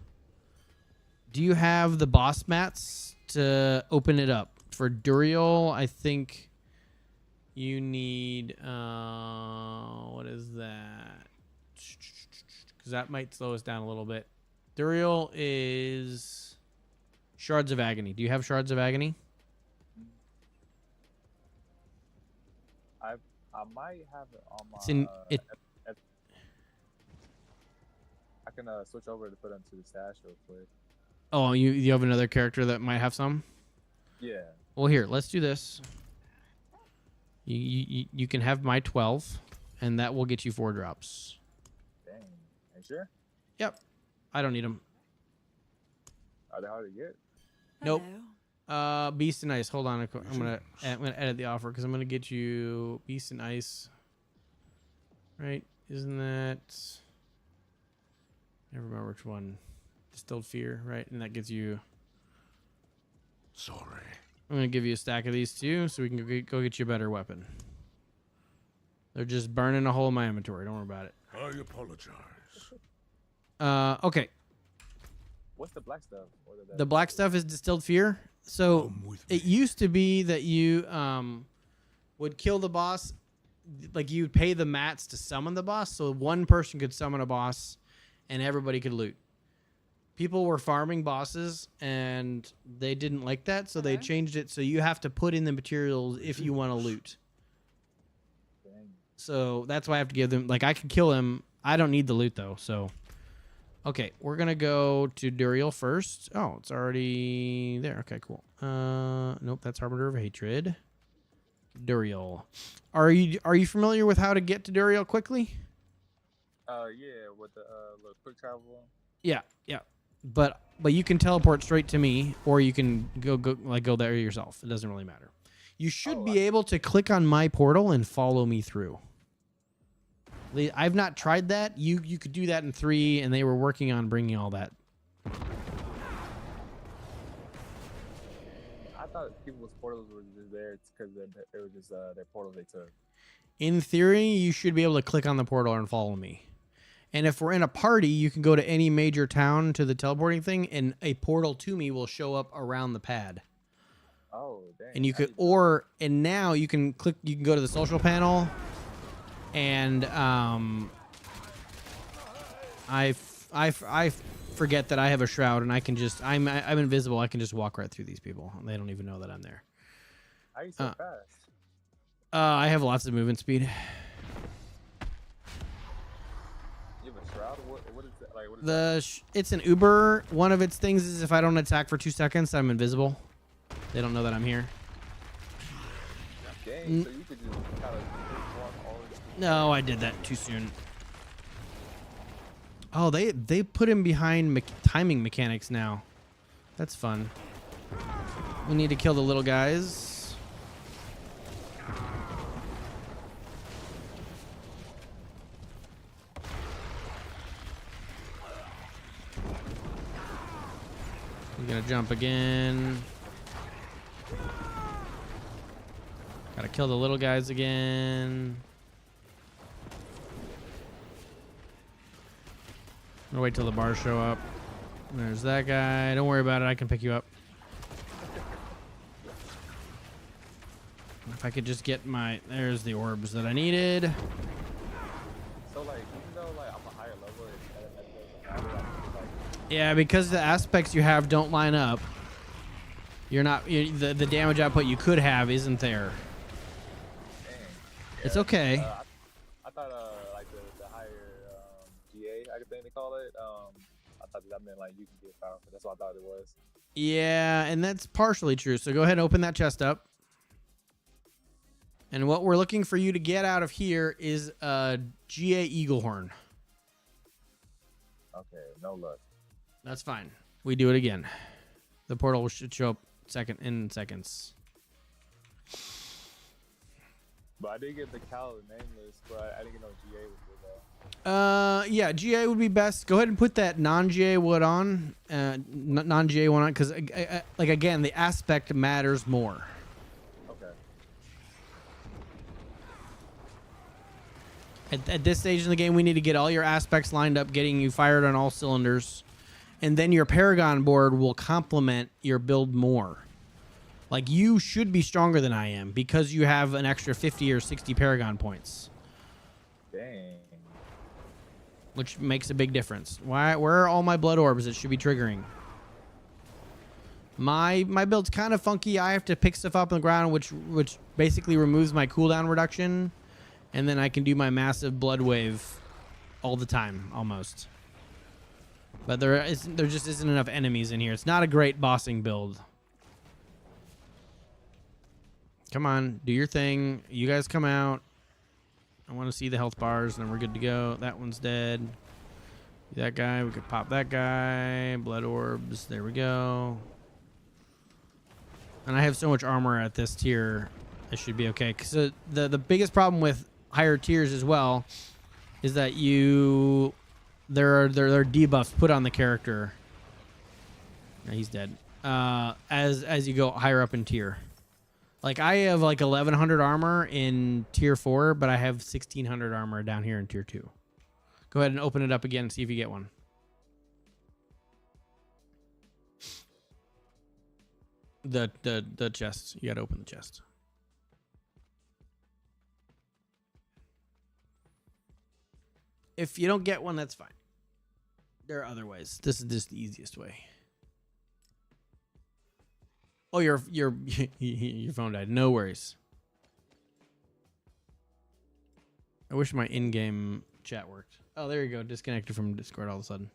the boss mats to open it up for Duriel? I think you need what is that? Because that might slow us down a little bit. Duriel is Shards of Agony. Do you have Shards of Agony? I might have it on my. It's in it. I can switch over to put into the stash real quick. Oh, you have another character that might have some. Yeah. Well, here, let's do this. You can have my 12, and that will get you 4 drops. Dang. Are you sure? Yep. I don't need them. Are they hard to get? Nope. Beast and Ice. Hold on. I'm gonna edit the offer because I'm gonna get you Beast and Ice. Right? Isn't that? I don't remember which one. Distilled Fear, right? And that gives you. Sorry. I'm gonna give you a stack of these too, so we can go get you a better weapon. They're just burning a hole in my inventory. Don't worry about it. I apologize. Okay. What's the black stuff? What is that? The black stuff is Distilled Fear. So Come with me. it used to be that you would kill the boss, like you would pay the mats to summon the boss, so one person could summon a boss, and everybody could loot. People were farming bosses, and they didn't like that, so they changed it so you have to put in the materials if you want to loot. Dang. So that's why I have to give them. Like I could kill him. I don't need the loot though. So. Okay, we're gonna go to Duriel first. Oh, it's already there. Okay, cool. Nope, that's Harbinger of Hatred. Duriel. Are you familiar with how to get to Duriel quickly? Yeah, with the little quick travel. Yeah. But you can teleport straight to me, or you can go there yourself. It doesn't really matter. You should be able to click on my portal and follow me through. I've not tried that. You could do that in 3, and they were working on bringing all that. I thought people's portals were just there because it was just their portals they took. In theory, you should be able to click on the portal and follow me. And if we're in a party, you can go to any major town to the teleporting thing, and a portal to me will show up around the pad. Oh, dang. And you could, and now you can click. You can go to the social panel, and I forget that I have a shroud, and I can just I'm invisible. I can just walk right through these people. They don't even know that I'm there. How are you so fast? I have lots of movement speed. You have a shroud? What is that? Like, what is that? It's an Uber. One of its things is if I don't attack for 2 seconds, I'm invisible. They don't know that I'm here. Dang, so you could just kind of all of this. No, I did that too soon. Oh, they put him behind timing mechanics now. That's fun. We need to kill the little guys. We're gonna jump again. Gotta kill the little guys again. I'm gonna wait till the bars show up. There's that guy. Don't worry about it. I can pick you up. If I could just get my... There's the orbs that I needed. So, like, even though, like, I'm a higher level, that doesn't matter. Yeah, because the aspects you have don't line up. You're not... the damage output you could have isn't there. Dang. It's okay. I thought, like, the higher GA, I think they call it, I thought that meant, like, you can get powerful. That's what I thought it was. Yeah, and that's partially true. So go ahead and open that chest up. And what we're looking for you to get out of here is a GA Eaglehorn. Okay, no luck. That's fine. We do it again. The portal should show up in seconds. But I did get the Cal nameless, but I didn't get no GA with it, though. Yeah, GA would be best. Go ahead and put that non-GA wood on, non-GA one on, because like again, the aspect matters more. Okay. At this stage in the game, we need to get all your aspects lined up, getting you fired on all cylinders, and then your Paragon board will complement your build more. Like, you should be stronger than I am because you have an extra 50 or 60 Paragon points. Dang. Which makes a big difference. Where are all my blood orbs that should be triggering? My build's kind of funky. I have to pick stuff up on the ground, which basically removes my cooldown reduction. And then I can do my massive blood wave all the time, almost. But there just isn't enough enemies in here. It's not a great bossing build. Come on, do your thing. You guys come out. I want to see the health bars, and then we're good to go. That one's dead. That guy, we could pop that guy. Blood orbs, there we go. And I have so much armor at this tier, it should be okay. Because the biggest problem with higher tiers as well is that there are debuffs put on the character. No, he's dead. As you go higher up in tier. Like I have like 1100 armor in tier 4, but I have 1600 armor down here in tier 2. Go ahead and open it up again and see if you get one. The chest. You gotta open the chest. If you don't get one, that's fine. There are other ways. This is just the easiest way. Oh, your phone died. No worries. I wish my in-game chat worked. Oh, there you go. Disconnected from Discord all of a sudden.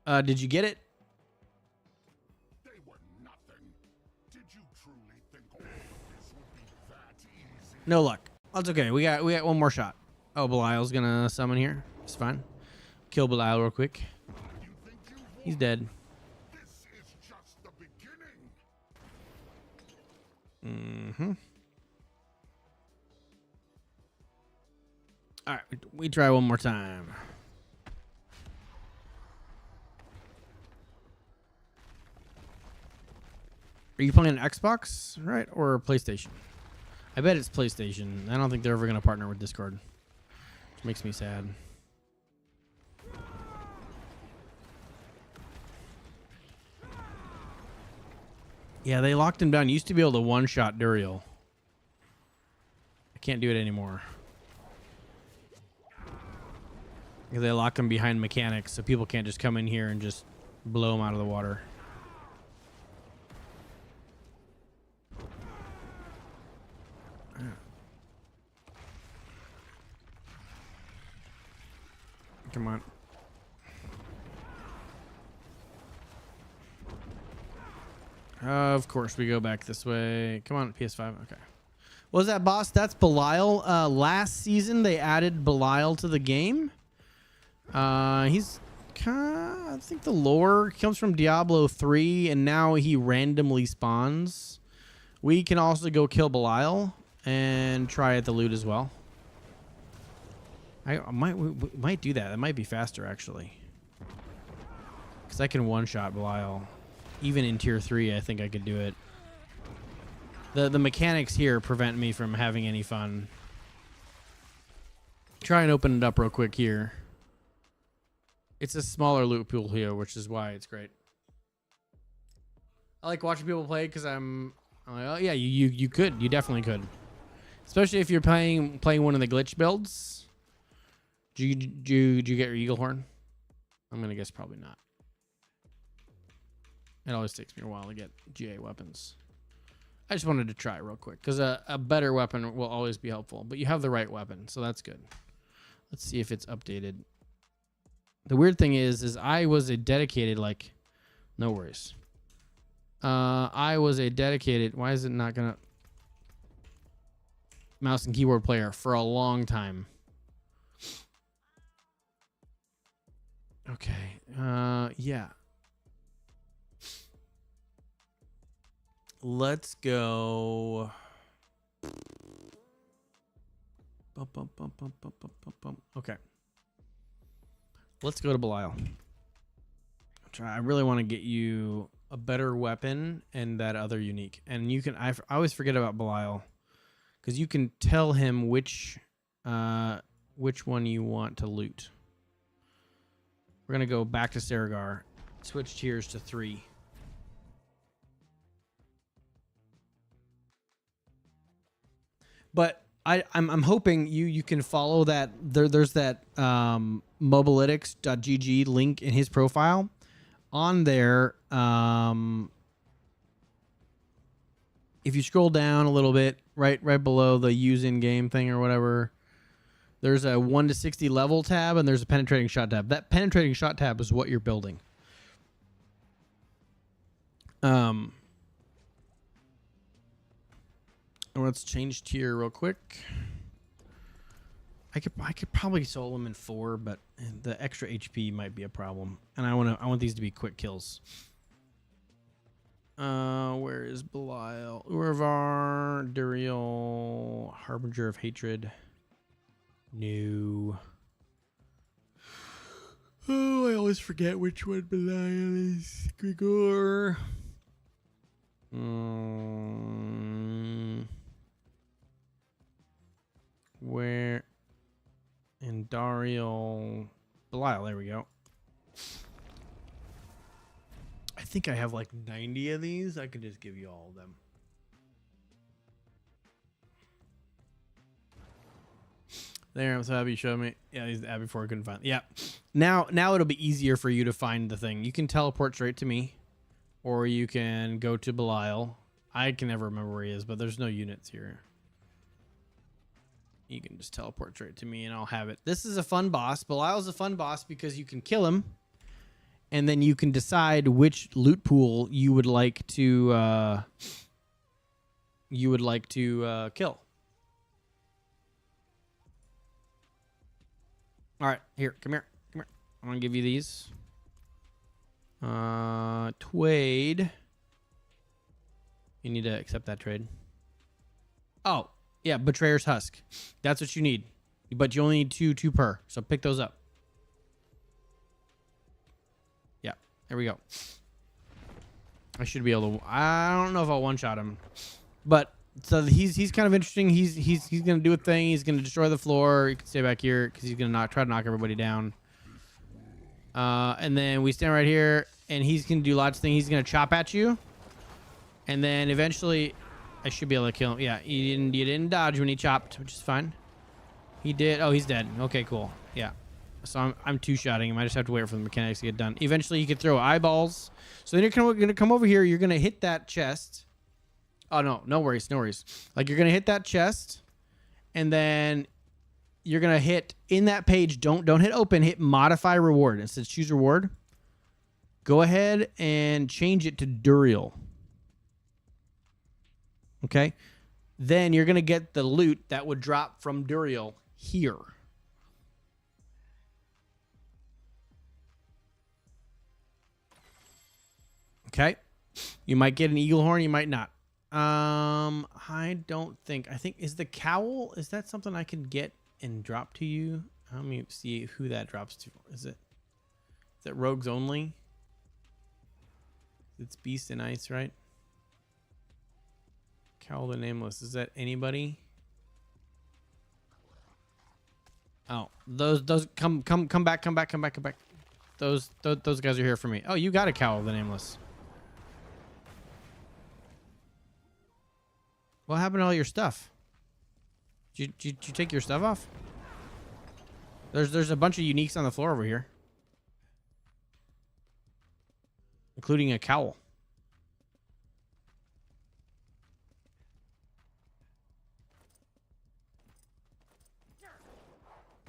Did you get it? They were nothing. Did you truly think all of this would be that easy? No luck. That's okay. We got one more shot. Oh, Belial's gonna summon here. It's fine. Kill Belial real quick. He's dead. This is just the beginning. Mm-hmm. All right, we try one more time. Are you playing an Xbox, right, or PlayStation? I bet it's PlayStation. I don't think they're ever going to partner with Discord, which makes me sad. Yeah, they locked him down. You used to be able to one-shot Duriel. I can't do it anymore. Because they lock him behind mechanics, so people can't just come in here and just blow him out of the water. Come on. Of course, we go back this way. Come on, PS5. Okay. What was that, boss? That's Belial. Last season, they added Belial to the game. He's I think the lore comes from Diablo 3, and now he randomly spawns. We can also go kill Belial and try at the loot as well. We might do that. That might be faster, actually. Because I can one-shot Belial. Even in tier 3, I think I could do it. The mechanics here prevent me from having any fun. Try and open it up real quick here. It's a smaller loot pool here, which is why it's great. I like watching people play because I'm like, oh yeah, you could. You definitely could. Especially if you're playing one of the glitch builds. Did you get your eagle horn? I'm gonna guess probably not. It always takes me a while to get GA weapons. I just wanted to try real quick because a better weapon will always be helpful. But you have the right weapon, so that's good. Let's see if it's updated. The weird thing is I was a dedicated, like, no worries. I was a dedicated, why is it not gonna, mouse and keyboard player for a long time. Okay, yeah. Let's go. Okay. Let's go to Belial. I really want to get you a better weapon and that other unique. And you can, I always forget about Belial because you can tell him which one you want to loot. We're going to go back to Saragar. Switch tiers to 3. But I'm hoping you can follow that. There's that mobalytics.gg link in his profile. On there, if you scroll down a little bit, right below the use in game thing or whatever. There's a 1 to 60 level tab and there's a penetrating shot tab. That penetrating shot tab is what you're building. Let's change tier real quick. I could probably solo him in 4, but the extra HP might be a problem. And I want these to be quick kills. Where is Belial? Uravar, Duriel, Harbinger of Hatred. No. Oh, I always forget which one Belial is. Grigor. Where? And Dariel. Belial, there we go. I think I have like 90 of these. I could just give you all of them. There, I'm so happy you showed me. Yeah, he's the app before I couldn't find it. Yeah. Now it'll be easier for you to find the thing. You can teleport straight to me, or you can go to Belial. I can never remember where he is, but there's no units here. You can just teleport straight to me and I'll have it. This is a fun boss. Belial's a fun boss because you can kill him, and then you can decide which loot pool you would like to kill. All right, here, come here. I'm gonna give you these. Trade. You need to accept that trade. Oh, yeah, Betrayer's Husk. That's what you need. But you only need two per. So pick those up. Yeah, there we go. I should be able to. I don't know if I'll one-shot him, but so he's kind of interesting. He's gonna do a thing. He's gonna destroy the floor. You can stay back here because he's gonna try to knock everybody down. And then we stand right here, and he's gonna do lots of things. He's gonna chop at you, and then eventually, I should be able to kill him. Yeah, you didn't dodge when he chopped, which is fine. He did. Oh, he's dead. Okay, cool. Yeah. So I'm two-shotting him. I just have to wait for the mechanics to get done. Eventually, you can throw eyeballs. So then you're gonna come over here. You're gonna hit that chest. Oh no, no worries, no worries. Like you're gonna hit that chest, and then you're gonna hit in that page. Don't hit open. Hit modify reward. It says choose reward. Go ahead and change it to Duriel. Okay, then you're gonna get the loot that would drop from Duriel here. Okay, you might get an eagle horn, you might not. I don't think. I think is the cowl. Is that something I can get and drop to you? Let me see who that drops to. Is it rogues only? It's beast and ice, right? Cowl the Nameless. Is that anybody? Oh, those come back. Those guys are here for me. Oh, you got a Cowl the Nameless. What happened to all your stuff? Did you take your stuff off? There's a bunch of uniques on the floor over here, including a cowl.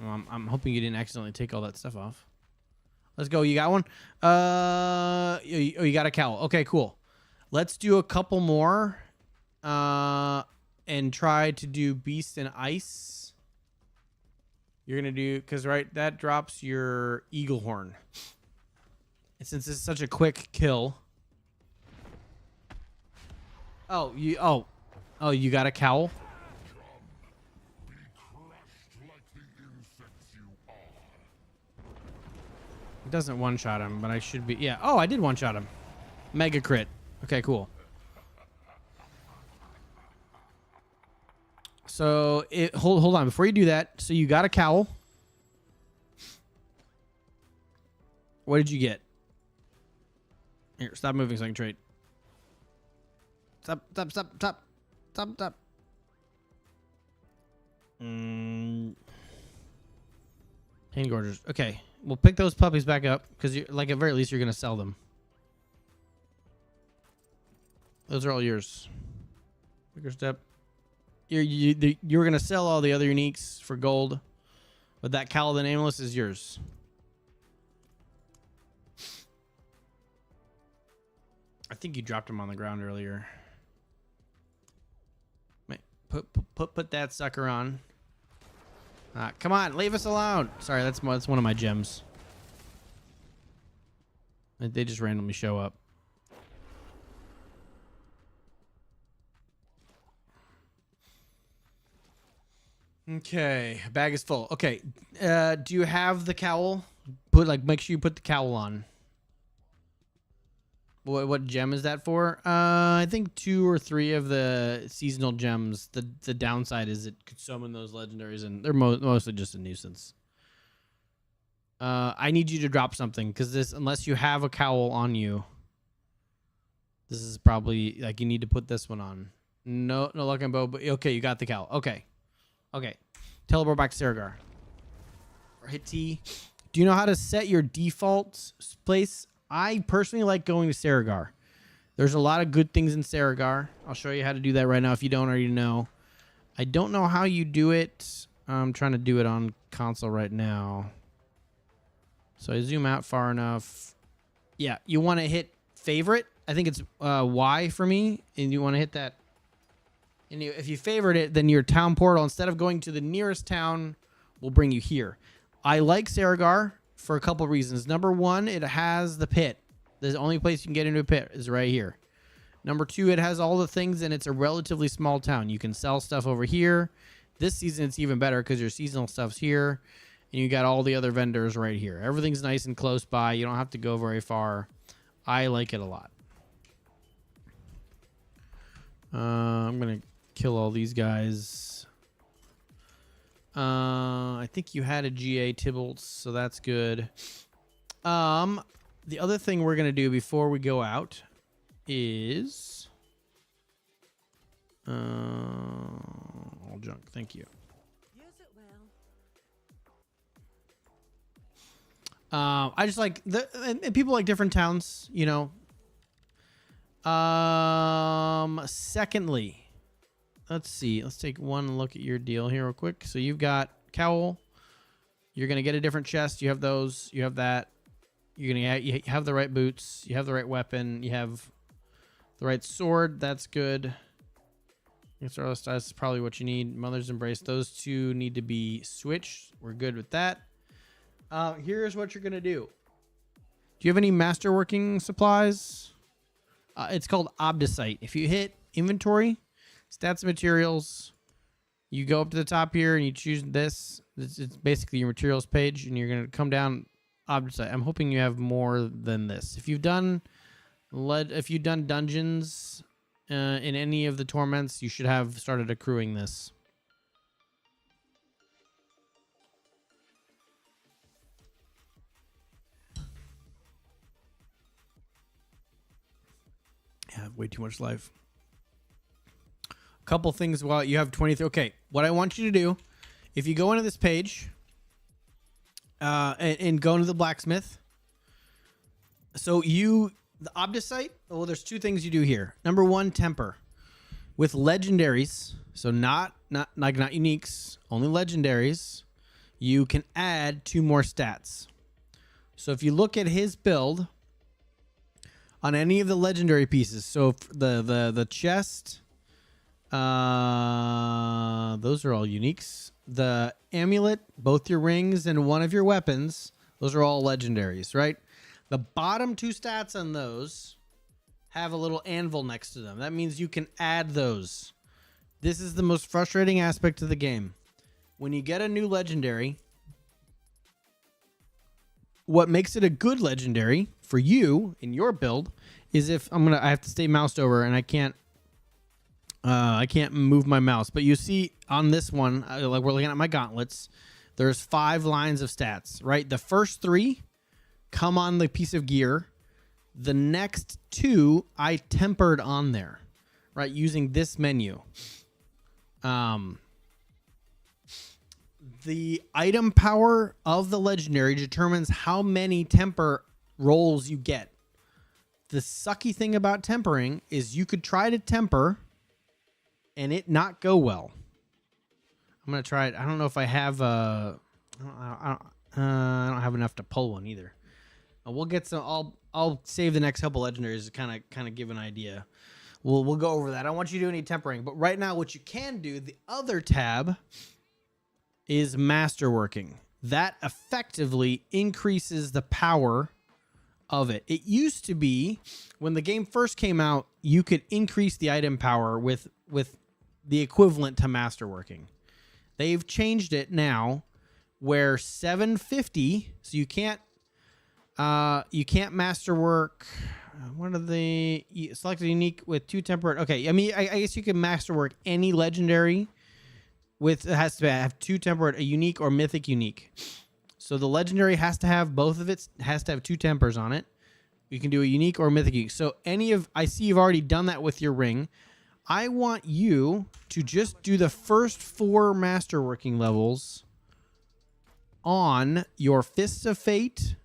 Well, I'm hoping you didn't accidentally take all that stuff off. Let's go. You got one? You got a cowl. Okay, cool. Let's do a couple more. And try to do beast and ice. You're gonna do because that drops your eagle horn. And since this is such a quick kill. Oh, you got a cowl? It doesn't one-shot him, but I should be. Yeah. Oh, I did one-shot him. Mega crit. Okay, cool. So hold on before you do that. So you got a cowl. What did you get? Here, stop moving so I can trade. Stop. Pain Gorgers. Okay, we'll pick those puppies back up because like at very least you're gonna sell them. Those are all yours. Bigger step. You're gonna sell all the other uniques for gold, but that Cowl of the Nameless is yours. I think you dropped him on the ground earlier. Put that sucker on. Come on, leave us alone. Sorry, that's one of my gems. They just randomly show up. Okay, bag is full. Okay, do you have the cowl? Make sure you put the cowl on. What gem is that for? I think 2 or 3 of the seasonal gems. The downside is it could summon those legendaries, and they're mostly just a nuisance. I need you to drop something because this, unless you have a cowl on you, this is probably like you need to put this one on. No luck on bow, but okay, you got the cowl. Okay. Teleport back to Saragar. Or hit T. Do you know how to set your default place? I personally like going to Saragar. There's a lot of good things in Saragar. I'll show you how to do that right now if you don't already know. I don't know how you do it. I'm trying to do it on console right now. So I zoom out far enough. Yeah, you want to hit favorite. I think it's Y for me. And you want to hit that. And if you favorite it, then your town portal, instead of going to the nearest town, will bring you here. I like Saragar for a couple reasons. Number 1, it has the pit. The only place you can get into a pit is right here. Number 2, it has all the things, and it's a relatively small town. You can sell stuff over here. This season, it's even better because your seasonal stuff's here, and you got all the other vendors right here. Everything's nice and close by. You don't have to go very far. I like it a lot. I'm going to kill all these guys. I think you had a GA Tybalt, so that's good. The other thing we're gonna do before we go out is all junk. Thank you. Use it well. I just like and people like different towns, you know. Secondly, let's see. Let's take one look at your deal here real quick. So you've got cowl. You're going to get a different chest. You have those. You have that. You're going to you have the right boots. You have the right weapon. You have the right sword. That's good. That's probably what you need. Mother's Embrace. Those 2 need to be switched. We're good with that. Here's what you're going to do. Do you have any masterworking supplies? It's called Obdicite. If you hit inventory, stats and materials, you go up to the top here and you choose this. It's basically your materials page, and you're going to come down Obdicite. I'm hoping you have more than this. If you've done dungeons in any of the torments, you should have started accruing this. I have way too much life. Couple things while you have 23. Okay, what I want you to do, if you go into this page and go into the blacksmith, so the Obdicite, well, there's 2 things you do here. Number 1, temper. With legendaries, so not uniques, only legendaries, you can add 2 more stats. So if you look at his build on any of the legendary pieces, so the chest, those are all uniques. The amulet, both your rings and one of your weapons, those are all legendaries, right? The bottom 2 stats on those have a little anvil next to them. That means you can add those. This is the most frustrating aspect of the game. When you get a new legendary, what makes it a good legendary for you in your build is if I have to stay moused over and I can't move my mouse. But you see on this one, like we're looking at my gauntlets, there's 5 lines of stats, right? The first 3 come on the piece of gear. The next 2 I tempered on there, right? Using this menu. The item power of the legendary determines how many temper rolls you get. The sucky thing about tempering is you could try to temper and it not go well. I'm gonna try it. I don't know if I have I don't have enough to pull one either. We'll get some. I'll save the next couple legendaries to kind of give an idea. We'll go over that. I don't want you to do any tempering, but right now what you can do, the other tab is masterworking. That effectively increases the power of it. It used to be when the game first came out, you could increase the item power with the equivalent to masterworking. They've changed it now where 750, so you can't masterwork. One of the select a unique with 2 temperate. Okay, I mean, I guess you can masterwork any legendary with, it has to have 2 temperate, a unique or mythic unique. So the legendary has to have both of it, has to have 2 tempers on it. You can do a unique or mythic unique. So I see you've already done that with your ring. I want you to just do the first 4 masterworking levels on your Fists of Fate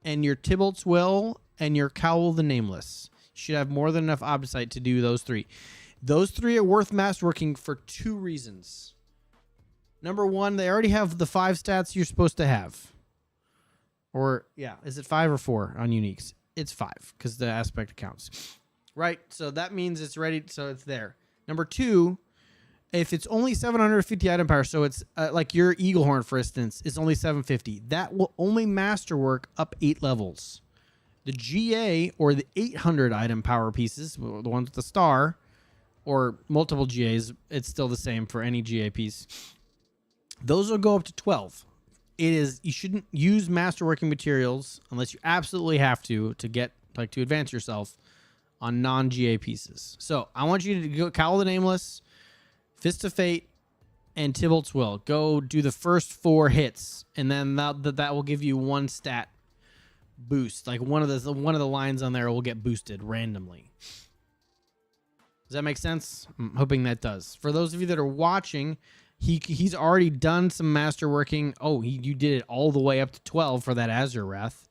and your Tybalt's Will and your Cowl of the Nameless. You should have more than enough Obsight to do those 3. Those 3 are worth masterworking for 2 reasons. Number 1, they already have the 5 stats you're supposed to have. Or, yeah, is it 5 or 4 on uniques? It's 5 because the aspect counts. Right, so that means it's ready, so it's there. Number 2, if it's only 750 item power, so it's like your Eaglehorn, for instance, is only 750. That will only masterwork up 8 levels. The GA or the 800 item power pieces, the ones with the star, or multiple GAs, it's still the same for any GA piece. Those will go up to 12. You shouldn't use masterworking materials unless you absolutely have to get to advance yourself on non-GA pieces. So I want you to go Cowl of the Nameless, Fist of Fate, and Tybalt's Will. Go do the first 4 hits, and then that will give you 1 stat boost. Like one of the lines on there will get boosted randomly. Does that make sense? I'm hoping that does. For those of you that are watching, he's already done some masterworking. Oh, you did it all the way up to 12 for that Azureth.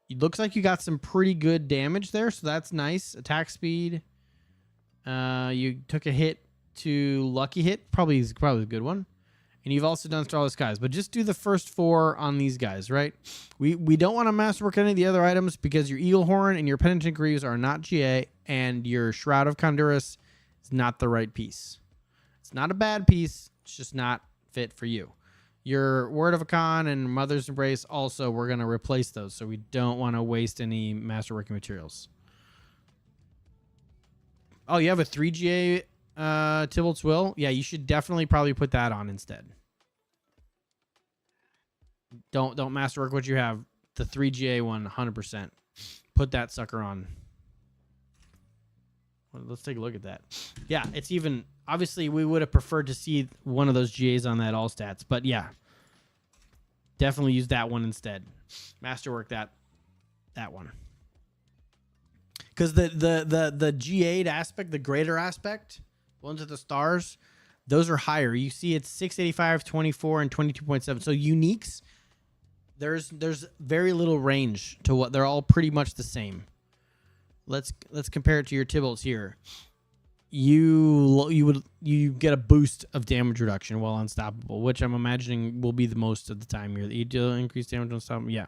It looks like you got some pretty good damage there, so that's nice. Attack speed. You took a hit to Lucky Hit, probably a good one. And you've also done Starless Skies, but just do the first 4 on these guys, right? We don't want to masterwork any of the other items because your Eaglehorn and your Penitent Greaves are not GA, and your Shroud of Condurus is not the right piece. It's not a bad piece, it's just not fit for you. Your Word of Akan and Mother's Embrace also, we're going to replace those, so we don't want to waste any masterworking materials. Oh, you have a 3GA Tybalt's Will? Yeah, you should definitely probably put that on instead. Don't masterwork what you have. The 3GA one, 100%. Put that sucker on. Well, let's take a look at that. Yeah, it's even... Obviously, we would have preferred to see one of those GAs on that all stats, but yeah. Definitely use that one instead. Masterwork that one. Because the GA'd aspect, the greater aspect, ones with the stars, those are higher. You see it's 685, 24, and 22.7. So uniques, there's very little range to what they're all pretty much the same. Let's compare it to your Tybalt's here. You get a boost of damage reduction while unstoppable, which I'm imagining will be the most of the time. You do increase damage unstoppable. Yeah.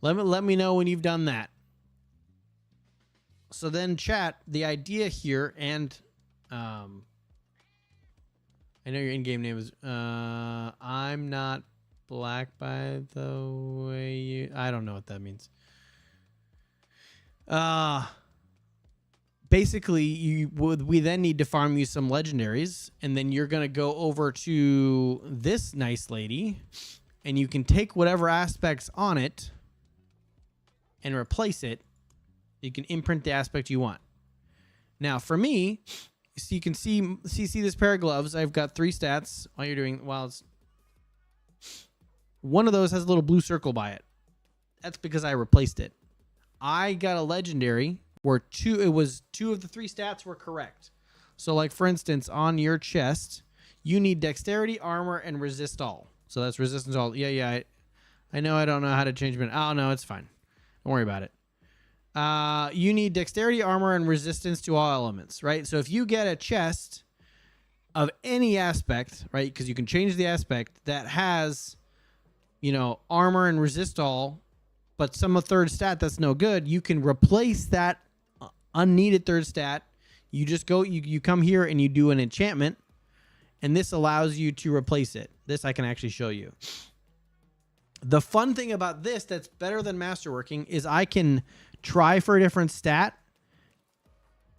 Let me know when you've done that. So then, chat, the idea here, and I know your in-game name is I'm not black by the way you... I don't know what that means. Basically, we then need to farm you some legendaries, and then you're going to go over to this nice lady, and you can take whatever aspects on it and replace it. You can imprint the aspect you want. Now, for me, so you can see this pair of gloves. I've got 3 stats. While you're doing, one of those has a little blue circle by it. That's because I replaced it. I got a legendary where 2 of the 3 stats were correct. So, like for instance, on your chest, you need dexterity, armor, and resist all. So that's resistance all. Yeah. I know I don't know how to change it. Oh no, it's fine. Don't worry about it. You need dexterity, armor, and resistance to all elements, right? So if you get a chest of any aspect, right? Because you can change the aspect that has, you know, armor and resist all, but some third stat that's no good. You can replace that unneeded third stat. You just go, you come here and you do an enchantment, and this allows you to replace it. This I can actually show you. The fun thing about this that's better than masterworking is I can try for a different stat,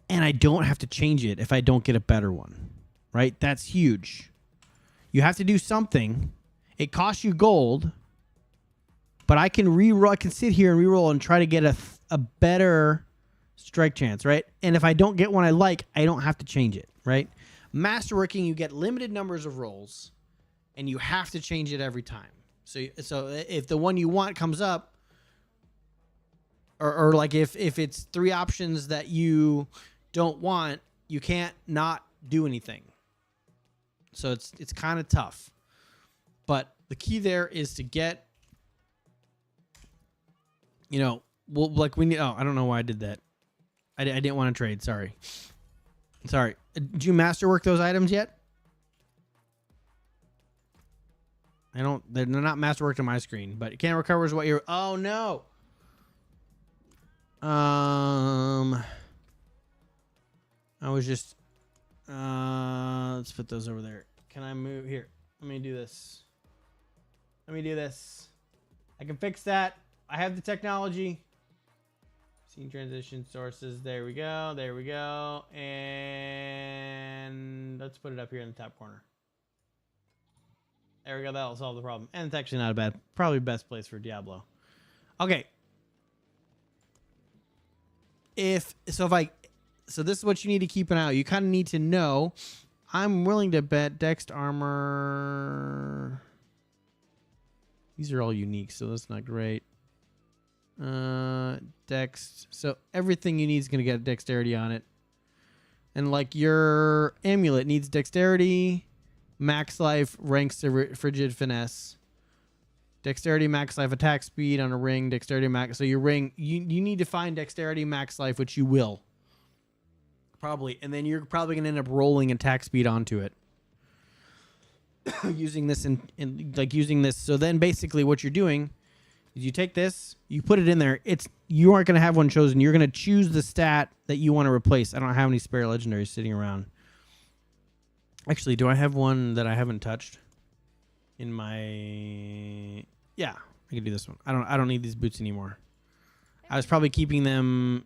and I don't have to change it if I don't get a better one, right? That's huge. You have to do something. It costs you gold, but I can reroll. I can sit here and reroll and try to get a better strike chance, right? And if I don't get one I like, I don't have to change it, right? Masterworking, you get limited numbers of rolls, and you have to change it every time. So if the one you want comes up, or like if it's 3 options that you don't want, you can't not do anything. So it's kind of tough. But the key there is to get, you know, well, like we need. Oh, I don't know why I did that. I didn't want to trade. Sorry. Did you masterwork those items yet? They're not masterworked on my screen, but it can't recover is what you're. Oh no. I was just. Let's put those over there. Can I move here? Let me do this. I can fix that. I have the technology. Scene transition sources. There we go. And let's put it up here in the top corner. There we go. That'll solve the problem. And it's actually not a bad, probably best place for Diablo. Okay. So this is what you need to keep an eye out. You kind of need to know. I'm willing to bet Dex armor. These are all unique, so that's not great. Dex. So everything you need is going to get dexterity on it. And like your amulet needs dexterity, max life, ranks to frigid finesse. Dexterity, max life, attack speed on a ring, dexterity max. So your ring, you need to find dexterity, max life, which you will. Probably. And then you're probably going to end up rolling attack speed onto it. Using this using this. So then basically what you're doing is you take this, you put it in there. You aren't going to have one chosen. You're going to choose the stat that you want to replace. I don't have any spare legendaries sitting around. Actually, do I have one that I haven't touched? In my... Yeah, I can do this one. I don't need these boots anymore. I was probably keeping them...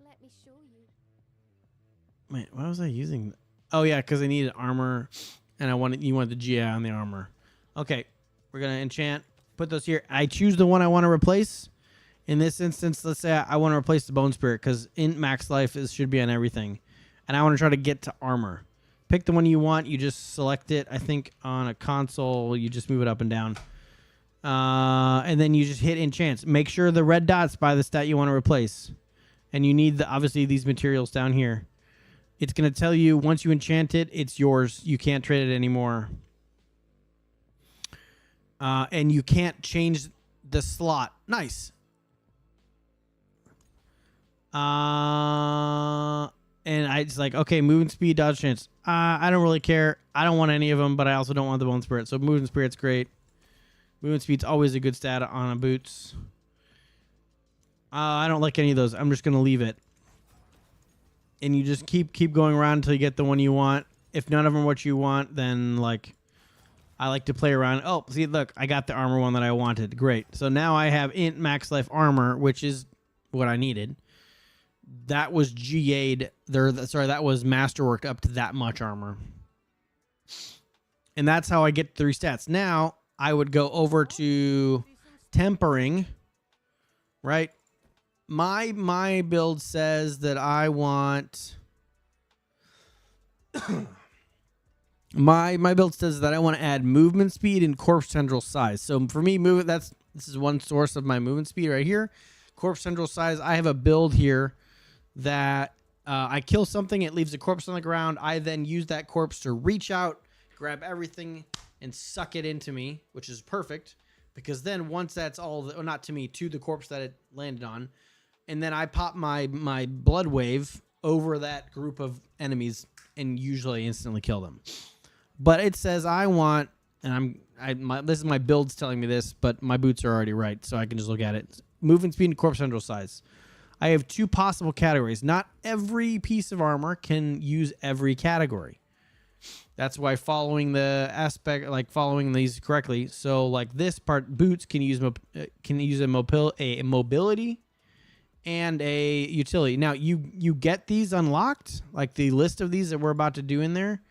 Let me show you. Wait, why was I using... Oh, yeah, because I needed armor, and you want the GI on the armor. Okay, we're going to enchant. Put those here. I choose the one I want to replace. In this instance, let's say I want to replace the Bone Spirit, because in max life, it should be on everything. And I want to try to get to armor. Pick the one you want. You just select it. I think on a console, you just move it up and down. And then you just hit enchants. Make sure the red dot's by the stat you want to replace. And you need, obviously, these materials down here. It's going to tell you once you enchant it, it's yours. You can't trade it anymore. And you can't change the slot. Nice. And it's like, okay, movement speed, dodge chance. I don't really care. I don't want any of them, but I also don't want the Bone Spirit. So movement spirit's great. Movement speed's always a good stat on a boots. I don't like any of those. I'm just going to leave it. And you just keep going around until you get the one you want. If none of them are what you want, then like I like to play around. Oh, see, look, I got the armor one that I wanted. Great. So now I have int max life armor, which is what I needed. That was GA'd there. Sorry, that was masterworked up to that much armor. And that's how I get 3 stats. Now I would go over to tempering, right? My build says that I want my build says that I want to add movement speed and corpse tendril size. So for me, this is one source of my movement speed right here. Corpse tendril size. I have a build here that I kill something, it leaves a corpse on the ground. I then use that corpse to reach out, grab everything, and suck it into me, which is perfect. Because then once that's all, not to me, to the corpse that it landed on, and then I pop my blood wave over that group of enemies and usually instantly kill them. But it says I want, and this is my build's telling me this, but my boots are already right, so I can just look at it. Movement speed and corpse central size. I have 2 possible categories. Not every piece of armor can use every category. That's why following the aspect, like following these correctly. So like this part, boots can use a mobility and a utility. Now you get these unlocked, like the list of these that we're about to do in there,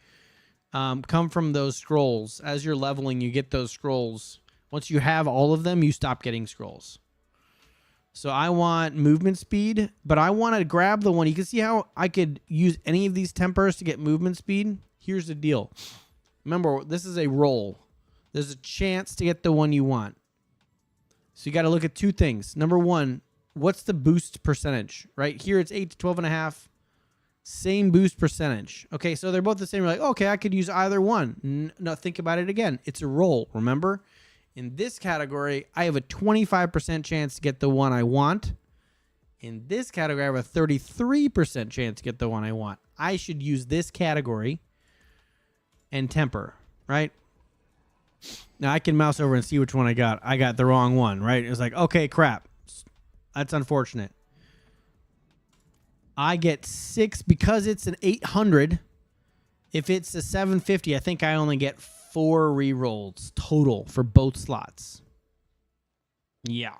come from those scrolls. As you're leveling, you get those scrolls. Once you have all of them, you stop getting scrolls. So I want movement speed, but I want to grab the one. You can see how I could use any of these tempers to get movement speed. Here's the deal. Remember, this is a roll. There's a chance to get the one you want. So you got to look at 2 things. Number 1, what's the boost percentage? Right here, it's 8 to 12.5. Same boost percentage. Okay, so they're both the same. You're like, okay, I could use either one. No, think about it again. It's a roll, remember? In this category, I have a 25% chance to get the one I want. In this category, I have a 33% chance to get the one I want. I should use this category and temper, right? Now I can mouse over and see which one I got. I got the wrong one, right? It was like, okay, crap. That's unfortunate. I get 6 because it's an 800. If it's a 750, I think I only get 4 rerolls total for both slots. Yeah.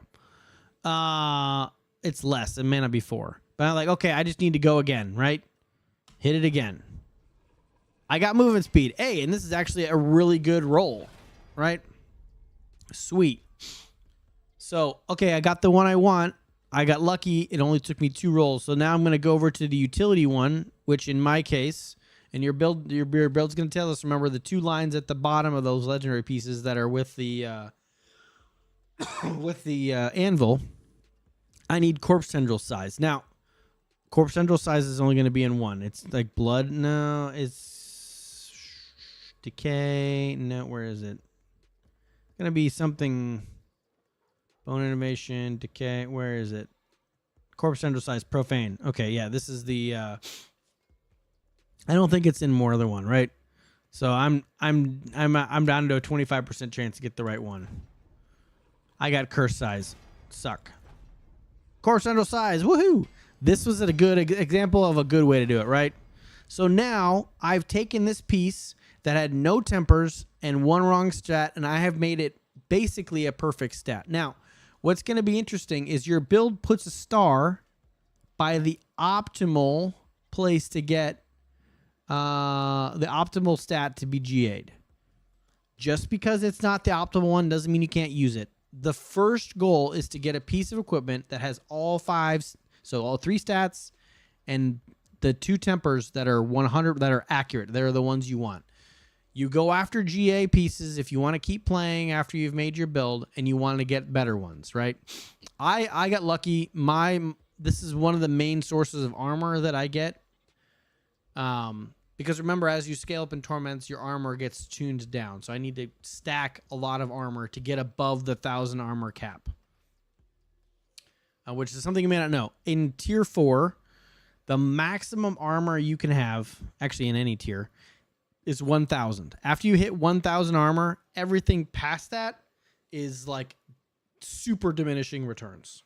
It's less. It may not be 4. But I'm like, okay, I just need to go again, right? Hit it again. I got movement speed. Hey, and this is actually a really good roll, right? Sweet. So, okay, I got the one I want. I got lucky. It only took me 2 rolls. So now I'm going to go over to the utility one, which in my case, and your build's going to tell us, remember the 2 lines at the bottom of those legendary pieces that are with the anvil. I need corpse tendril size. Now, corpse tendril size is only going to be in 1. It's like blood. No, it's decay. No, where is it? It's going to be something. Bone innovation, decay. Where is it? Corpse tendril size, profane. Okay, yeah, this is the. I don't think it's in more than 1, right? So I'm down to a 25% chance to get the right one. I got curse size. Suck. Corpse tendril size. Woohoo! This was a good example of a good way to do it, right? So now I've taken this piece that had no tempers and 1 wrong stat, and I have made it basically a perfect stat. Now, what's going to be interesting is your build puts a star by the optimal place to get the optimal stat to be GA'd. Just because it's not the optimal one doesn't mean you can't use it. The first goal is to get a piece of equipment that has all 5, so all 3 stats and the 2 tempers that are 100 that are accurate. They're the ones you want. You go after GA pieces if you want to keep playing after you've made your build and you want to get better ones, right? I got lucky. This is one of the main sources of armor that I get. Because remember, as you scale up in Torments, your armor gets tuned down. So I need to stack a lot of armor to get above the 1,000 armor cap. Which is something you may not know. In tier 4, the maximum armor you can have, actually in any tier, is 1,000. After you hit 1,000 armor, everything past that is like super diminishing returns.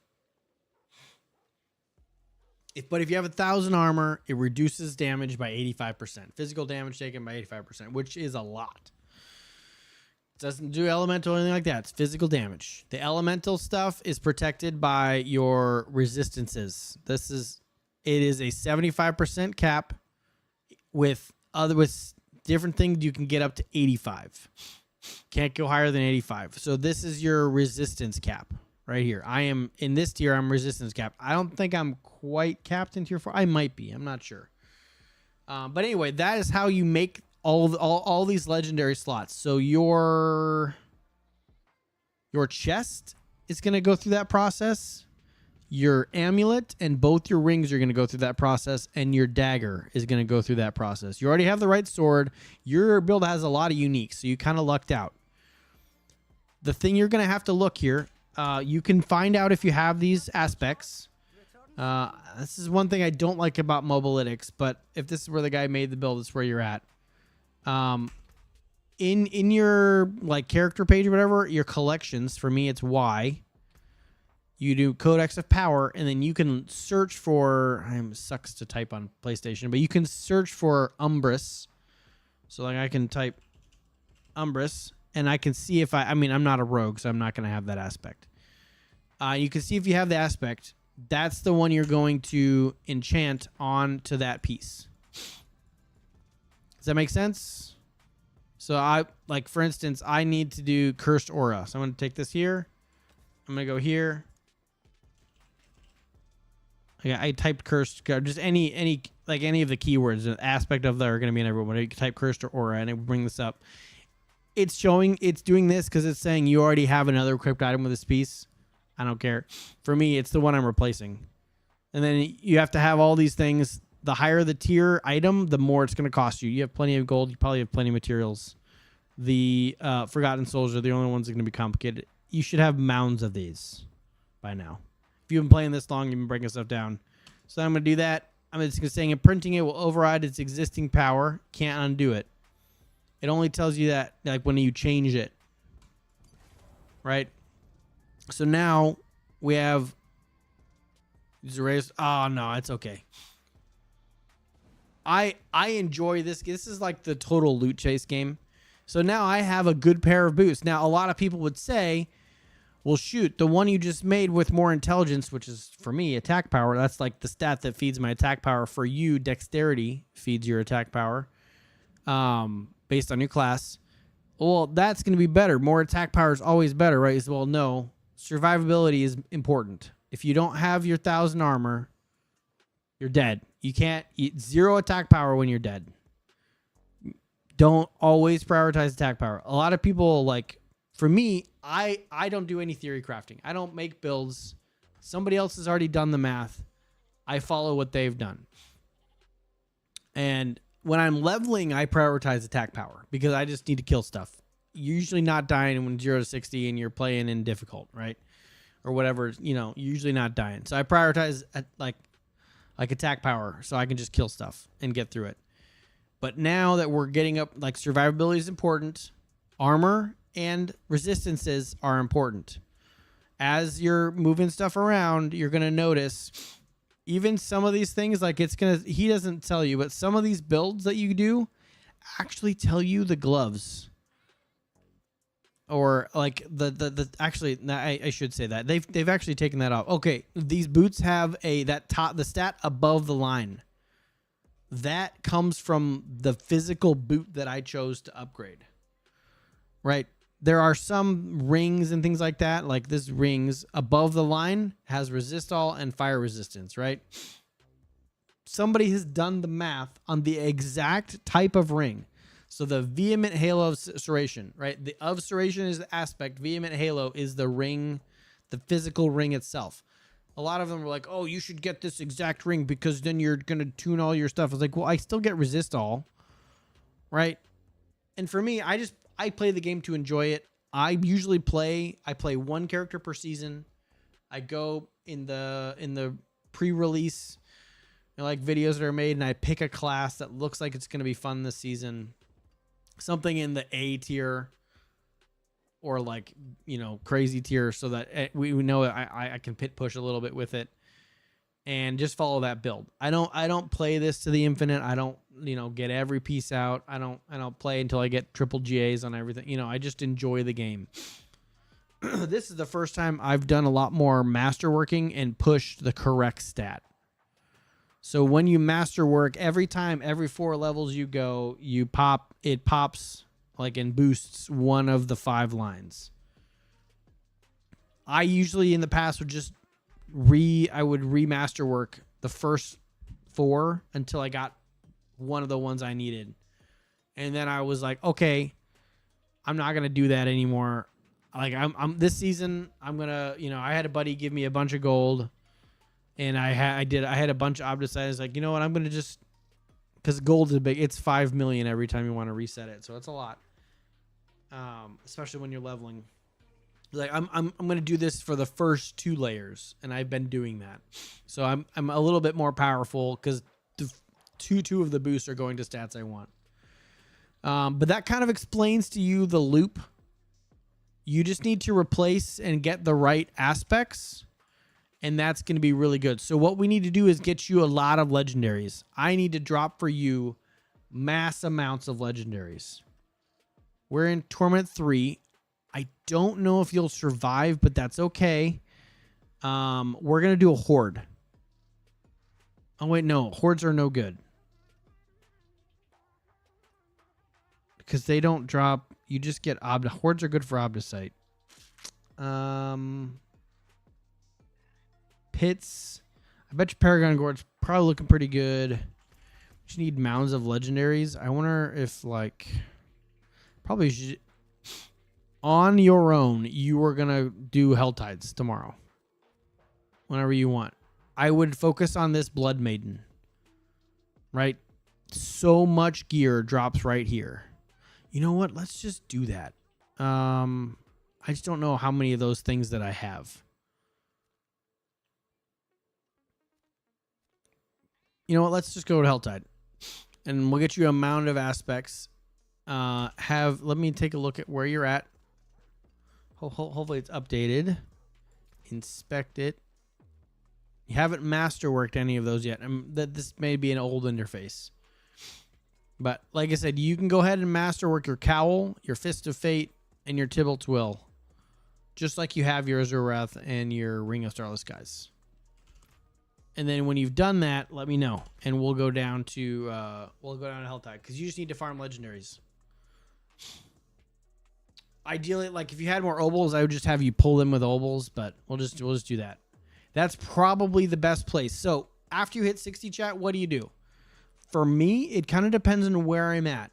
But if you have 1,000 armor, it reduces damage by 85%. Physical damage taken by 85%, which is a lot. It doesn't do elemental or anything like that. It's physical damage. The elemental stuff is protected by your resistances. It is a 75% cap with different things. You can get up to 85. Can't go higher than 85. So this is your resistance cap right here. I am in this tier. I'm resistance cap. I don't think I'm quite capped in tier 4. I might be. I'm not sure. But anyway, that is how you make all these legendary slots. So your chest is going to go through that process. Your amulet and both your rings are going to go through that process, and your dagger is going to go through that process. You already have the right sword. Your build has a lot of uniques, so you kind of lucked out. The thing you're going to have to look here, you can find out if you have these aspects This is one thing I don't like about Mobalytics, but if this is where the guy made the build, it's where you're at. In your like character page or whatever, your collections, for me it's Y. You do Codex of Power, and then you can search for. It sucks to type on PlayStation, but you can search for Umbrus. So like I can type Umbrus, and I can see if I mean, I'm not a rogue, so I'm not going to have that aspect. You can see if you have the aspect. That's the one you're going to enchant onto that piece. Does that make sense? So I like, for instance, I need to do Cursed Aura. So I'm going to take this here. I'm going to go here. I typed Cursed, just any of the keywords, the aspect of that are going to be in everyone. You can type Cursed or Aura, and it will bring this up. It's doing this because it's saying you already have another equipped item with this piece. I don't care. For me, it's the one I'm replacing. And then you have to have all these things. The higher the tier item, the more it's going to cost you. You have plenty of gold. You probably have plenty of materials. The Forgotten Souls are the only ones that are going to be complicated. You should have mounds of these by now. If you've been playing this long, you've been breaking stuff down. So I'm going to do that. I'm just saying imprinting it will override its existing power. Can't undo it. It only tells you that like when you change it. Right? So now we have these erased. Oh, no, it's okay. I enjoy this. This is like the total loot chase game. So now I have a good pair of boots. Now, a lot of people would say, well, shoot, the one you just made with more intelligence, which is, for me, attack power. That's like the stat that feeds my attack power. For you, dexterity feeds your attack power based on your class. Well, that's going to be better. More attack power is always better, right? Well, no. Survivability is important. If you don't have your 1,000 armor, you're dead. You can't eat 0 attack power when you're dead. Don't always prioritize attack power. A lot of people, like, for me, I don't do any theory crafting. I don't make builds. Somebody else has already done the math. I follow what they've done. And when I'm leveling, I prioritize attack power because I just need to kill stuff. You're usually not dying when 0 to 60 and you're playing in difficult, right? Or whatever, you're usually not dying. So I prioritize like attack power so I can just kill stuff and get through it. But now that we're getting up, like survivability is important. Armor and resistances are important. As you're moving stuff around, you're going to notice even some of these things, like he doesn't tell you, but some of these builds that you do actually tell you the gloves. Or like actually, I should say that they've actually taken that off. Okay, these boots have the stat above the line. That comes from the physical boot that I chose to upgrade. Right? There are some rings and things like that. Like this rings above the line has resist all and fire resistance, right? Somebody has done the math on the exact type of ring. So the Vehement Halo of Serration, right? The of Serration is the aspect. Vehement Halo is the ring, the physical ring itself. A lot of them were like, oh, you should get this exact ring because then you're going to tune all your stuff. I was like, well, I still get resist all, right? And for me, I play the game to enjoy it. I play one character per season. I go in the pre-release, like videos that are made, and I pick a class that looks like it's going to be fun this season. Something in the A tier or like, crazy tier so that we know I can pit push a little bit with it and just follow that build. I don't play this to the infinite. I don't, get every piece out. I don't play until I get triple GAs on everything. I just enjoy the game. This is the first time I've done a lot more masterworking and pushed the correct stat. So when you masterwork, every 4 levels you go, it pops like and boosts one of the 5 lines. I usually in the past would just remasterwork the first 4 until I got one of the ones I needed. And then I was like, okay, I'm not going to do that anymore. Like I'm this season, I'm going to, I had a buddy give me a bunch of gold. And I had a bunch of objects. I was like, you know what? I'm going to just, because gold is big. It's 5 million every time you want to reset it. So it's a lot. Especially when you're leveling. Like I'm going to do this for the first 2 layers, and I've been doing that. So I'm a little bit more powerful because two of the boosts are going to stats I want. But that kind of explains to you the loop. You just need to replace and get the right aspects, and that's going to be really good. So what we need to do is get you a lot of legendaries. I need to drop for you mass amounts of legendaries. We're in Torment 3. I don't know if you'll survive, but that's okay. We're going to do a Horde. Oh, wait, no. Hordes are no good. Because they don't drop. You just get Hordes are good for Obdicite. Pits. I bet you Paragon Gorge's probably looking pretty good. You need mounds of legendaries. I wonder if, like, probably should, on your own, you are going to do Helltides tomorrow. Whenever you want. I would focus on this Blood Maiden. Right? So much gear drops right here. You know what? Let's just do that. I just don't know how many of those things that I have. You know what? Let's just go to Helltide. And we'll get you a amount of aspects. Let me take a look at where you're at. Hopefully it's updated. Inspect it. You haven't masterworked any of those yet. This may be an old interface. But like I said, you can go ahead and masterwork your Cowl, your Fist of Fate, and your Tybalt's Will. Just like you have your Azurath and your Ring of Starless Skies. And then when you've done that, let me know. And we'll go down to Helltide. Because you just need to farm legendaries. Ideally, like if you had more obols, I would just have you pull them with obols, but we'll just do that. That's probably the best place. So after you hit 60, chat, what do you do? For me, it kind of depends on where I'm at.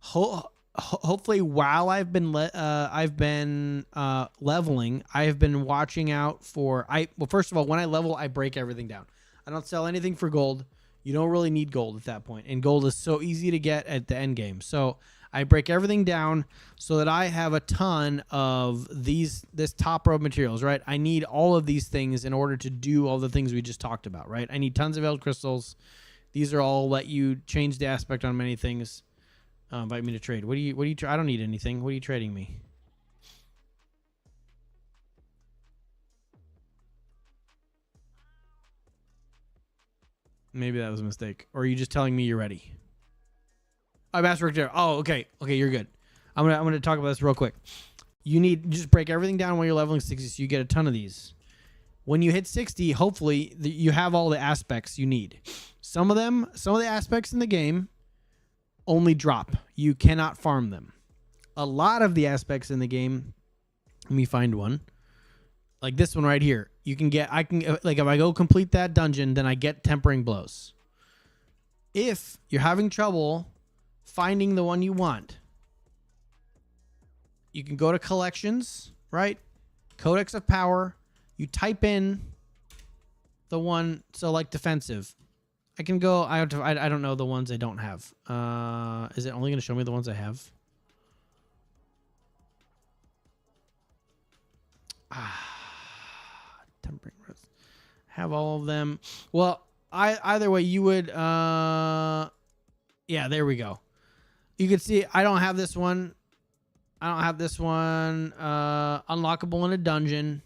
Hopefully, while I've been leveling, I've been watching out for. Well, first of all, when I level, I break everything down. I don't sell anything for gold. You don't really need gold at that point, and gold is so easy to get at the end game. So I break everything down so that I have a ton of this top row of materials. Right, I need all of these things in order to do all the things we just talked about. Right, I need tons of Eld crystals. These are all let you change the aspect on many things. Invite me to trade. What do you? I don't need anything. What are you trading me? Maybe that was a mistake. Or are you just telling me you're ready? I masterworked there. Oh, okay. Okay, you're good. I'm gonna talk about this real quick. You just break everything down when you're leveling 60, so you get a ton of these. When you hit 60, hopefully you have all the aspects you need. Some of the aspects in the game only drop. You cannot farm them. A lot of the aspects in the game, let me find one. Like this one right here. If I go complete that dungeon, then I get Tempering Blows. If you're having trouble finding the one you want, you can go to collections, right? Codex of Power. You type in the one, so like defensive. I can go, I don't know the ones I don't have. Is it only going to show me the ones I have? Tempering Rose. Have all of them. Well, either way, you would, yeah, there we go. You can see I don't have this one. Unlockable in a dungeon.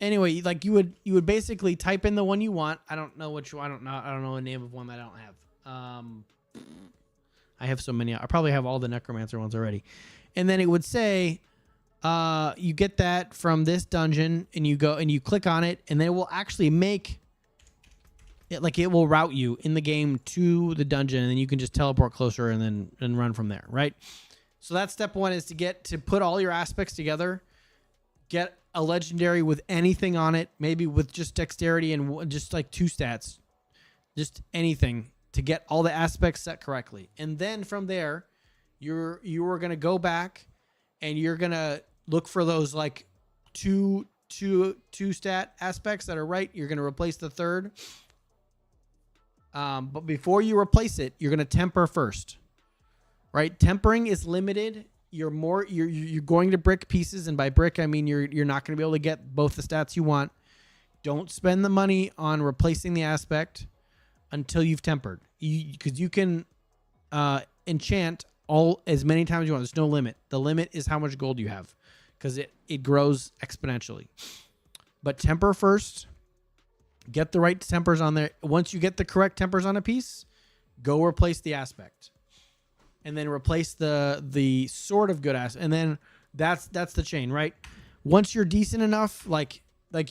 Anyway, like you would basically type in the one you want. I don't know I don't know the name of one that I don't have. I have so many. I probably have all the Necromancer ones already. And then it would say, you get that from this dungeon, and you go and you click on it, and then it will actually make it, like it will route you in the game to the dungeon, and then you can just teleport closer and then run from there, right? So that's step one, is to put all your aspects together, get a legendary with anything on it, maybe with just dexterity and just like 2 stats, just anything to get all the aspects set correctly. And then from there, you are going to go back and you're going to look for those like two stat aspects that are right. You're going to replace the third. But before you replace it, you're going to temper first, right? Tempering is limited you're going to brick pieces, and by brick I mean you're not going to be able to get both the stats you want. Don't spend the money on replacing the aspect until you've tempered, because you can enchant all as many times you want. There's no limit. The limit is how much gold you have, because it grows exponentially. But temper first. Get the right tempers on there. Once you get the correct tempers on a piece, go replace the aspect, and then replace the sort of good aspect, and then that's the chain, right? Once you're decent enough, like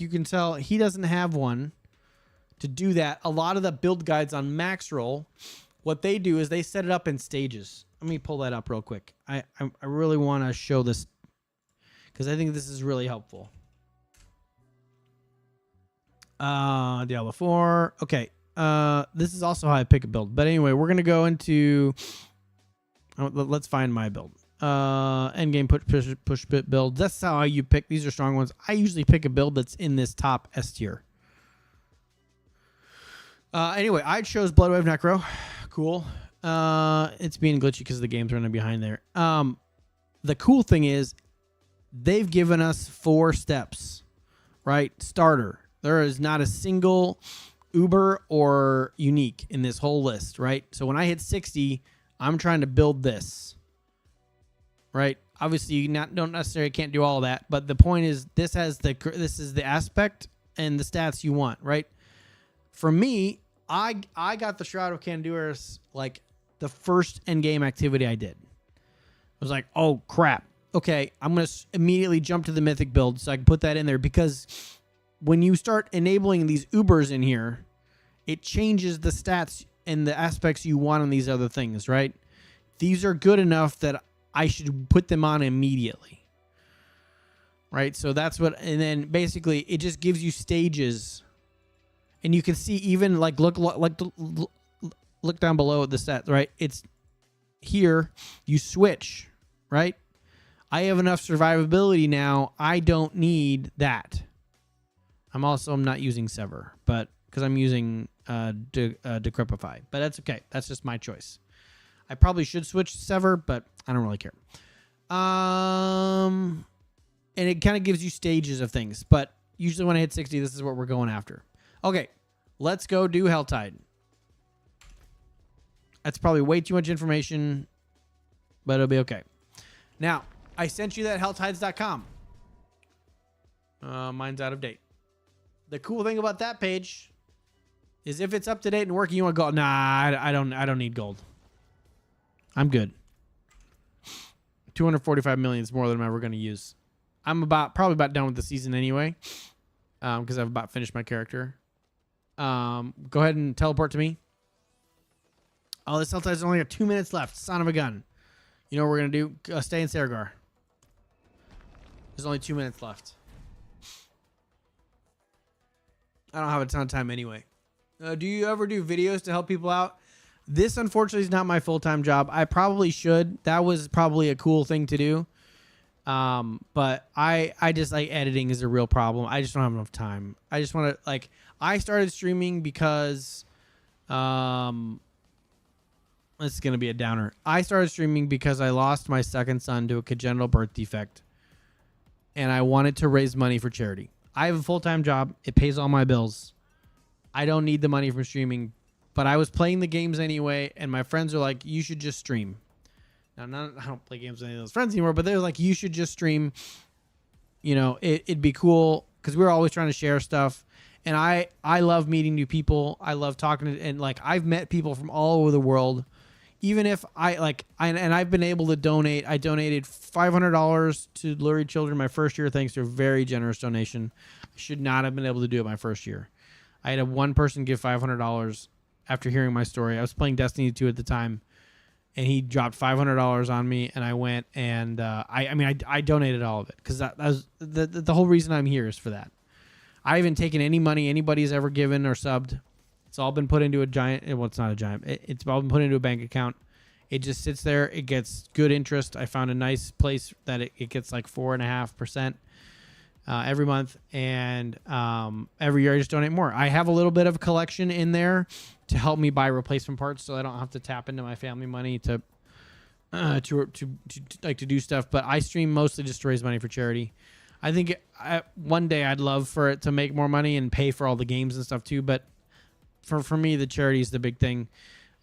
you can tell, he doesn't have one to do that. A lot of the build guides on max roll, what they do is they set it up in stages. Let me pull that up real quick. I really want to show this because I think this is really helpful. Diablo 4. Okay. This is also how I pick a build. But anyway, we're going to go into... let's find my build. Endgame push bit build. That's how you pick. These are strong ones. I usually pick a build that's in this top S tier. Anyway, I chose Bloodwave Necro. Cool. It's being glitchy because the game's running behind there. The cool thing is they've given us 4 steps, right? Starter. There is not a single Uber or unique in this whole list, right? So when I hit 60, I'm trying to build this, right? Obviously, you don't necessarily can't do all that, but the point is this is the aspect and the stats you want, right? For me, I got the Shroud of Canduris like the first end game activity I did. I was like, oh crap, okay, I'm gonna immediately jump to the mythic build so I can put that in there, because when you start enabling these Ubers in here, it changes the stats and the aspects you want on these other things, right? These are good enough that I should put them on immediately, right? So that's what, and then basically it just gives you stages, and you can see even like look down below the stats, right? It's here you switch, right? I have enough survivability now. I don't need that. I'm not using Sever, but because I'm using Decrepify, but that's okay. That's just my choice. I probably should switch to Sever, but I don't really care. And it kind of gives you stages of things, but usually when I hit 60, this is what we're going after. Okay, let's go do Helltide. That's probably way too much information, but it'll be okay. Now, I sent you that helltides.com. Mine's out of date. The cool thing about that page is if it's up to date and working, you want gold. Nah, I don't need gold. I'm good. 245 million is more than I'm ever going to use. I'm probably about done with the season anyway, because I've about finished my character. Go ahead and teleport to me. Oh, this Helltide's only got 2 minutes left. Son of a gun. You know what we're going to do? Stay in Saragar. There's only 2 minutes left. I don't have a ton of time anyway. Do you ever do videos to help people out? This, unfortunately, is not my full-time job. I probably should. That was probably a cool thing to do. But I just like editing is a real problem. I just don't have enough time. I just want to I started streaming because this is going to be a downer. I started streaming because I lost my second son to a congenital birth defect, and I wanted to raise money for charity. I have a full-time job. It pays all my bills. I don't need the money from streaming, but I was playing the games anyway, and my friends are like, you should just stream. Now, I don't play games with any of those friends anymore, but they're like, you should just stream. You know, it'd be cool, because we were always trying to share stuff, and I love meeting new people. I love talking to, and I've met people from all over the world. Even if I've been able to donate. I donated $500 to Lurie Children my first year, thanks to a very generous donation. I should not have been able to do it my first year. I had one person give $500 after hearing my story. I was playing Destiny 2 at the time, and he dropped $500 on me, and I went and I donated all of it, because that was the whole reason I'm here is for that. I haven't taken any money anybody's ever given or subbed. It's all been put into a giant. Well, it's not a giant. It's all been put into a bank account. It just sits there. It gets good interest. I found a nice place that it gets like 4.5% every month, and every year I just donate more. I have a little bit of a collection in there to help me buy replacement parts, so I don't have to tap into my family money to to do stuff, but I stream mostly just to raise money for charity. I think one day I'd love for it to make more money and pay for all the games and stuff too, but for me the charity is the big thing.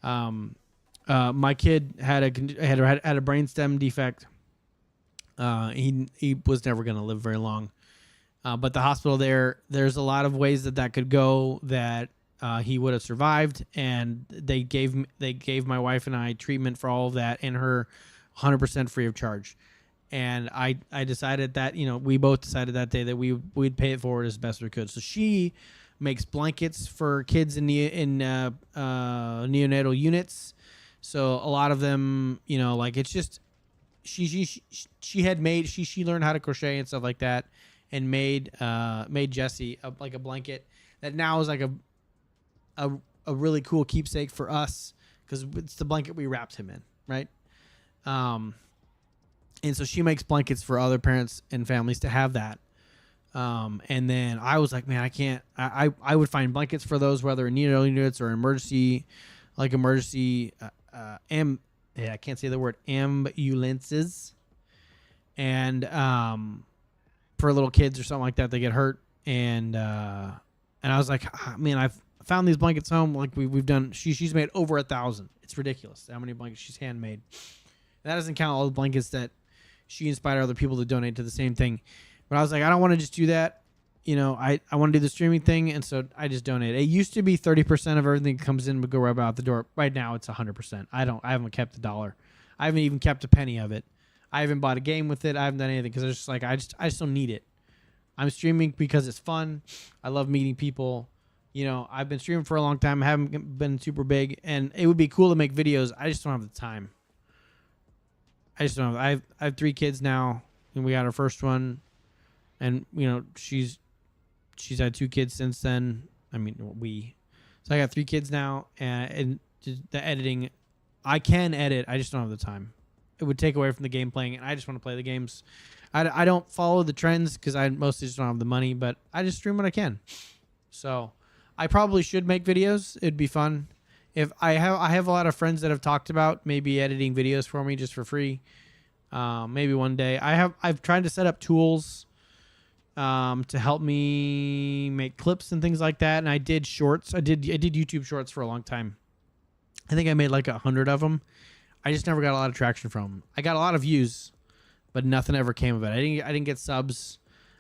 My kid had a brainstem defect. He was never going to live very long. But the hospital there's a lot of ways that could go that he would have survived, and they gave my wife and I treatment for all of that and her 100% free of charge. And I decided that, we both decided that day that we'd pay it forward as best we could. So she makes blankets for kids in neonatal units. So a lot of them, like it's just she learned how to crochet and stuff like that, and made Jesse a blanket that now is like a really cool keepsake for us because it's the blanket we wrapped him in, right? And so she makes blankets for other parents and families to have that. And then I was like, man, I can't. I would find blankets for those, whether in neonatal units or emergency. I can't say the word, ambulances, and for little kids or something like that, they get hurt, and I was like, man, I've found these blankets home. Like we've done. She's made over 1,000. It's ridiculous how many blankets she's handmade. That doesn't count all the blankets that she inspired other people to donate to the same thing. But I was like, I don't want to just do that. I want to do the streaming thing, and so I just donate. It used to be 30% of everything that comes in would go right out the door. Right now, it's 100%. I haven't kept $1. I haven't even kept a penny of it. I haven't bought a game with it. I haven't done anything because it's just like I just don't need it. I'm streaming because it's fun. I love meeting people. I've been streaming for a long time. I haven't been super big, and it would be cool to make videos. I just don't have the time. I just don't have. I have 3 kids now, and we got our first one, and she's had 2 kids since then. So I got 3 kids now, and the editing, I can edit. I just don't have the time. It would take away from the game playing, and I just want to play the games. I don't follow the trends because I mostly just don't have the money, but I just stream when I can. So I probably should make videos. It'd be fun. If I have a lot of friends that have talked about maybe editing videos for me just for free. Maybe one day. I've tried to set up tools to help me make clips and things like that. And I did shorts. I did YouTube shorts for a long time. I think I made like 100 of them. I just never got a lot of traction from them. I got a lot of views, but nothing ever came of it. I didn't get subs.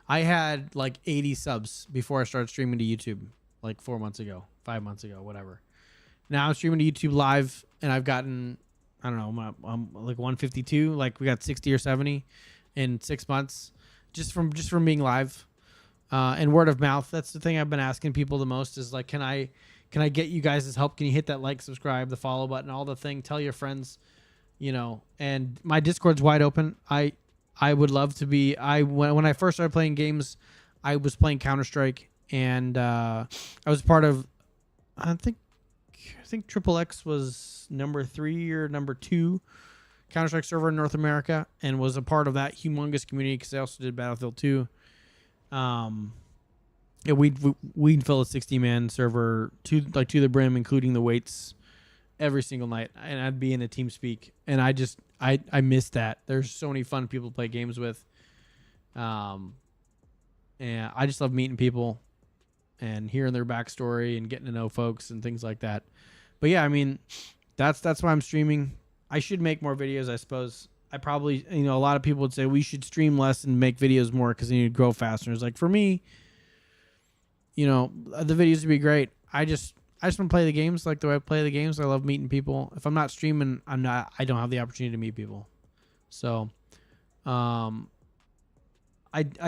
I had like 80 subs before I started streaming to YouTube, like 4 months ago, 5 months ago, whatever. Now I'm streaming to YouTube live, and I've gotten, I don't know, I'm like 152. Like we got 60 or 70 in 6 months, just from being live, and word of mouth. That's the thing I've been asking people the most is like, can I get you guys' help? Can you hit that like, subscribe, the follow button, all the thing? Tell your friends, And my Discord's wide open. I would love to be. When I first started playing games, I was playing Counter-Strike, and I was part of, I think Triple X was number 3 or number 2 Counter-Strike server in North America, and was a part of that humongous community because I also did Battlefield 2. We'd fill a 60-man server to the brim, including the weights, every single night, and I'd be in a team speak, and I miss that. There's so many fun people to play games with, and I just love meeting people and hearing their backstory and getting to know folks and things like that. But yeah, that's why I'm streaming. I should make more videos, I suppose. I probably, a lot of people would say we should stream less and make videos more because then you'd grow faster. It's like, for me, the videos would be great. I just want to play the games like the way I play the games. I love meeting people. If I'm not streaming, I don't have the opportunity to meet people. So, I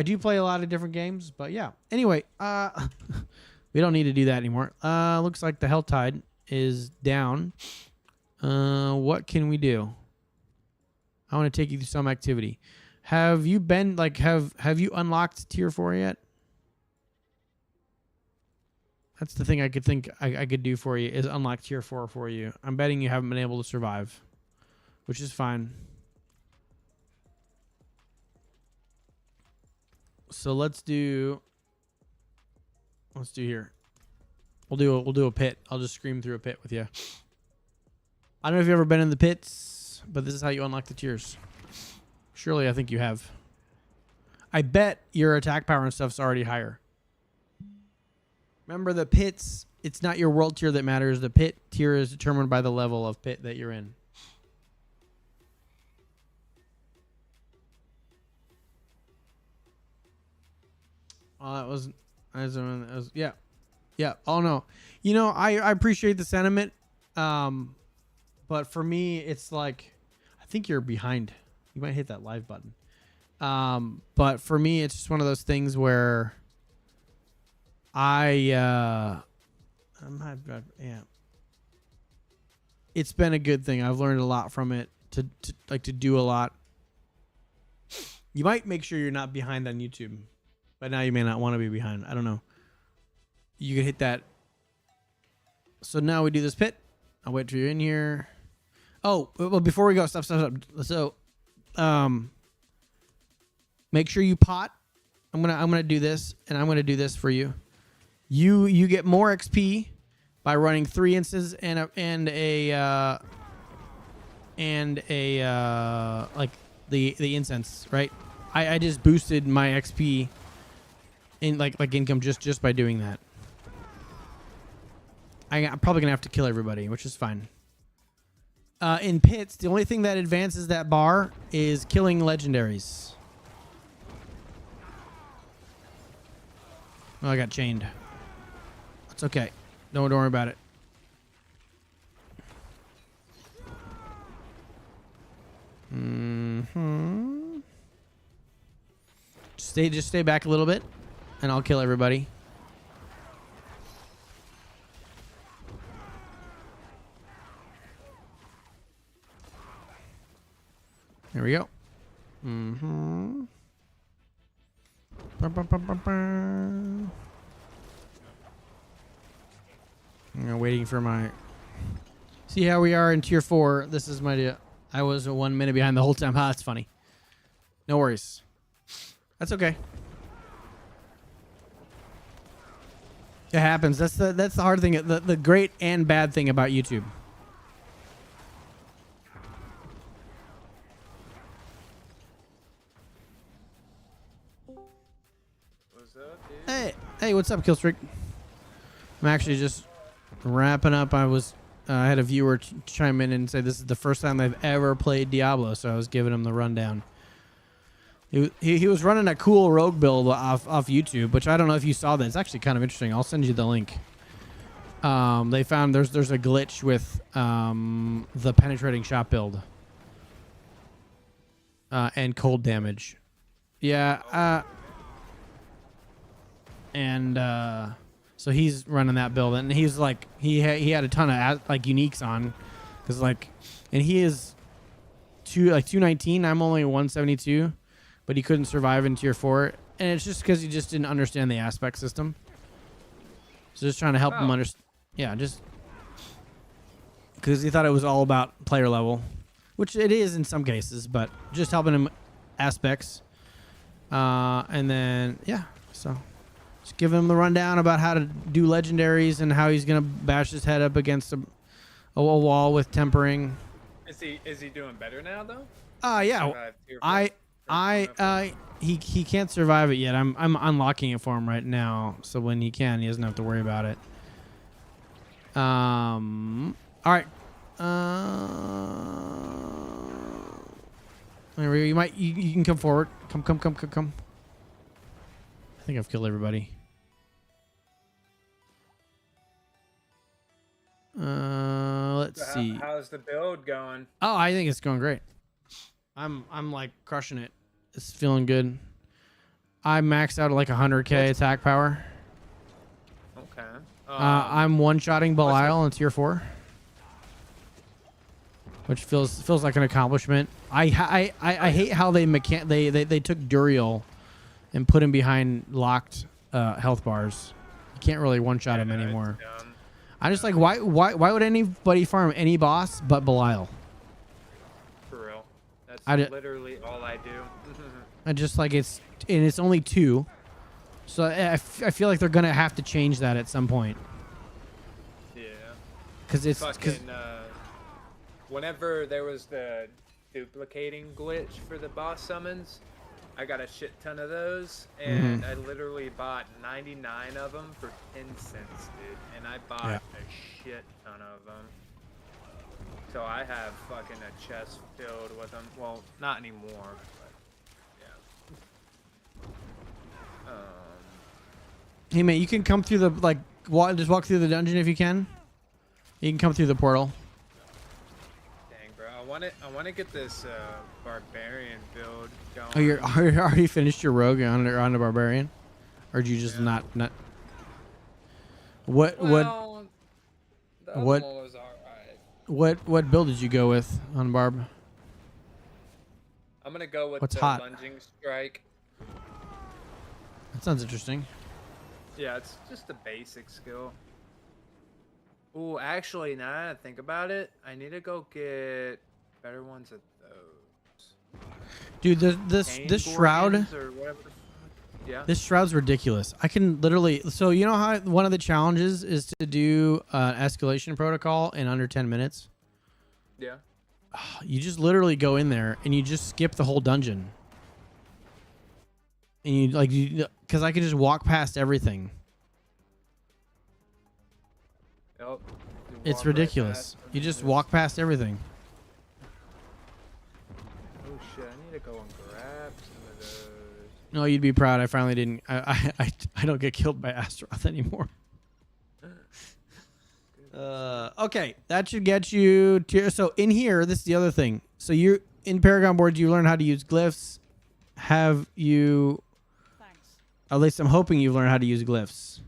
do play a lot of different games, but yeah. Anyway, we don't need to do that anymore. Looks like the health tide is down. What can we do? I want to take you through some activity. Have you been have you unlocked tier 4 yet? That's the thing I could think I could do for you is unlock tier 4 for you. I'm betting you haven't been able to survive, which is fine. So let's do here. We'll do a pit. I'll just scream through a pit with you. I don't know if you've ever been in the pits. tiers, but this is how you unlock the tiers. Surely, I think you have. I bet your attack power and stuff's already higher. Remember the pits, it's not your world tier that matters. The pit tier is determined by the level of pit that you're in. Oh, that was yeah. Yeah. Oh no. You know, I appreciate the sentiment. But for me, it's like, I think you're behind. You might hit that live button. But for me, it's just one of those things where yeah. It's been a good thing. I've learned a lot from it to do a lot. You might make sure you're not behind on YouTube, but now you may not want to be behind. I don't know. You could hit that. So now we do this pit. I'll wait till you're in here. Oh, well, before we go, stop. So, make sure you pot. I'm gonna do this, and I'm gonna do this for you. You get more XP by running 3 instances and a like the incense, right? I just boosted my XP in like income just by doing that. I'm probably gonna have to kill everybody, which is fine. In pits, the only thing that advances that bar is killing legendaries. Oh, I got chained. It's okay. Don't worry about it. Just stay back a little bit, and I'll kill everybody. There we go. I'm waiting for my... See how we are in tier 4. This is my deal. I was 1 minute behind the whole time. Ha, that's funny. No worries. That's okay. It happens. That's the hard thing. The great and bad thing about YouTube. Hey, what's up, Killstreak? I'm actually just wrapping up. I had a viewer chime in and say this is the first time they've ever played Diablo, so I was giving him the rundown. He was running a cool rogue build off YouTube, which I don't know if you saw that. It's actually kind of interesting. I'll send you the link. They found there's a glitch with the penetrating shot build and cold damage. Yeah. So he's running that build, and he's like he had a ton of like uniques on, because like, and he is 219. I'm only 172, but he couldn't survive in tier 4, and it's just because he just didn't understand the aspect system. So just trying to help him understand. Yeah, just because he thought it was all about player level, which it is in some cases, but just helping him aspects. And then yeah, so. Just giving him the rundown about how to do legendaries and how he's gonna bash his head up against a wall with tempering. Is he doing better now though? Yeah. He can't survive it yet. I'm unlocking it for him right now, so when he can, he doesn't have to worry about it. All right. There we go. You can come forward. Come. I think I've killed everybody. Let's see. How's the build going? Oh, I think it's going great. I'm like crushing it. It's feeling good. I maxed out at like 100k attack power. Okay. I'm one-shotting Belial in tier 4, which feels like an accomplishment. I hate how they took Duriel and put him behind locked health bars. You can't really one-shot him anymore. I just like why would anybody farm any boss but Belial? For real. That's literally all I do. I just like it's only 2. So I feel like they're going to have to change that at some point. Yeah. Cuz whenever there was the duplicating glitch for the boss summons, I got a shit ton of those, and I literally bought 99 of them for 10 cents, dude. And I bought a shit ton of them. So I have fucking a chest filled with them. Well, not anymore, but yeah. Hey man, you can come through the just walk through the dungeon if you can. You can come through the portal. Dang, bro, I want to get this barbarian build going. Oh, you already finished your rogue on the barbarian, or did you just not? What the other what one was alright. what build did you go with on Barb? I'm gonna go with What's the hot? lunging strike. That sounds interesting. Yeah, it's just a basic skill. Ooh, actually, now that I think about it, I need to go get better ones of those. Dude, this shroud. Or whatever the fuck. Yeah. This shroud's ridiculous. I can literally. So you know how one of the challenges is to do an escalation protocol in under 10 minutes. Yeah. You just literally go in there and you just skip the whole dungeon. And because I can just walk past everything. Yep. It's ridiculous. You just walk past everything. Oh shit! I need to go and grab some of those. No, you'd be proud. I finally didn't. I don't get killed by Astaroth anymore. Okay, that should get you to. So in here, this is the other thing. So you in Paragon boards, you learn how to use glyphs. Have you? At least I'm hoping you've learned how to use glyphs.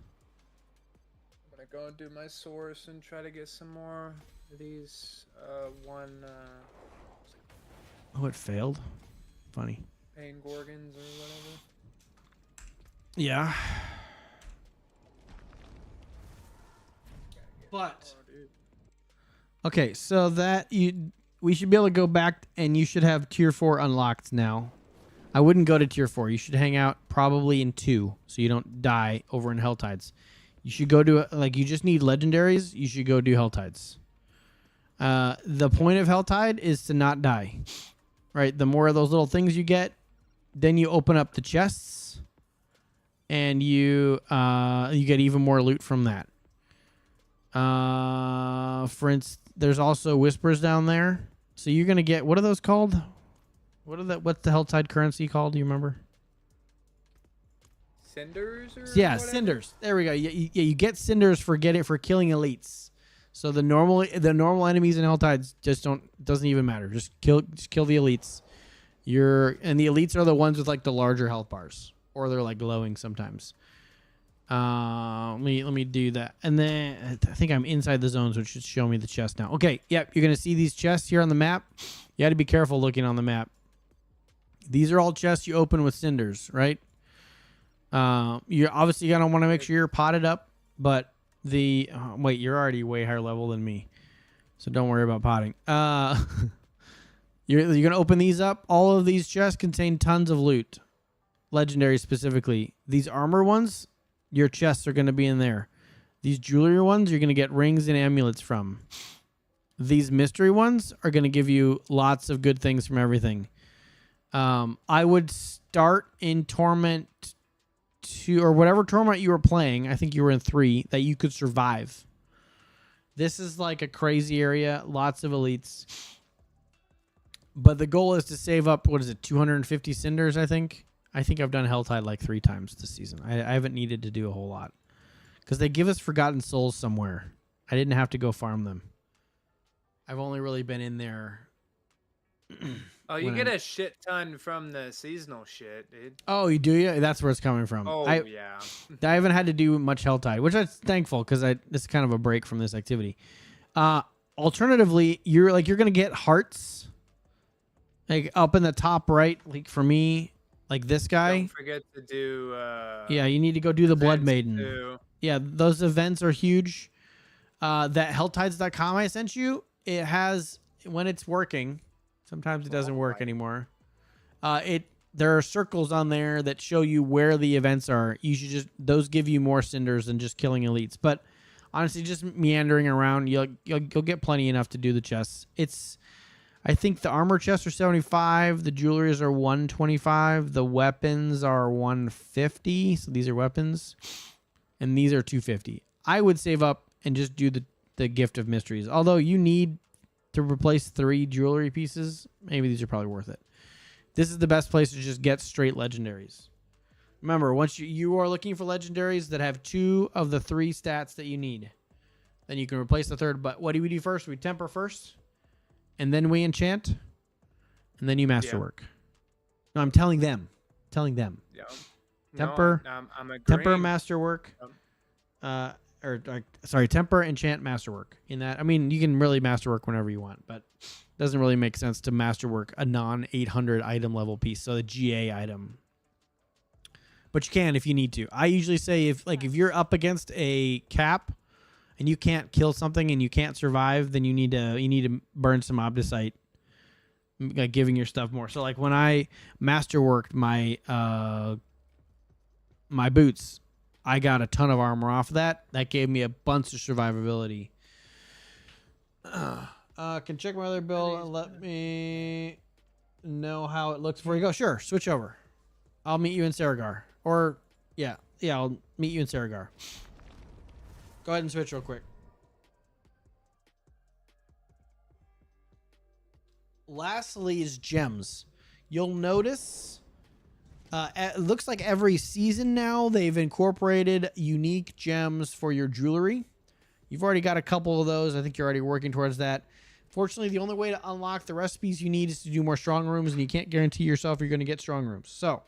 I'm gonna go and do my source and try to get some more of these. Oh, it failed. Funny. Pain Gorgons or whatever. Yeah. But okay, so we should be able to go back, and you should have tier 4 unlocked now. I wouldn't go to tier 4. You should hang out probably in 2, so you don't die over in Helltides. You should go to you just need legendaries. You should go do Helltides. The point of Helltide is to not die, right? The more of those little things you get, then you open up the chests, and you get even more loot from that. For instance, there's also whispers down there, so you're gonna get, what are those called? What's the Helltide currency called? Do you remember? Cinders or Yeah, whatever? cinders. There we go. You get cinders for killing elites. So the normal enemies in Helltides doesn't even matter. Just kill the elites. And the elites are the ones with the larger health bars, or they're glowing sometimes. Let me do that, and then I think I'm inside the zones, which should show me the chest now. Okay, yep, you're gonna see these chests here on the map. You had to be careful looking on the map. These are all chests you open with cinders, right? You're obviously gonna want to make sure you're potted up, but wait, you're already way higher level than me, so don't worry about potting. You're gonna open these up. All of these chests contain tons of loot, legendary specifically. These armor ones, your chests are gonna be in there. These jewelry ones, you're gonna get rings and amulets from. These mystery ones are gonna give you lots of good things from everything. I would start in Torment 2 or whatever Torment you were playing. I think you were in 3 that you could survive. This is a crazy area, lots of elites. But the goal is to save up, 250 cinders, I think. I think I've done Helltide 3 times this season. I haven't needed to do a whole lot. Because they give us Forgotten Souls somewhere. I didn't have to go farm them. I've only really been in there. Oh, you get a shit ton from the seasonal shit, dude. Oh, you do? Yeah, that's where it's coming from. Oh, yeah. I haven't had to do much Helltide, which I'm thankful because it's kind of a break from this activity. Alternatively, you're gonna get hearts, up in the top right, for me, this guy. Don't forget to do. Yeah, you need to go do the Blood Maiden. Too. Yeah, those events are huge. That Helltides.com I sent you, it has, when it's working. Sometimes it doesn't work anymore. There are circles on there that show you where the events are. You should those give you more cinders than just killing elites. But honestly, just meandering around, you'll get plenty enough to do the chests. I think the armor chests are 75, the jewelries are 125, the weapons are 150. So these are weapons, and these are 250. I would save up and just do the gift of mysteries. Although you need to replace 3 jewelry pieces, maybe these are probably worth it. This is the best place to just get straight legendaries. Remember, once you are looking for legendaries that have 2 of the 3 stats that you need, then you can replace the third. But what do we do first? We temper first, and then we enchant, and then you masterwork. No, I'm telling them. Yeah. Temper, no, I'm agreeing. temper, masterwork. Sorry, temper, enchant, masterwork. In that, I mean, you can really masterwork whenever you want, but it doesn't really make sense to masterwork a non-800 item level piece, so the GA item. But you can if you need to. I usually say if you're up against a cap and you can't kill something and you can't survive, then you need to burn some obdicite, like giving your stuff more. So like when I masterworked my my boots, I got a ton of armor off of that. That gave me a bunch of survivability. Can check my other build and let me know how it looks before you go. Sure, switch over. I'll meet you in Saragar. Or, yeah, I'll meet you in Saragar. Go ahead and switch real quick. Lastly is gems. You'll notice, it looks like every season now they've incorporated unique gems for your jewelry. You've already got a couple of those. I think you're already working towards that. Fortunately, the only way to unlock the recipes you need is to do more strong rooms, and you can't guarantee yourself you're going to get strong rooms. So,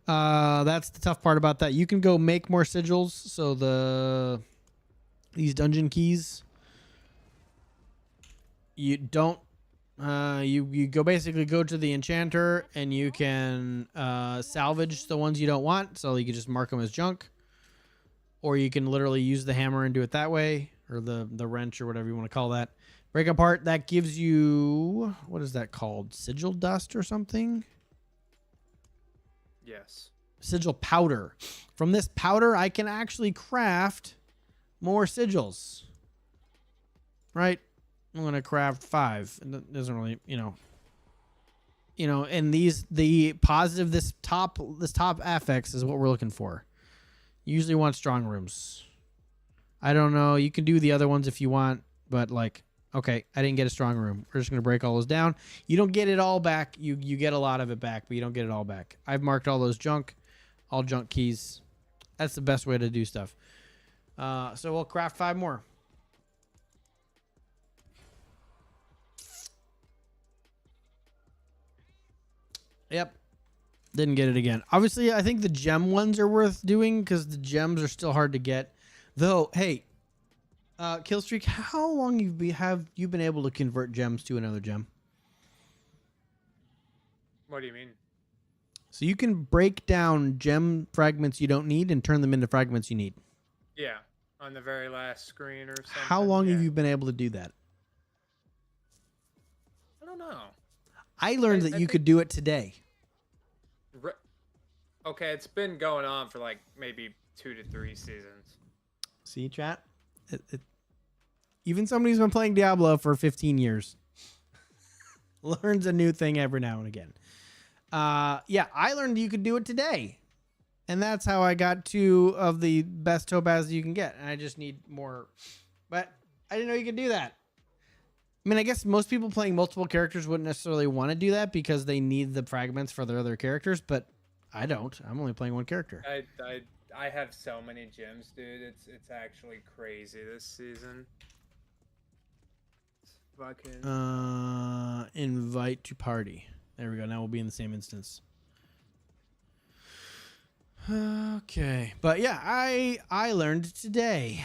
that's the tough part about that. You can go make more sigils. So these dungeon keys, you don't. You basically go to the enchanter and you can salvage the ones you don't want. So you can just mark them as junk, or you can literally use the hammer and do it that way, or the wrench or whatever you want to call that. Break apart, that gives you, what is that called? Sigil dust or something? Yes. Sigil powder. From this powder, I can actually craft more sigils. Right? I'm going to craft 5. It doesn't really, and the positive, this top affix is what we're looking for. You usually want strong rooms. I don't know. You can do the other ones if you want, but okay, I didn't get a strong room. We're just going to break all those down. You don't get it all back. You get a lot of it back, but you don't get it all back. I've marked all those all junk keys. That's the best way to do stuff. So we'll craft 5 more. Yep. Didn't get it again. Obviously, I think the gem ones are worth doing because the gems are still hard to get. Though, hey, Killstreak, how long have you been able to convert gems to another gem? What do you mean? So you can break down gem fragments you don't need and turn them into fragments you need. Yeah, on the very last screen or something. How long have you been able to do that? I don't know. I learned that you could do it today. Okay, it's been going on for maybe 2 to 3 seasons. See, chat? Even somebody who's been playing Diablo for 15 years learns a new thing every now and again. Yeah, I learned you could do it today. And that's how I got 2 of the best topaz you can get. And I just need more. But I didn't know you could do that. I mean, I guess most people playing multiple characters wouldn't necessarily want to do that because they need the fragments for their other characters, but I don't. I'm only playing one character. I have so many gems, dude. It's actually crazy this season. Fucking invite to party. There we go. Now we'll be in the same instance. Okay. But yeah, I learned today.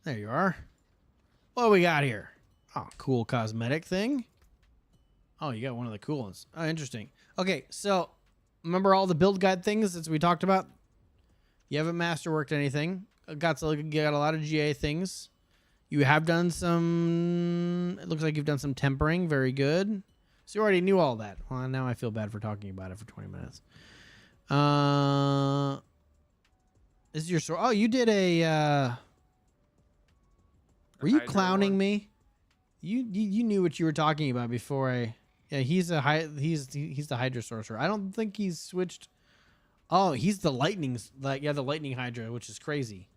There you are. What do we got here? Oh, cool cosmetic thing. Oh, you got one of the cool ones. Oh, interesting. Okay, so remember all the build guide things that we talked about? You haven't masterworked anything. Got a lot of GA things. You have done some. It looks like you've done some tempering. Very good. So you already knew all that. Well, now I feel bad for talking about it for 20 minutes. This is your sword. Oh, you did a. Were you Hydra clowning one? me? You knew what you were talking about before I. Yeah, he's the Hydra sorcerer. I don't think he's switched. Oh, he's the lightning, the lightning Hydra, which is crazy.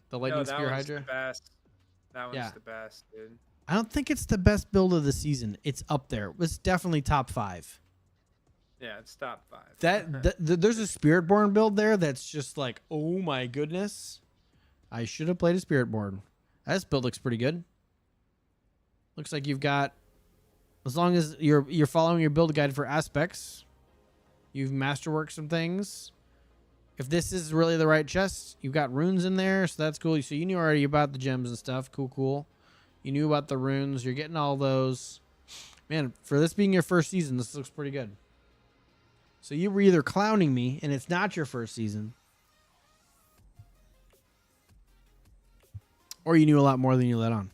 The lightning No, that spear one's Hydra. the best. That one's Yeah. the best, dude. I don't think it's the best build of the season. It's up there. It's definitely top 5. Yeah, it's top 5. There's a Spiritborn build there that's just like, oh my goodness. I should have played a Spiritborn. This build looks pretty good. Looks like you've got, as long as you're following your build guide for aspects, you've masterworked some things. If this is really the right chest, you've got runes in there, so that's cool. So you knew already about the gems and stuff. Cool. You knew about the runes. You're getting all those. Man, for this being your first season, this looks pretty good. So you were either clowning me, and it's not your first season, or you knew a lot more than you let on.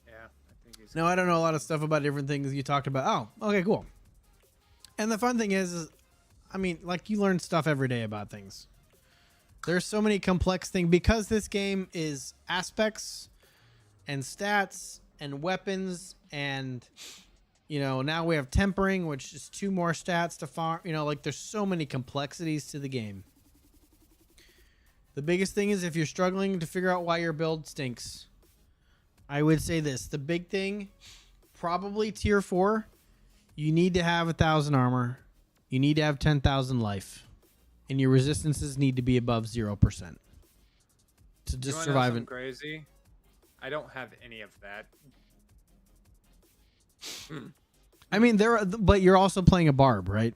Yeah, I think he's. No, I don't know a lot of stuff about different things you talked about. Oh, okay, cool. And the fun thing is I mean, like, you learn stuff every day about things. There's so many complex things because this game is aspects and stats and weapons and, you know, now we have tempering, which is 2 more stats to farm. You know, like, there's so many complexities to the game. The biggest thing is if you're struggling to figure out why your build stinks, I would say this. The big thing, probably tier 4, you need to have 1,000 armor. You need to have 10,000 life. And your resistances need to be above 0%. To just you survive. Know crazy? I don't have any of that. I mean, but you're also playing a barb, right?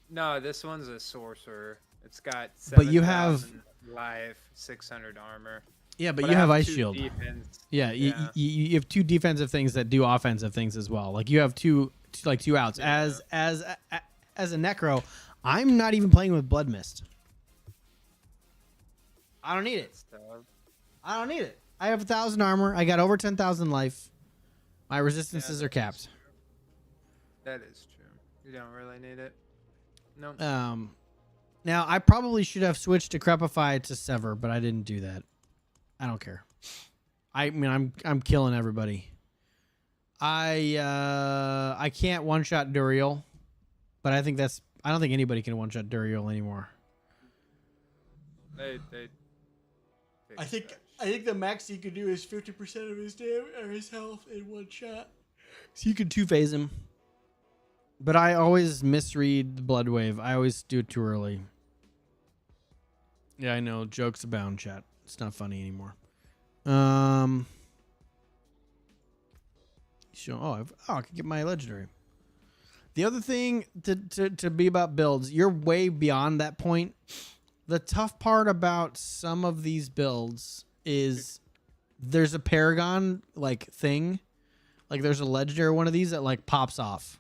No, this one's a sorcerer. It's got 7,000 But you have life, 600 armor. Yeah, but you have ice 2 shield. Defense. Yeah, you have 2 defensive things that do offensive things as well. Like, you have two outs. Yeah. As a Necro, I'm not even playing with Blood Mist. I don't need it. I don't need it. I have 1,000 armor. I got over 10,000 life. My resistances are capped. That is true. You don't really need it. No. Now I probably should have switched to Crepify to Sever, but I didn't do that. I don't care. I mean, I'm killing everybody. I can't one shot Duriel, but I don't think anybody can one shot Duriel anymore. They I think the max you could do is 50% of his damage or his health in one shot. So you could 2-phase him. But I always misread the Blood Wave. I always do it too early. Yeah, I know. Jokes abound, chat. It's not funny anymore. I can get my legendary. The other thing to be about builds, you're way beyond that point. The tough part about some of these builds is there's a Paragon like thing. Like, there's a legendary one of these that like pops off.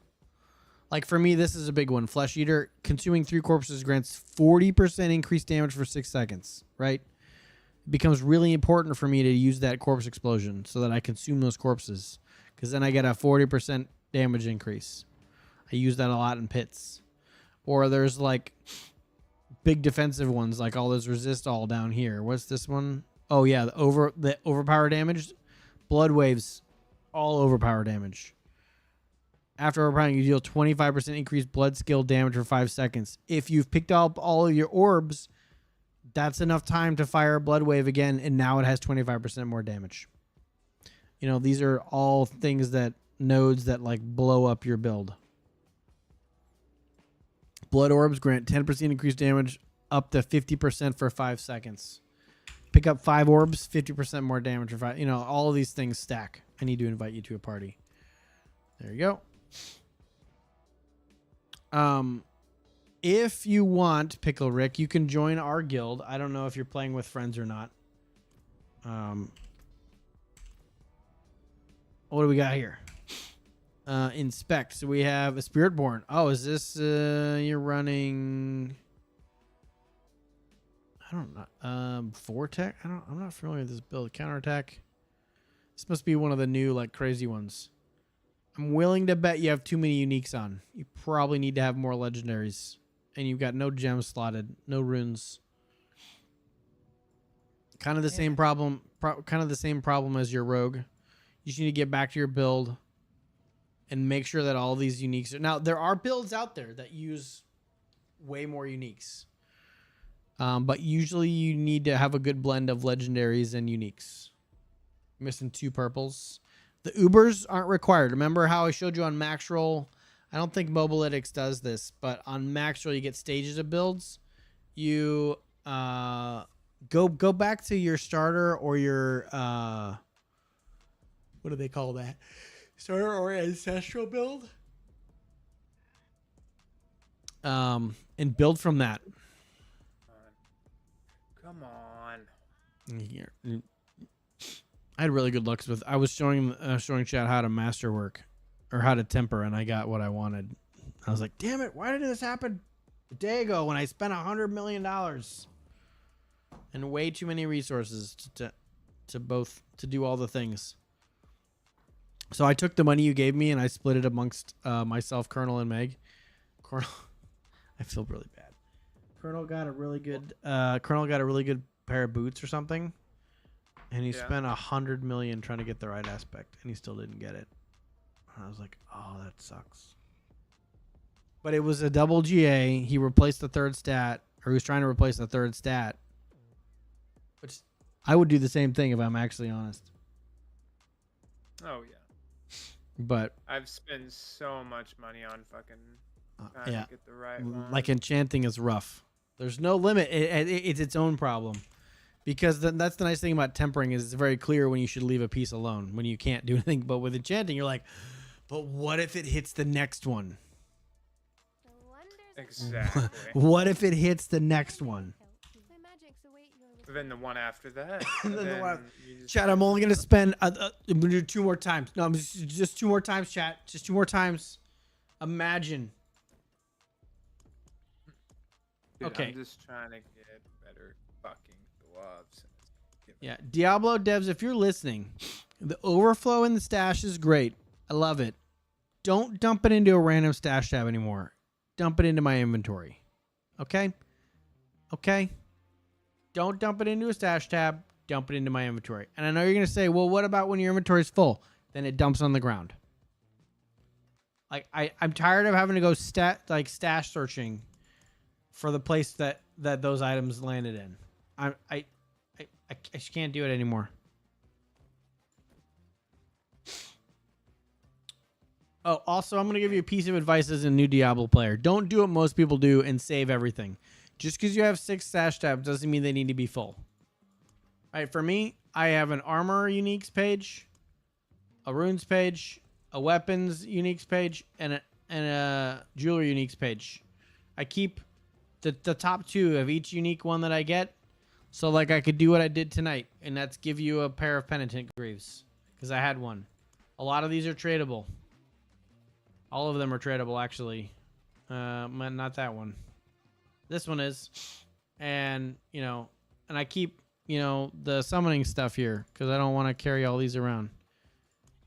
Like, for me, this is a big one. Flesh Eater, consuming 3 corpses grants 40% increased damage for 6 seconds, right? It becomes really important for me to use that corpse explosion so that I consume those corpses, because then I get a 40% damage increase. I use that a lot in pits. Or there's like big defensive ones, like all those resist all down here. What's this one? Oh yeah, the overpower damage. Blood Waves, all overpower damage. After overpowering, you deal 25% increased blood skill damage for 5 seconds. If you've picked up all of your orbs, that's enough time to fire a Blood Wave again, and now it has 25% more damage. You know, these are all things nodes that like blow up your build. Blood Orbs grant 10% increased damage up to 50% for 5 seconds. Pick up 5 orbs, 50% more damage for 5. You know, all of these things stack. I need to invite you to a party. There you go. If you want, Pickle Rick, you can join our guild. I don't know if you're playing with friends or not. What do we got here? Inspect. So we have a Spiritborn. Oh, is this you're running? I don't know. Vortex. I'm not familiar with this build. Counterattack. This must be one of the new like crazy ones. I'm willing to bet you have too many uniques on. You probably need to have more legendaries. And you've got no gems slotted, no runes. Kind of the same problem. Kind of the same problem as your rogue. You just need to get back to your build and make sure that all these uniques are... Now, there are builds out there that use way more uniques. But usually you need to have a good blend of legendaries and uniques. Missing 2 purples. The Ubers aren't required. Remember how I showed you on Max Roll? I don't think Mobalytics does this, but on Max Roll you get stages of builds. You go back to your starter or your what do they call that? Starter or ancestral build. And build from that. Come on. Here. I had really good looks with. I was showing chat how to masterwork, or how to temper, and I got what I wanted. I was like, "Damn it! Why did this happen a day ago when I spent $100 million and way too many resources to do all the things?" So I took the money you gave me and I split it amongst myself, Colonel, and Meg. Colonel, I feel really bad. Colonel got a really good pair of boots or something. And he spent $100 million trying to get the right aspect, and he still didn't get it. And I was like, "Oh, that sucks." But it was a double GA. He replaced the third stat, or he was trying to replace the third stat. Which I would do the same thing if I'm actually honest. Oh yeah. But I've spent so much money on fucking trying to get the right one. Like enchanting is rough. There's no limit. It's its own problem. Because that's the nice thing about tempering is it's very clear when you should leave a piece alone, when you can't do anything. But with enchanting, you're like, but what if it hits the next one? Exactly. What if it hits the next one? Then the one after that. Chat, I'm only going to spend... I'm going to do 2 more times. No, just 2 more times, chat. Just 2 more times. Imagine. Dude, Okay. I'm just trying to get better fucking gloves. Yeah, Diablo devs, if you're listening, the overflow in the stash is great. I love it. Don't dump it into a random stash tab anymore. Dump it into my inventory. Okay? Okay? Don't dump it into a stash tab. Dump it into my inventory. And I know you're going to say, well, what about when your inventory is full? Then it dumps on the ground. Like I'm tired of having to go stash searching for the place that those items landed in. I just can't do it anymore. Oh, also, I'm going to give you a piece of advice as a new Diablo player. Don't do what most people do and save everything. Just because you have 6 stash tabs doesn't mean they need to be full. All right, for me, I have an armor uniques page, a runes page, a weapons uniques page, and a jewelry uniques page. I keep the top 2 of each unique one that I get. So, like, I could do what I did tonight, and that's give you a pair of penitent greaves, because I had one. A lot of these are tradable. All of them are tradable, actually. Not that one. This one is. And, and I keep, the summoning stuff here, because I don't want to carry all these around.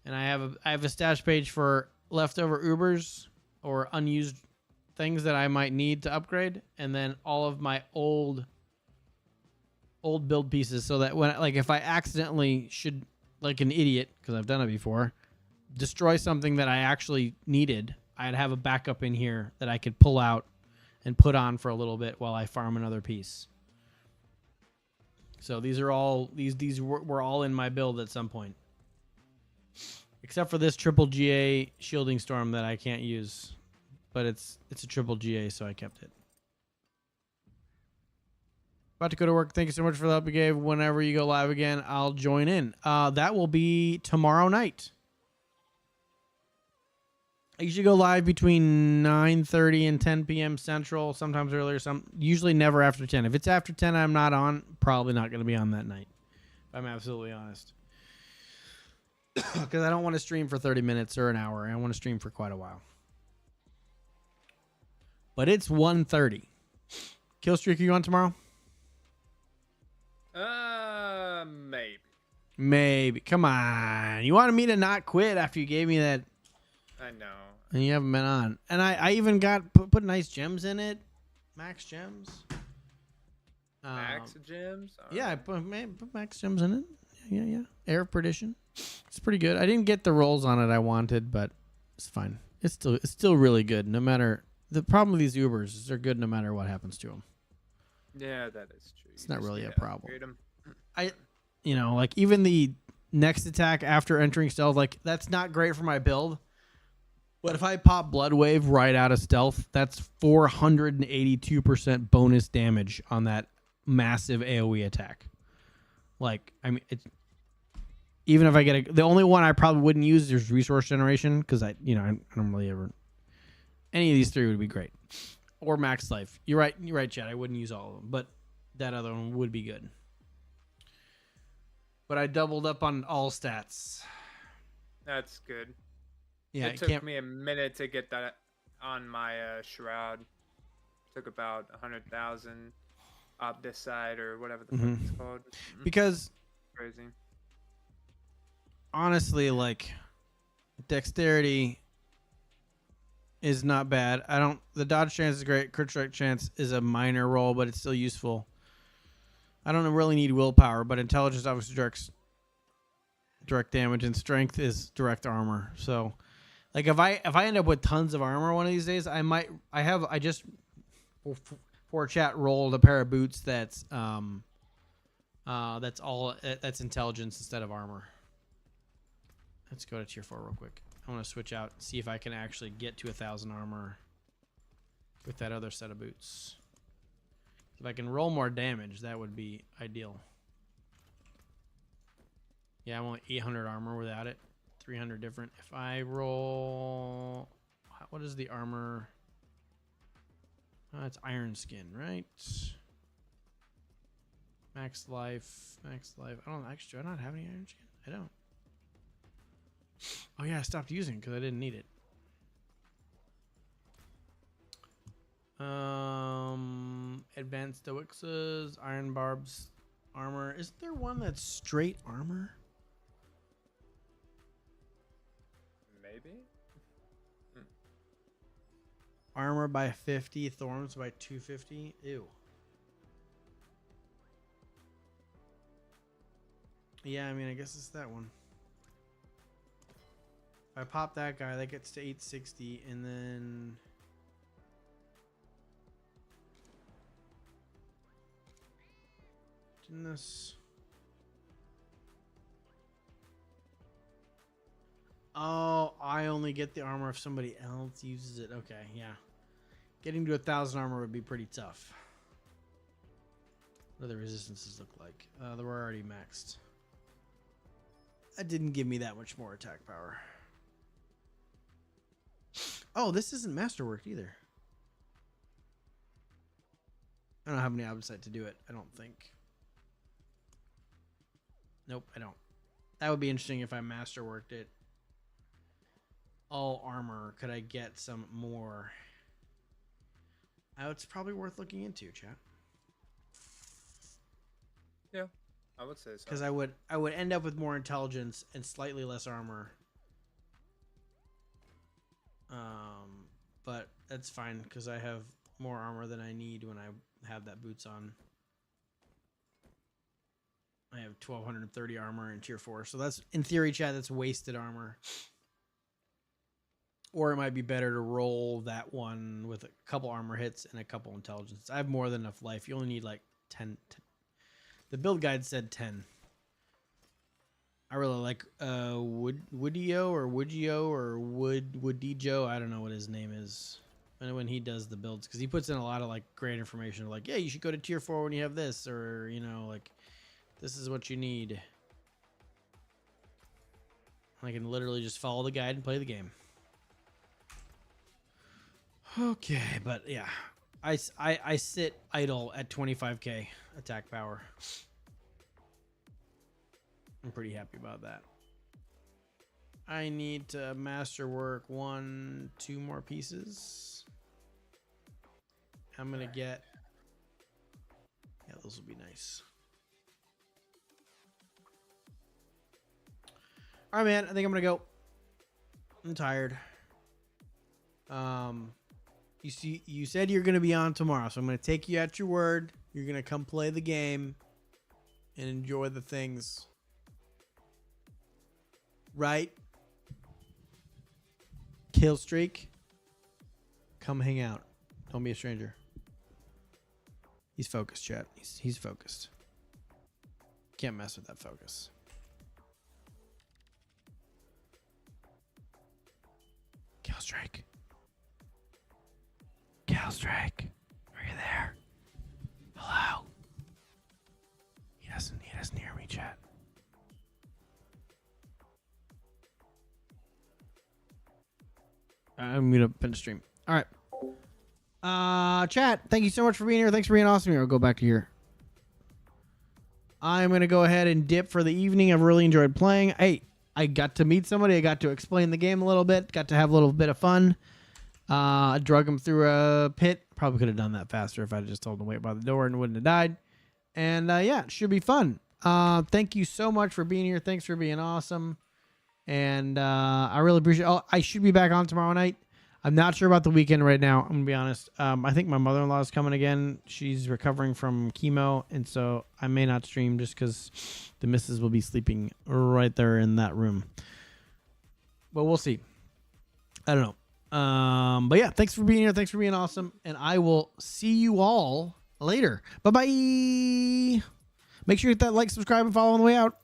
And I have a stash page for leftover Ubers or unused things that I might need to upgrade, and then all of my old build pieces, so that when if I accidentally should, like an idiot, because I've done it before, destroy something that I actually needed, I'd have a backup in here that I could pull out and put on for a little bit while I farm another piece. So these are all these were all in my build at some point, except for this triple GA shielding storm that I can't use, but it's a triple GA, so I kept it. About to go to work. Thank you so much for the help you gave. Whenever you go live again, I'll join in. That will be tomorrow night. I usually go live between 9:30 and 10 p.m. Central, sometimes earlier, usually never after 10. If it's after 10, I'm not on. Probably not going to be on that night, if I'm absolutely honest. Because I don't want to stream for 30 minutes or an hour. I want to stream for quite a while. But it's 1:30. Killstreak, are you on tomorrow? Maybe. Maybe. Come on. You wanted me to not quit after you gave me that I know. And you haven't been on. And I even got put nice gems in it. Max gems. Max gems? Yeah, I put max gems in it. Yeah. Air of Perdition. It's pretty good. I didn't get the rolls on it I wanted, but it's fine. It's still really good. No matter the problem with these Ubers is they're good no matter what happens to them. Yeah, that is true. It's not really a need to problem. upgrade 'em. Like even the next attack after entering stealth, like that's not great for my build. But if I pop Blood Wave right out of stealth, that's 482% bonus damage on that massive AoE attack. Like, I mean, it's even if I get the only one I probably wouldn't use is resource generation because I don't really ever. Any of these three would be great, or max life. You're right, Chad. I wouldn't use all of them, but that other one would be good. But I doubled up on all stats. That's good. Yeah, it took me a minute to get that on my shroud. Took about 100,000 up this side or whatever the fuck it's called. Because crazy. Honestly, like dexterity is not bad. The dodge chance is great. Crit strike chance is a minor roll, but it's still useful. I don't really need willpower, but intelligence obviously direct damage, and strength is direct armor. So, like if I end up with tons of armor one of these days, I just for chat rolled a pair of boots that's intelligence instead of armor. Let's go to tier 4 real quick. I want to switch out, see if I can actually get to 1,000 armor with that other set of boots. If I can roll more damage, that would be ideal. Yeah, I'm only 800 armor without it. 300 different. If I roll... What is the armor? It's iron skin, right? Max life. I don't actually... Do I not have any iron skin? I don't. Oh yeah, I stopped using it because I didn't need it. Advanced Stoixes, Iron Barbs, armor. Is there one that's straight armor? Maybe. Armor by 50, thorns by 250. Ew. Yeah, I mean, I guess it's that one. If I pop that guy, that gets to 860, and then... Didn't this... Oh, I only get the armor if somebody else uses it. Okay, yeah. Getting to 1,000 armor would be pretty tough. What do the resistances look like? They were already maxed. That didn't give me that much more attack power. Oh, this isn't masterworked either. I don't have any appetite to do it, I don't think. Nope, I don't. That would be interesting if I masterworked it. All armor. Could I get some more? It's probably worth looking into, chat. Yeah, I would say so. Because I would end up with more intelligence and slightly less armor. But that's fine because I have more armor than I need when I have that boots on. I have 1,230 armor in tier 4, so that's in theory, chat. That's wasted armor. Or it might be better to roll that one with a couple armor hits and a couple intelligence. I have more than enough life. You only need like 10. The build guide said 10. I really like Woodio or Woodijo. I don't know what his name is. And when he does the builds, because he puts in a lot of like great information, like, yeah, you should go to tier 4 when you have this, or like this is what you need. I can literally just follow the guide and play the game. Okay, but yeah, I sit idle at 25k attack power. I'm pretty happy about that. I need to masterwork 1, 2 more pieces. I'm gonna get... Yeah, those will be nice. All right, man, I think I'm gonna go. I'm tired. You said you're gonna be on tomorrow, so I'm gonna take you at your word. You're gonna come play the game and enjoy the things, right? Kill streak. Come hang out. Don't be a stranger. He's focused, chat. He's focused. Can't mess with that focus. Killstrike. Killstrike. Are you there? Hello? He doesn't hear me, chat. I'm gonna finish stream. All right. Chat, thank you so much for being here. Thanks for being awesome here. I'll go back to here. I'm going to go ahead and dip for the evening. I've really enjoyed playing. Hey, I got to meet somebody. I got to explain the game a little bit. Got to have a little bit of fun. I drug him through a pit. Probably could have done that faster if I just told him to wait by the door and wouldn't have died. And yeah, it should be fun. Thank you so much for being here. Thanks for being awesome. And I really appreciate it. I should be back on tomorrow night. I'm not sure about the weekend right now. I'm going to be honest. I think my mother-in-law is coming again. She's recovering from chemo, and so I may not stream just because the missus will be sleeping right there in that room. But we'll see. I don't know. But yeah, thanks for being here. Thanks for being awesome. And I will see you all later. Bye-bye. Make sure you hit that like, subscribe, and follow on the way out.